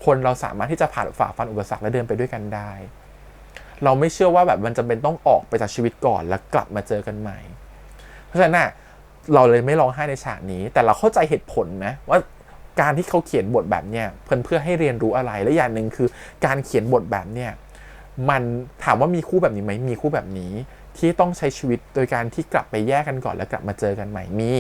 คนเราสามารถที่จะฝ่าฟันอุปสรรคและเดินไปด้วยกันได้เราไม่เชื่อว่าแบบมันจำเป็นต้องออกไปจากชีวิตก่อนแล้วกลับมาเจอกันใหม่เพราะฉะนั้นน่ะเราเลยไม่ร้องไห้ในฉากนี้แต่เราเข้าใจเหตุผลนะว่าการที่เขาเขียนบทแบบเนี้ยเพื่อให้เรียนรู้อะไรและอย่างหนึ่งคือการเขียนบทแบบเนี้ยมันถามว่ามีคู่แบบนี้ไหมมีคู่แบบนี้ที่ต้องใช้ชีวิตโดยการที่กลับไปแยกกันก่อนแล้วกลับมาเจอกันใหม่มี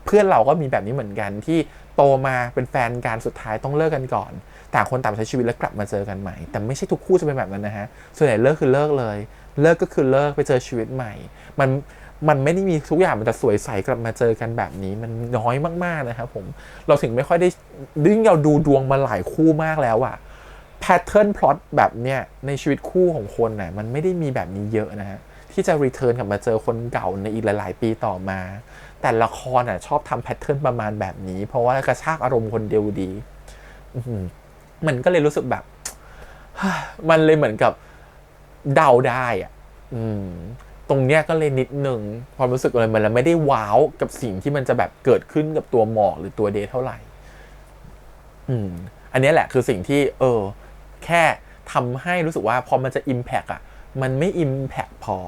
เพื่อนเราก็มีแบบนี้เหมือนกันที่โตมาเป็นแฟนกันสุดท้ายต้องเลิกกันก่อนต่างคนต่างใช้ชีวิตแล้วกลับมาเจอกันใหม่แต่ไม่ใช่ทุกคู่จะเป็นแบบนั้นนะฮะส่วนใหญ่เลิกคือเลิกเลยเลิกก็คือเลิกไปเจอชีวิตใหม่มันไม่ได้มีทุกอย่างมันจะสวยใสกลับมาเจอกันแบบนี้มันน้อยมากๆนะครับผมเราถึงไม่ค่อยได้ยิ่งเราดูดวงมาหลายคู่มากแล้วอะแพทเทิร์นพล็อตแบบเนี้ยในชีวิตคู่ของคนน่ะมันไม่ได้มีแบบนี้เยอะนะฮะที่จะรีเทิร์นกลับมาเจอคนเก่าในอีกหลายๆปีต่อมาแต่ละครชอบทำแพทเทิร์นประมาณแบบนี้เพราะว่ากระชากอารมณ์คนเดียวดีมันก็เลยรู้สึกแบบมันเลยเหมือนกับเดาได้อ่ะตรงเนี้ยก็เลยนิดนึงความรู้สึกอะไรมันไม่ได้ว้าวกับสิ่งที่มันจะแบบเกิดขึ้นกับตัวหมอกหรือตัวเดย์เท่าไหร่อันนี้แหละคือสิ่งที่แค่ทำให้รู้สึกว่าพอมันจะ impact อ่ะมันไม่ impact พอ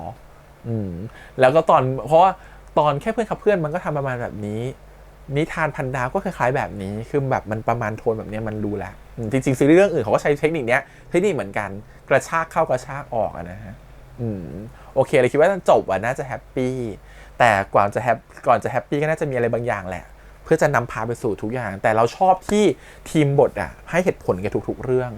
แล้วก็เพราะว่าตอนแค่เพื่อนกับเพื่อนมันก็ทำประมาณแบบนี้นิทานพันดาวก็คล้ายๆแบบนี้คือแบบมันประมาณโทนแบบนี้มันรู้แล้วจริงๆซีรีส์เรื่องอื่นเขาก็ใช้เทคนิคนี้เหมือนกันกระชากเข้ากระชากออกนะฮะโอเคเลยคิดว่าจบน่าจะแฮปปี้แต่ก่อนจะแฮปปี้ก็น่าจะมีอะไรบางอย่างแหละเพื่อจะนำพาไปสู่ทุกอย่างแต่เราชอบที่ทีมบทให้เหตุผลกับทุกๆเรื่อง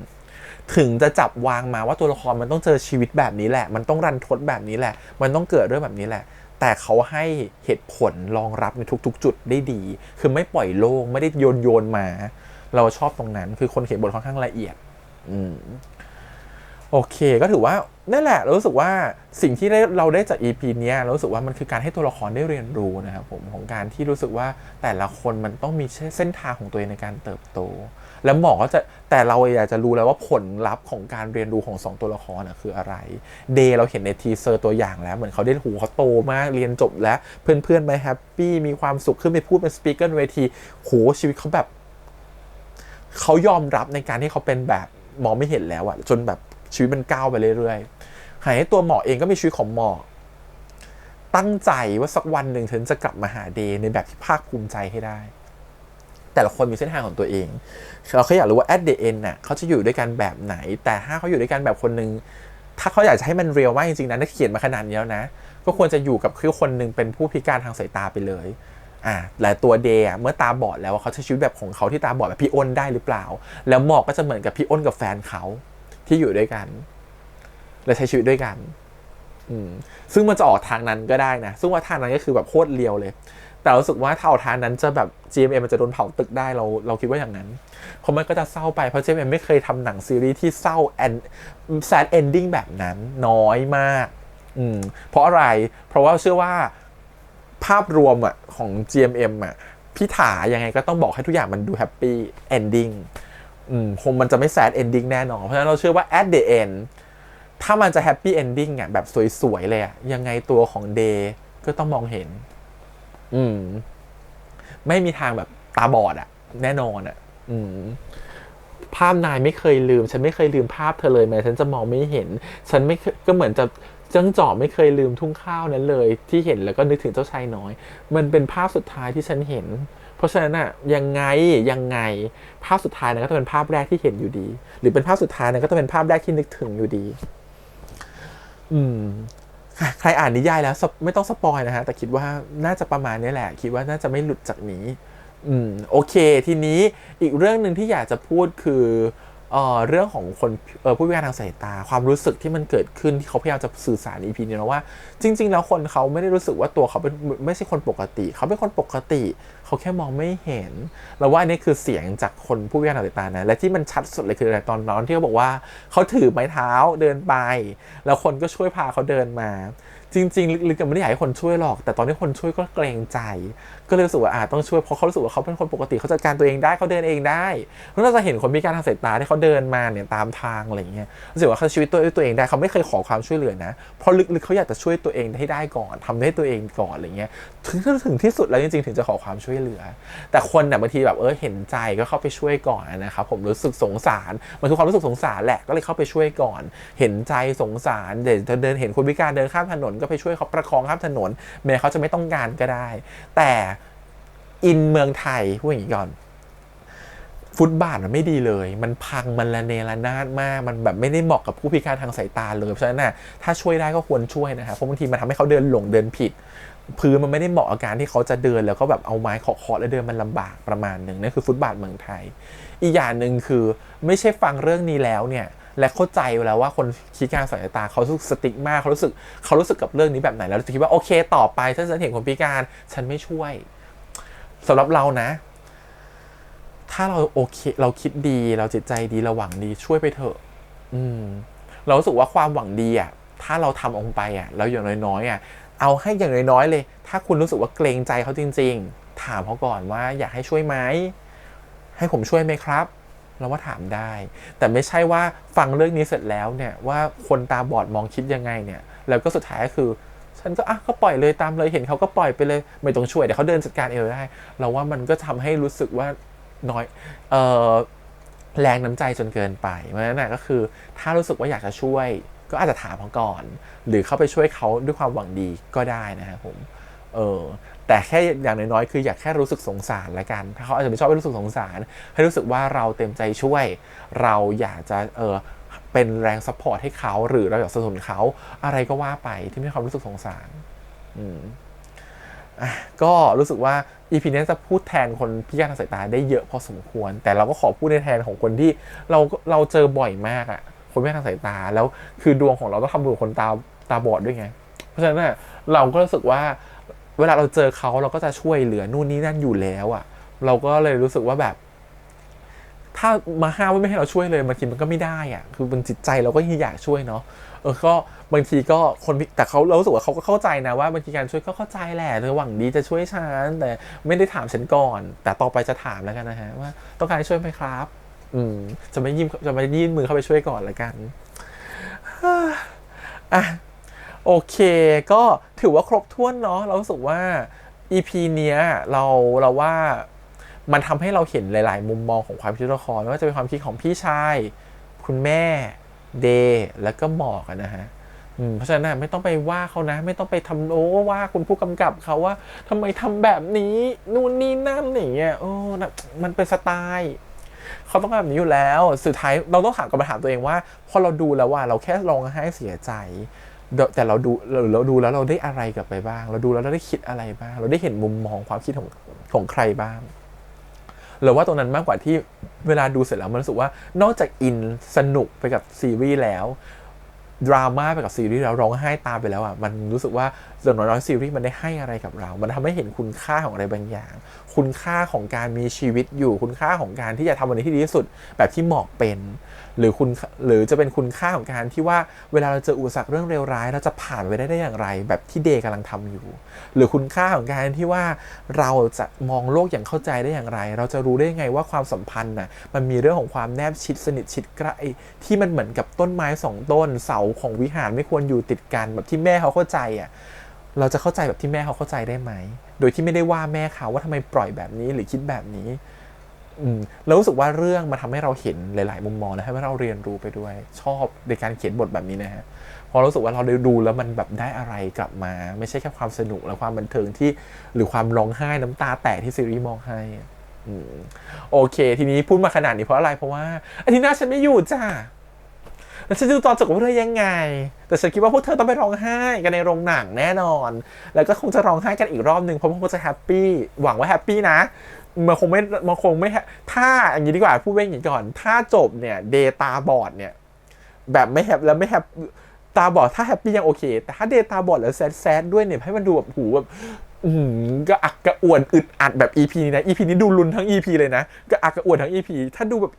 ถึงจะจับวางมาว่าตัวละครมันต้องเจอชีวิตแบบนี้แหละมันต้องรันทดแบบนี้แหละมันต้องเกิดเรื่องแบบนี้แหละแต่เขาให้เหตุผลรองรับในทุกๆจุดได้ดีคือไม่ปล่อยโล่งไม่ได้โยนมาเราชอบตรงนั้นคือคนเขียนบทค่อนข้างละเอียดโอเคก็ถือว่านั่นแหละเรารู้สึกว่าสิ่งที่เราได้จาก EP เนี้ยเรารู้สึกว่ามันคือการให้ตัวละครได้เรียนรู้นะครับผมของการที่รู้สึกว่าแต่ละคนมันต้องมีเส้นทางของตัวเองในการเติบโตแล้วหมอก็จะแต่เราอยากจะรู้แล้วว่าผลลัพธ์ของการเรียนรู้ของ2ตัวละครคืออะไรเดย์เราเห็นในทีเซอร์ตัวอย่างแล้วเหมือนเขาได้เขาโตมากเรียนจบแล้วเพื่อนๆไม่แฮปปี้มีความสุขขึ้นไปพูดเป็นสปีกเกอร์เวทีชีวิตเขาแบบเขายอมรับในการที่เขาเป็นแบบมองไม่เห็นแล้วอะจนแบบชีวิตมันก้าวไปเรื่อยๆให้ตัวหมอเองก็มีชีวิตของหมอตั้งใจว่าสักวันหนึ่งเธอจะกลับมาหาเดย์ในแบบที่ภาคภูมิใจให้ได้แต่ละคนมีเส้นทางของตัวเองเราแค่อยากรู้ว่า at the end น่ะเขาจะอยู่ด้วยกันแบบไหนแต่ถ้าเขาอยู่ด้วยกันแบบคนนึงถ้าเขาอยากจะให้มันเรียลมากจริงๆนะถ้าเขียนมาขนาดนี้แล้วนะก็ควรจะอยู่กับคือคนนึงเป็นผู้พิการทางสายตาไปเลยและตัวเดย์เมื่อตาบอดแล้วเขาใช้ชีวิตแบบของเขาที่ตาบอดแบบพี่อ้นได้หรือเปล่าแล้วหมอกก็จะเหมือนกับพี่อ้นกับแฟนเขาที่อยู่ด้วยกันและใช้ชีวิตด้วยกันซึ่งมันจะออกทางนั้นก็ได้นะซึ่งว่าทางนั้นก็คือแบบโคตรเรียวเลยแต่รู้สึกว่าถ้าเอาทางนั้นจะแบบ GMM มันจะโดนเผาตึกได้เราคิดว่าอย่างนั้นเพราะมันก็จะเศร้าไปเพราะ GMM ไม่เคยทำหนังซีรีส์ที่เศร้าsad ending แบบนั้นน้อยมากเพราะอะไรเพราะว่าเชื่อว่าภาพรวมของ GMM พี่ถายังไงก็ต้องบอกให้ทุกอย่างมันดู happy ending คงมันจะไม่ sad ending แน่นอนเพราะฉะนั้นเราเชื่อว่า at the end ถ้ามันจะ happy ending แบบสวยๆเลยยังไงตัวของ Day ก็ต้องมองเห็นไม่มีทางแบบตาบอดแน่นอนภาพนายไม่เคยลืมฉันไม่เคยลืมภาพเธอเลยแม้ฉันจะมองไม่เห็นฉันไม่ก็เหมือนจะจังจ่อไม่เคยลืมทุ่งข้าวนั้นเลยที่เห็นแล้วก็นึกถึงเจ้าชายน้อยมันเป็นภาพสุดท้ายที่ฉันเห็นเพราะฉะนั้นยังไงภาพสุดท้ายนั้นก็จะเป็นภาพแรกที่เห็นอยู่ดีหรือเป็นภาพสุดท้ายนั้นก็จะเป็นภาพแรกที่นึกถึงอยู่ดีใครอ่านนิยายแล้วไม่ต้องสปอยนะฮะแต่คิดว่าน่าจะประมาณนี้แหละคิดว่าน่าจะไม่หลุดจากนี้โอเคทีนี้อีกเรื่องนึงที่อยากจะพูดคือ เรื่องของคนผู้พิการทางสายตาความรู้สึกที่มันเกิดขึ้นที่เขาพยายามจะสื่อสาร EP นี้นะว่าจริงๆแล้วคนเขาไม่ได้รู้สึกว่าตัวเขาไม่ใช่คนปกติเขาเป็นคนปกติเขาแค่มองไม่เห็นแล้วว่านี่คือเสียงจากคนผู้พิการทางสายตานะและที่มันชัดสุดเลยคืออะไรตอนนั้นที่เขาบอกว่าเขาถือไม้เท้าเดินไปแล้วคนก็ช่วยพาเขาเดินมาจริงๆลึกๆก็ไม่ได้อยากให้คนช่วยหรอกแต่ตอนที่คนช่วยก็เกรงใจก็เลยรู้สึกว่าต้องช่วยเพราะเขารู้สึกว่าเขาเป็นคนปกติเขาจัดการตัวเองได้เขาเดินเองได้แล้วเราจะเห็นคนพิการทางสายตาที่เขาเดินมาเนี่ยตามทางอะไรอย่างเงี้ยรู้สึกว่าเขาชีวิตตัวเองได้เขาไม่เคยขอความช่วยเหลือนะเพราะลึกๆเขาอยากจะช่วยตัวเองให้ได้ก่อนทำให้ตัวเองก่อนอะไรเงี้ยถึงที่สุดแล้วจริงๆถึงจะขอความช่วยเหลือแต่คนน่ะบางทีแบบเห็นใจก็เข้าไปช่วยก่อนนะครับผมรู้สึกสงสารมันคือความรู้สึกสงสารแหละก็เลยเข้าไปช่วยก่อนเห็นใจสงสารเดี๋ยวเดินเห็นคนพิการเดินข้ามถนนก็ไปช่วยเขาประคองข้ามถนนแม้เขาจะไม่ต้องการก็ได้แต่อินเมืองไทยพูดอย่างนี้ก่อนฟุตบาทมันไม่ดีเลยมันพังมันระเนระนาดมากมันแบบไม่ได้เหมาะกับผู้พิการทางสายตาเลยเพราะฉะนั้นถ้าช่วยได้ก็ควรช่วยนะครับเพราะบางทีมันทำให้เขาเดินหลงเดินผิดพื้นมันไม่ได้เหมาะกับการที่เขาจะเดินแล้วก็แบบเอาไม้เคาะแล้วเดินมันลำบากประมาณหนึ่งนั่นคือฟุตบาทเมืองไทยอีกอย่างหนึ่งคือไม่ใช่ฟังเรื่องนี้แล้วเนี่ยและเข้าใจแล้วว่าคนพิการสายตาเขาสติ๊กมากเขารู้สึกกับเรื่องนี้แบบไหนแล้วจะคิดว่าโอเคต่อไปถ้าฉันเห็นคนพิการฉันไม่ช่วยสำหรับเรานะถ้าเราโอเคเราคิดดีเราจิตใจดีเราหวังดีช่วยไปเถอะเรารู้สึกว่าความหวังดีถ้าเราทำออกไปเราอย่างน้อยๆเอาให้อย่างน้อยๆเลยถ้าคุณรู้สึกว่าเกรงใจเขาจริงๆถามเขาก่อนว่าอยากให้ช่วยไหมให้ผมช่วยไหมครับเราว่าถามได้แต่ไม่ใช่ว่าฟังเรื่องนี้เสร็จแล้วเนี่ยว่าคนตาบอดมองคิดยังไงเนี่ยแล้วก็สุดท้ายก็คือฉันก็ปล่อยเลยตามเลยเห็นเขาก็ปล่อยไปเลยไม่ต้องช่วยเดี๋ยวเขาเดินจัดการเองได้เราว่ามันก็ทำให้รู้สึกว่าน้อยแรงน้ำใจจนเกินไปเพราะฉะนั้นก็คือถ้ารู้สึกว่าอยากจะช่วยก็อาจจะถามเขาก่อนหรือเข้าไปช่วยเขาด้วยความหวังดีก็ได้นะครับผมแต่แค่อย่างน้อยๆคืออยากแค่รู้สึกสงสารละกันถ้าเขาอาจจะไม่ชอบให้รู้สึกสงสารให้รู้สึกว่าเราเต็มใจช่วยเราอยากจะเป็นแรงซัพพอร์ตให้เขาหรือเราอยากสนับสนุนเขาอะไรก็ว่าไปที่มีความรู้สึกสงสารก็รู้สึกว่า EP นี้จะพูดแทนคนพิการทางสายตาได้เยอะพอสมควรแต่เราก็ขอพูดในแทนของคนที่เราเจอบ่อยมากคนพิการทางสายตาแล้วคือดวงของเราต้องทำบุญคนตาบอดด้วยไงเพราะฉะนั้นเราก็รู้สึกว่าเวลาเราเจอเขาเราก็จะช่วยเหลือนู่นนี่นั่นอยู่แล้วเราก็เลยรู้สึกว่าแบบถ้ามาห้ามว่าไม่ให้เราช่วยเลยบางทีมันก็ไม่ได้คือบนจิตใจเราก็อยากช่วยเนาะก็บางทีก็คนแต่เรารู้สึกว่าเขาก็เข้าใจนะว่าบางทีการช่วยก็เข้าใจแหละหวังดีจะช่วยฉันแต่ไม่ได้ถามฉันก่อนแต่ต่อไปจะถามแล้วกันนะฮะว่าต้องการให้ช่วยไหมครับจะไม่ยื่นมือเข้าไปช่วยก่อนแล้วกันโอเคก็ถือว่าครบถ้วนเนาะเรารู้สึกว่า EP เนี้ยเราว่ามันทำให้เราเห็นหลายๆมุมมองของความคิดละครไม่ว่าจะเป็นความคิดของพี่ชายคุณแม่เดย์แล้วก็หมอกนะฮะเพราะฉะนั้นไม่ต้องไปว่าเขานะไม่ต้องไปทำว่าคุณผู้กำกับเขาว่าทำไมทำแบบนี้นู่นนี่นั่นอย่างเงี้ยมันเป็นสไตล์เขาต้องแบบนี้อยู่แล้วสุดท้ายเราต้องถามกับปัญหาตัวเองว่าพอเราดูแล้วว่าเราแค่ร้องไห้เสียใจแต่เราดูแล้วเราได้อะไรกลับไปบ้างเราดูแล้วเราได้คิดอะไรบ้างเราได้เห็นมุมมองความคิดของใครบ้างเราว่าตรงนั้นมากกว่าที่เวลาดูเสร็จแล้วมันรู้สึกว่านอกจากอินสนุกไปกับซีรีส์แล้วดราม่าไปกับซีรีส์แล้วร้องไห้ตามไปแล้วมันรู้สึกว่าอย่างน้อยซีรีส์มันได้ให้อะไรกับเรามันทำให้เห็นคุณค่าของอะไรบางอย่างคุณค่าของการมีชีวิตอยู่คุณค่าของการที่จะทำอะไรที่ดีที่สุดแบบที่หมอกเป็นหรือจะเป็นคุณค่าของการที่ว่าเวลาเราเจออุปสรรคเรื่องเลวร้ายเราจะผ่านไปได้อย่างไรแบบที่เดย์กำลังทำอยู่หรือคุณค่าของการที่ว่าเราจะมองโลกอย่างเข้าใจได้อย่างไรเราจะรู้ได้ไงว่าความสัมพันธ์มันมีเรื่องของความแนบชิดสนิทชิดใกล้ที่มันเหมือนกับต้นไม้2ต้นเสาของวิหารไม่ควรอยู่ติดกันแบบที่แม่เขาเข้าใจเราจะเข้าใจแบบที่แม่เขาเข้าใจได้ไหมโดยที่ไม่ได้ว่าแม่เขาว่าทำไมปล่อยแบบนี้หรือคิดแบบนี้เรารู้สึกว่าเรื่องมาทำให้เราเห็นหลายๆมุมมองและให้เราเรียนรู้ไปด้วยชอบในการเขียนบทแบบนี้นะฮะพอรู้สึกว่าเราได้ดูแล้วมันแบบได้อะไรกลับมาไม่ใช่แค่ความสนุกและความบันเทิงที่หรือความร้องไห้น้ำตาแตกที่ซีรีส์มองให้โอเคทีนี้พูดมาขนาดนี้เพราะอะไรเพราะว่าอาทิตย์หน้าฉันไม่อยู่จ้า แล้วฉันดูตอนจบกับพวกเธอยังไงแต่ฉันคิดว่าพวกเธอต้องไปร้องไห้กันในโรงหนังแน่นอนแล้วก็คงจะร้องไห้กันอีกรอบนึงเพราะพวกเขาจะแฮปปี้หวังว่าแฮปปี้นะมันคงไม่ถ้าอย่างนี้ดีกว่าพูดไว้อย่างนี้ก่อนถ้าจบเนี่ยเดย์ตาบอดเนี่ยแบบไม่แฮปแล้วไม่แฮปตาบอดถ้าแฮปปี้ยังโอเคแต่ถ้าเดย์ตาบอดแล้วแซดด้วยเนี่ยให้มันดูแบบหูแบบก็อักกระอ่วนอึดอัดแบบ EP นี้นะ EP นี้ดูลุ้นทั้ง EP เลยนะก็อักกระอ่วนทั้ง EP ถ้าดูแบบ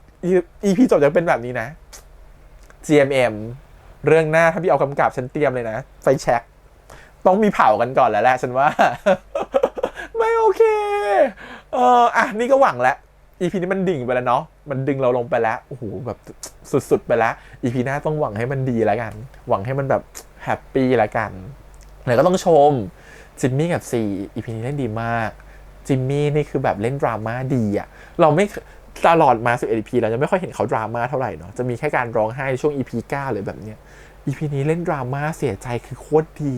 EP จบจะเป็นแบบนี้นะ GMM เรื่องหน้าถ้าพี่เอากำกับฉันเตรียมเลยนะไฟแช็กต้องมีเผากันก่อนแล้วแหละฉันว่า ไม่โอเคนี่ก็หวังแล้ว EP นี้มันดิ่งไปแล้วเนาะมันดึงเราลงไปแล้วโอ้โหแบบสุดๆไปแล้ว EP หน้าต้องหวังให้มันดีแล้วกันหวังให้มันแบบแฮปปี้แล้วกันแล้วก็ต้องชมจิมมี่กับซี EP นี้เล่นดีมากจิมมี่นี่คือแบบเล่นดราม่าดีอะเราไม่ตลอดมา11 EP เราจะไม่ค่อยเห็นเขาดราม่าเท่าไหร่เนาะจะมีแค่การร้องไห้ช่วง EP 9เลยแบบเนี้ย EP นี้เล่นดราม่าเสียใจคือโคตรดี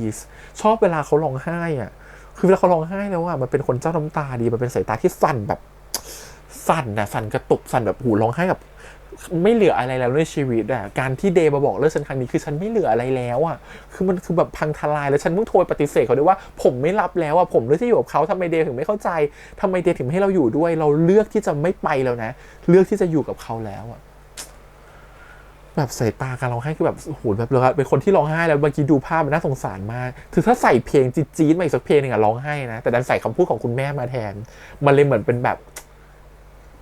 ชอบเวลาเขาร้องไห้อะคือเวลาเขาร้องไห้แล้วอะมันเป็นคนเจ้าน้ำตาดีมันเป็นสายตาที่สั่นแบบสั่นนะสั่นกระตุกสั่นแบบหูร้องไห้แบบไม่เหลืออะไรแล้วในชีวิตอะการที่เดย์มาบอกเลิกฉันครั้งนี้คือฉันไม่เหลืออะไรแล้วอะคือมันคือแบบพังทลายแล้วฉันเพิ่งโทรปฏิเสธเขาด้วยว่าผมไม่รับแล้วอะผมเลือกที่อยู่กับเขาทำไมเดย์ถึงไม่เข้าใจทำไมเดย์ถึงไม่ให้เราอยู่ด้วยเราเลือกที่จะไม่ไปแล้วนะเลือกที่จะอยู่กับเขาแล้วอะแบบสายตาการร้องไห้คือแบบโหแบบเลยเป็นคนที่ร้องไห้แล้วเมื่อกี้ดูภาพมันน่าสงสารมากคือถ้าใส่เพลงจี๊ดๆมาอีกสักเพลงนึงอะร้องไห้นะแต่ดันใส่คำพูดของคุณแม่มาแทนมันเลยเหมือนเป็นแบบ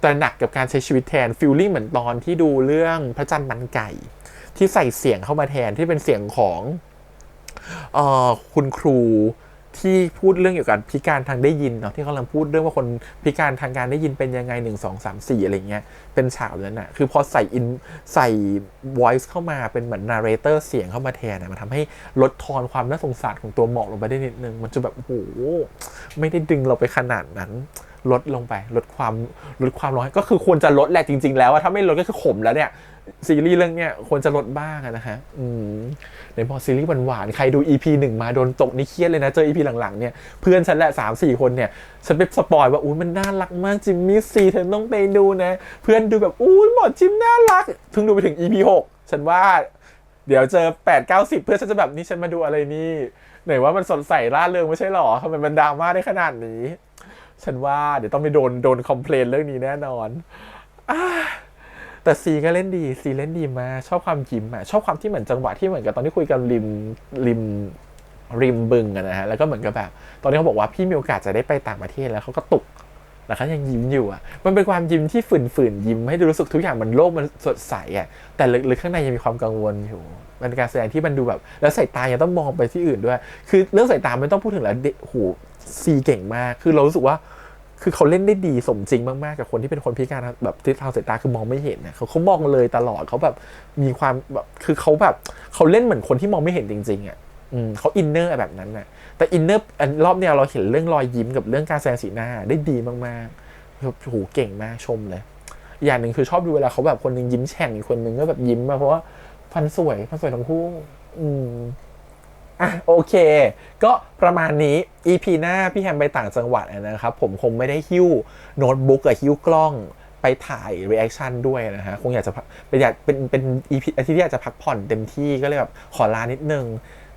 ตระหนักกับการใช้ชีวิตแทนฟีลลิ่งเหมือนตอนที่ดูเรื่องพระจันทร์มันไก่ที่ใส่เสียงเข้ามาแทนที่เป็นเสียงของคุณครูที่พูดเรื่องเกี่ยวกับพิการทางได้ยินเนาะที่เขากำลังพูดเรื่องว่าคนพิการทางการได้ยินเป็นยังไง1 2 3 4อะไรเงี้ยเป็นฉากนั้นน่ะคือพอใส่ voice เข้ามาเป็นเหมือน narrator เสียงเข้ามาแทนนะมันทำให้ลดทอนความน่าสงสารของตัวหมอกลงไปได้นิดนึงมันจะแบบโอ้โหไม่ได้ดึงเราไปขนาดนั้นลดลงไปลดความร้อนก็คือควรจะลดแหละจริงๆแล้วถ้าไม่ลดก็คือขมแล้วเนี่ยซีรีส์เรื่องเนี้ยควรจะลดบ้างนะฮะในพอซีรีส์หวานๆใครดู EP 1มาโดนตกนี่เครียดเลยนะเจอ EP หลังๆเนี่ยเพื่อนฉันแหละ 3-4 คนเนี่ยฉันไปสปอยว่ามันน่ารักมากจิมมี่ซีเธอต้องไปดูนะเพื่อนดูแบบหมอจิมน่ารักเพิ่งดูไปถึง EP 6ฉันว่าเดี๋ยวเจอ 8-9-10 เพื่อนฉันจะแบบนี่ฉันมาดูอะไรนี่ไหนว่ามันสดใสร่าเริงไม่ใช่หรอทำไมมันดราม่าได้ขนาดนี้ฉันว่าเดี๋ยวต้องไปโดนคอมเพลนเรื่องนี้แน่นอนแต่ซีก็เล่นดีซีเล่นดีมากชอบความยิ้มชอบความที่เหมือนจังหวะที่เหมือนกับตอนที่คุยกันริมบึงนะฮะแล้วก็เหมือนกับแบบตอนนี้เขาบอกว่าพี่มีโอกาสจะได้ไปต่างประเทศแล้วเขาก็ตุกแล้วเขายังยิ้มอยู่มันเป็นความยิ้มที่ฝืนยิ้มให้ดูรู้สึกทุกอย่างมันโลกมันสดใสแต่ลึกข้างในยังมีความกังวลอยู่มันเป็นการแสดงที่มันดูแบบแล้วสายตายังต้องมองไปที่อื่นด้วยคือเรื่องสายตาไม่ต้องพูดถึงแล้วโหซีเก่งมากคือเรารู้สึกว่าคือเขาเล่นได้ดีสมจริงมากๆกับคนที่เป็นคนพิการแบบที่ทางสายตาคือมองไม่เห็นเขามองเลยตลอดเขาแบบมีความแบบคือเขาเล่นเหมือนคนที่มองไม่เห็นจริงๆเขาอินเนอร์แบบนั้นแต่อินเนอร์รอบนี้เราเห็นเรื่องรอยยิ้มกับเรื่องการแสดงสีหน้าได้ดีมากๆโหเก่งมากชมเลยอย่างหนึ่งคือชอบดูเวลาเขาแบบคนนึงยิ้มแฉ่งอีกคนนึงก็แบบยิ้มมาเพราะว่าฟันสวยทั้งคู่โอเคก็ประมาณนี้ EP หน้าพี่แฮมไปต่างจังหวัดนะครับผมคงไม่ได้หิ้วโน้ตบุ๊กกับหิ้วกล้องไปถ่าย reaction ด้วยนะฮะคงอยากจะเป็น EP ที่อยากจะพักผ่อนเต็มที่ก็เลยแบบขอลานิดนึง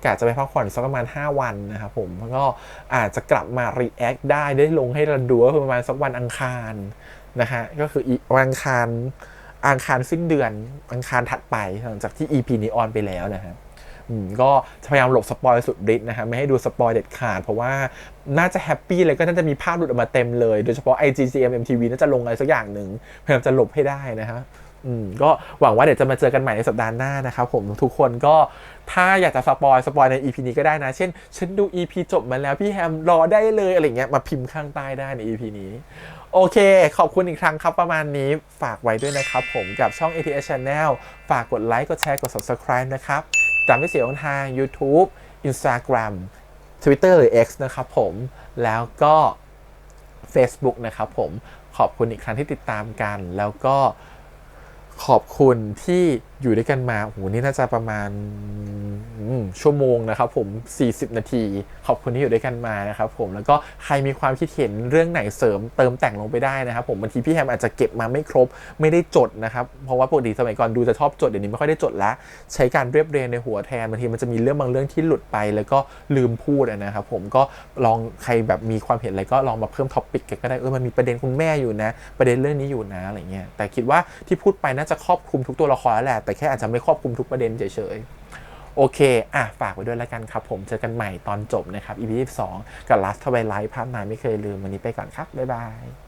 กะจะไปพักผ่อนสักประมาณ5วันนะครับผมแล้วก็อาจจะกลับมา react ได้ลงให้เราดูก็คือประมาณสักวันอังคารนะฮะก็คือวันอังคารสิ้นเดือนอังคารถัดไปหลังจากที่ EP นี้ออนไปแล้วนะฮะก็พยายามหลบสปอยสุดฤทธิ์นะฮะไม่ให้ดูสปอยเด็ดขาดเพราะว่าน่าจะแฮปปี้เลยก็น่าจะมีภาพหลุดออกมาเต็มเลยโดยเฉพาะ IGCMMTV น่าจะลงอะไรสักอย่างหนึ่งพยายามจะหลบให้ได้นะฮะก็หวังว่าเดี๋ยวจะมาเจอกันใหม่ในสัปดาห์หน้านะครับผมทุกคนก็ถ้าอยากจะสปอยใน EP นี้ก็ได้นะเช่นฉันดู EP จบมาแล้วพี่แฮมรอได้เลยอะไรเงี้ยมาพิมพ์ข้างใต้ได้ใน EP นี้โอเคขอบคุณอีกครั้งครับประมาณนี้ฝากไว้ด้วยนะครับผมกับช่อง ATS Channel ฝากกดไลค์กดแชร์กด Subscribe นะครับจำไม่เสียทาง YouTube Instagram Twitter หรือ X นะครับผมแล้วก็ Facebook นะครับผมขอบคุณอีกครั้งที่ติดตามกันแล้วก็ขอบคุณที่ อยู่ด้วยกันมาโอ้โหนี่น่าจะประมาณชั่วโมงนะครับผม40 นาทีขอบคุณที่อยู่ด้วยกันมานะครับผมแล้วก็ใครมีความคิดเห็นเรื่องไหนเสริมเติมแต่งลงไปได้นะครับผมบางทีพี่แฮมอาจจะเก็บมาไม่ครบไม่ได้จดนะครับเพราะว่าปกติสมัยก่อนดูจะชอบจดเดี๋ยวนี้ไม่ค่อยได้จดละใช้การเรียบเรียงในหัวแทนบางทีมันจะมีเรื่องบางเรื่องที่หลุดไปแล้วก็ลืมพูดนะครับผมก็ลองใครแบบมีความเห็นอะไรก็ลองมาเพิ่มท็อปิกกันก็ได้มันมีประเด็นคุณแม่อยู่นะประเด็นเรื่องนี้อยู่นะอะไรเงี้ยแต่คิดว่าที่พูดไปน่าจะครอบคลุมทุกตัวละครแล้วแหละแต่แค่อาจจะไม่ครอบคลุมทุกประเด็นเฉยๆโอเคฝากไว้ด้วยแล้วกันครับผมเจอกันใหม่ตอนจบนะครับ EP 22กับ Last Twilight ภาพนายไม่เคยลืมวันนี้ไปก่อนครับบ๊ายบาย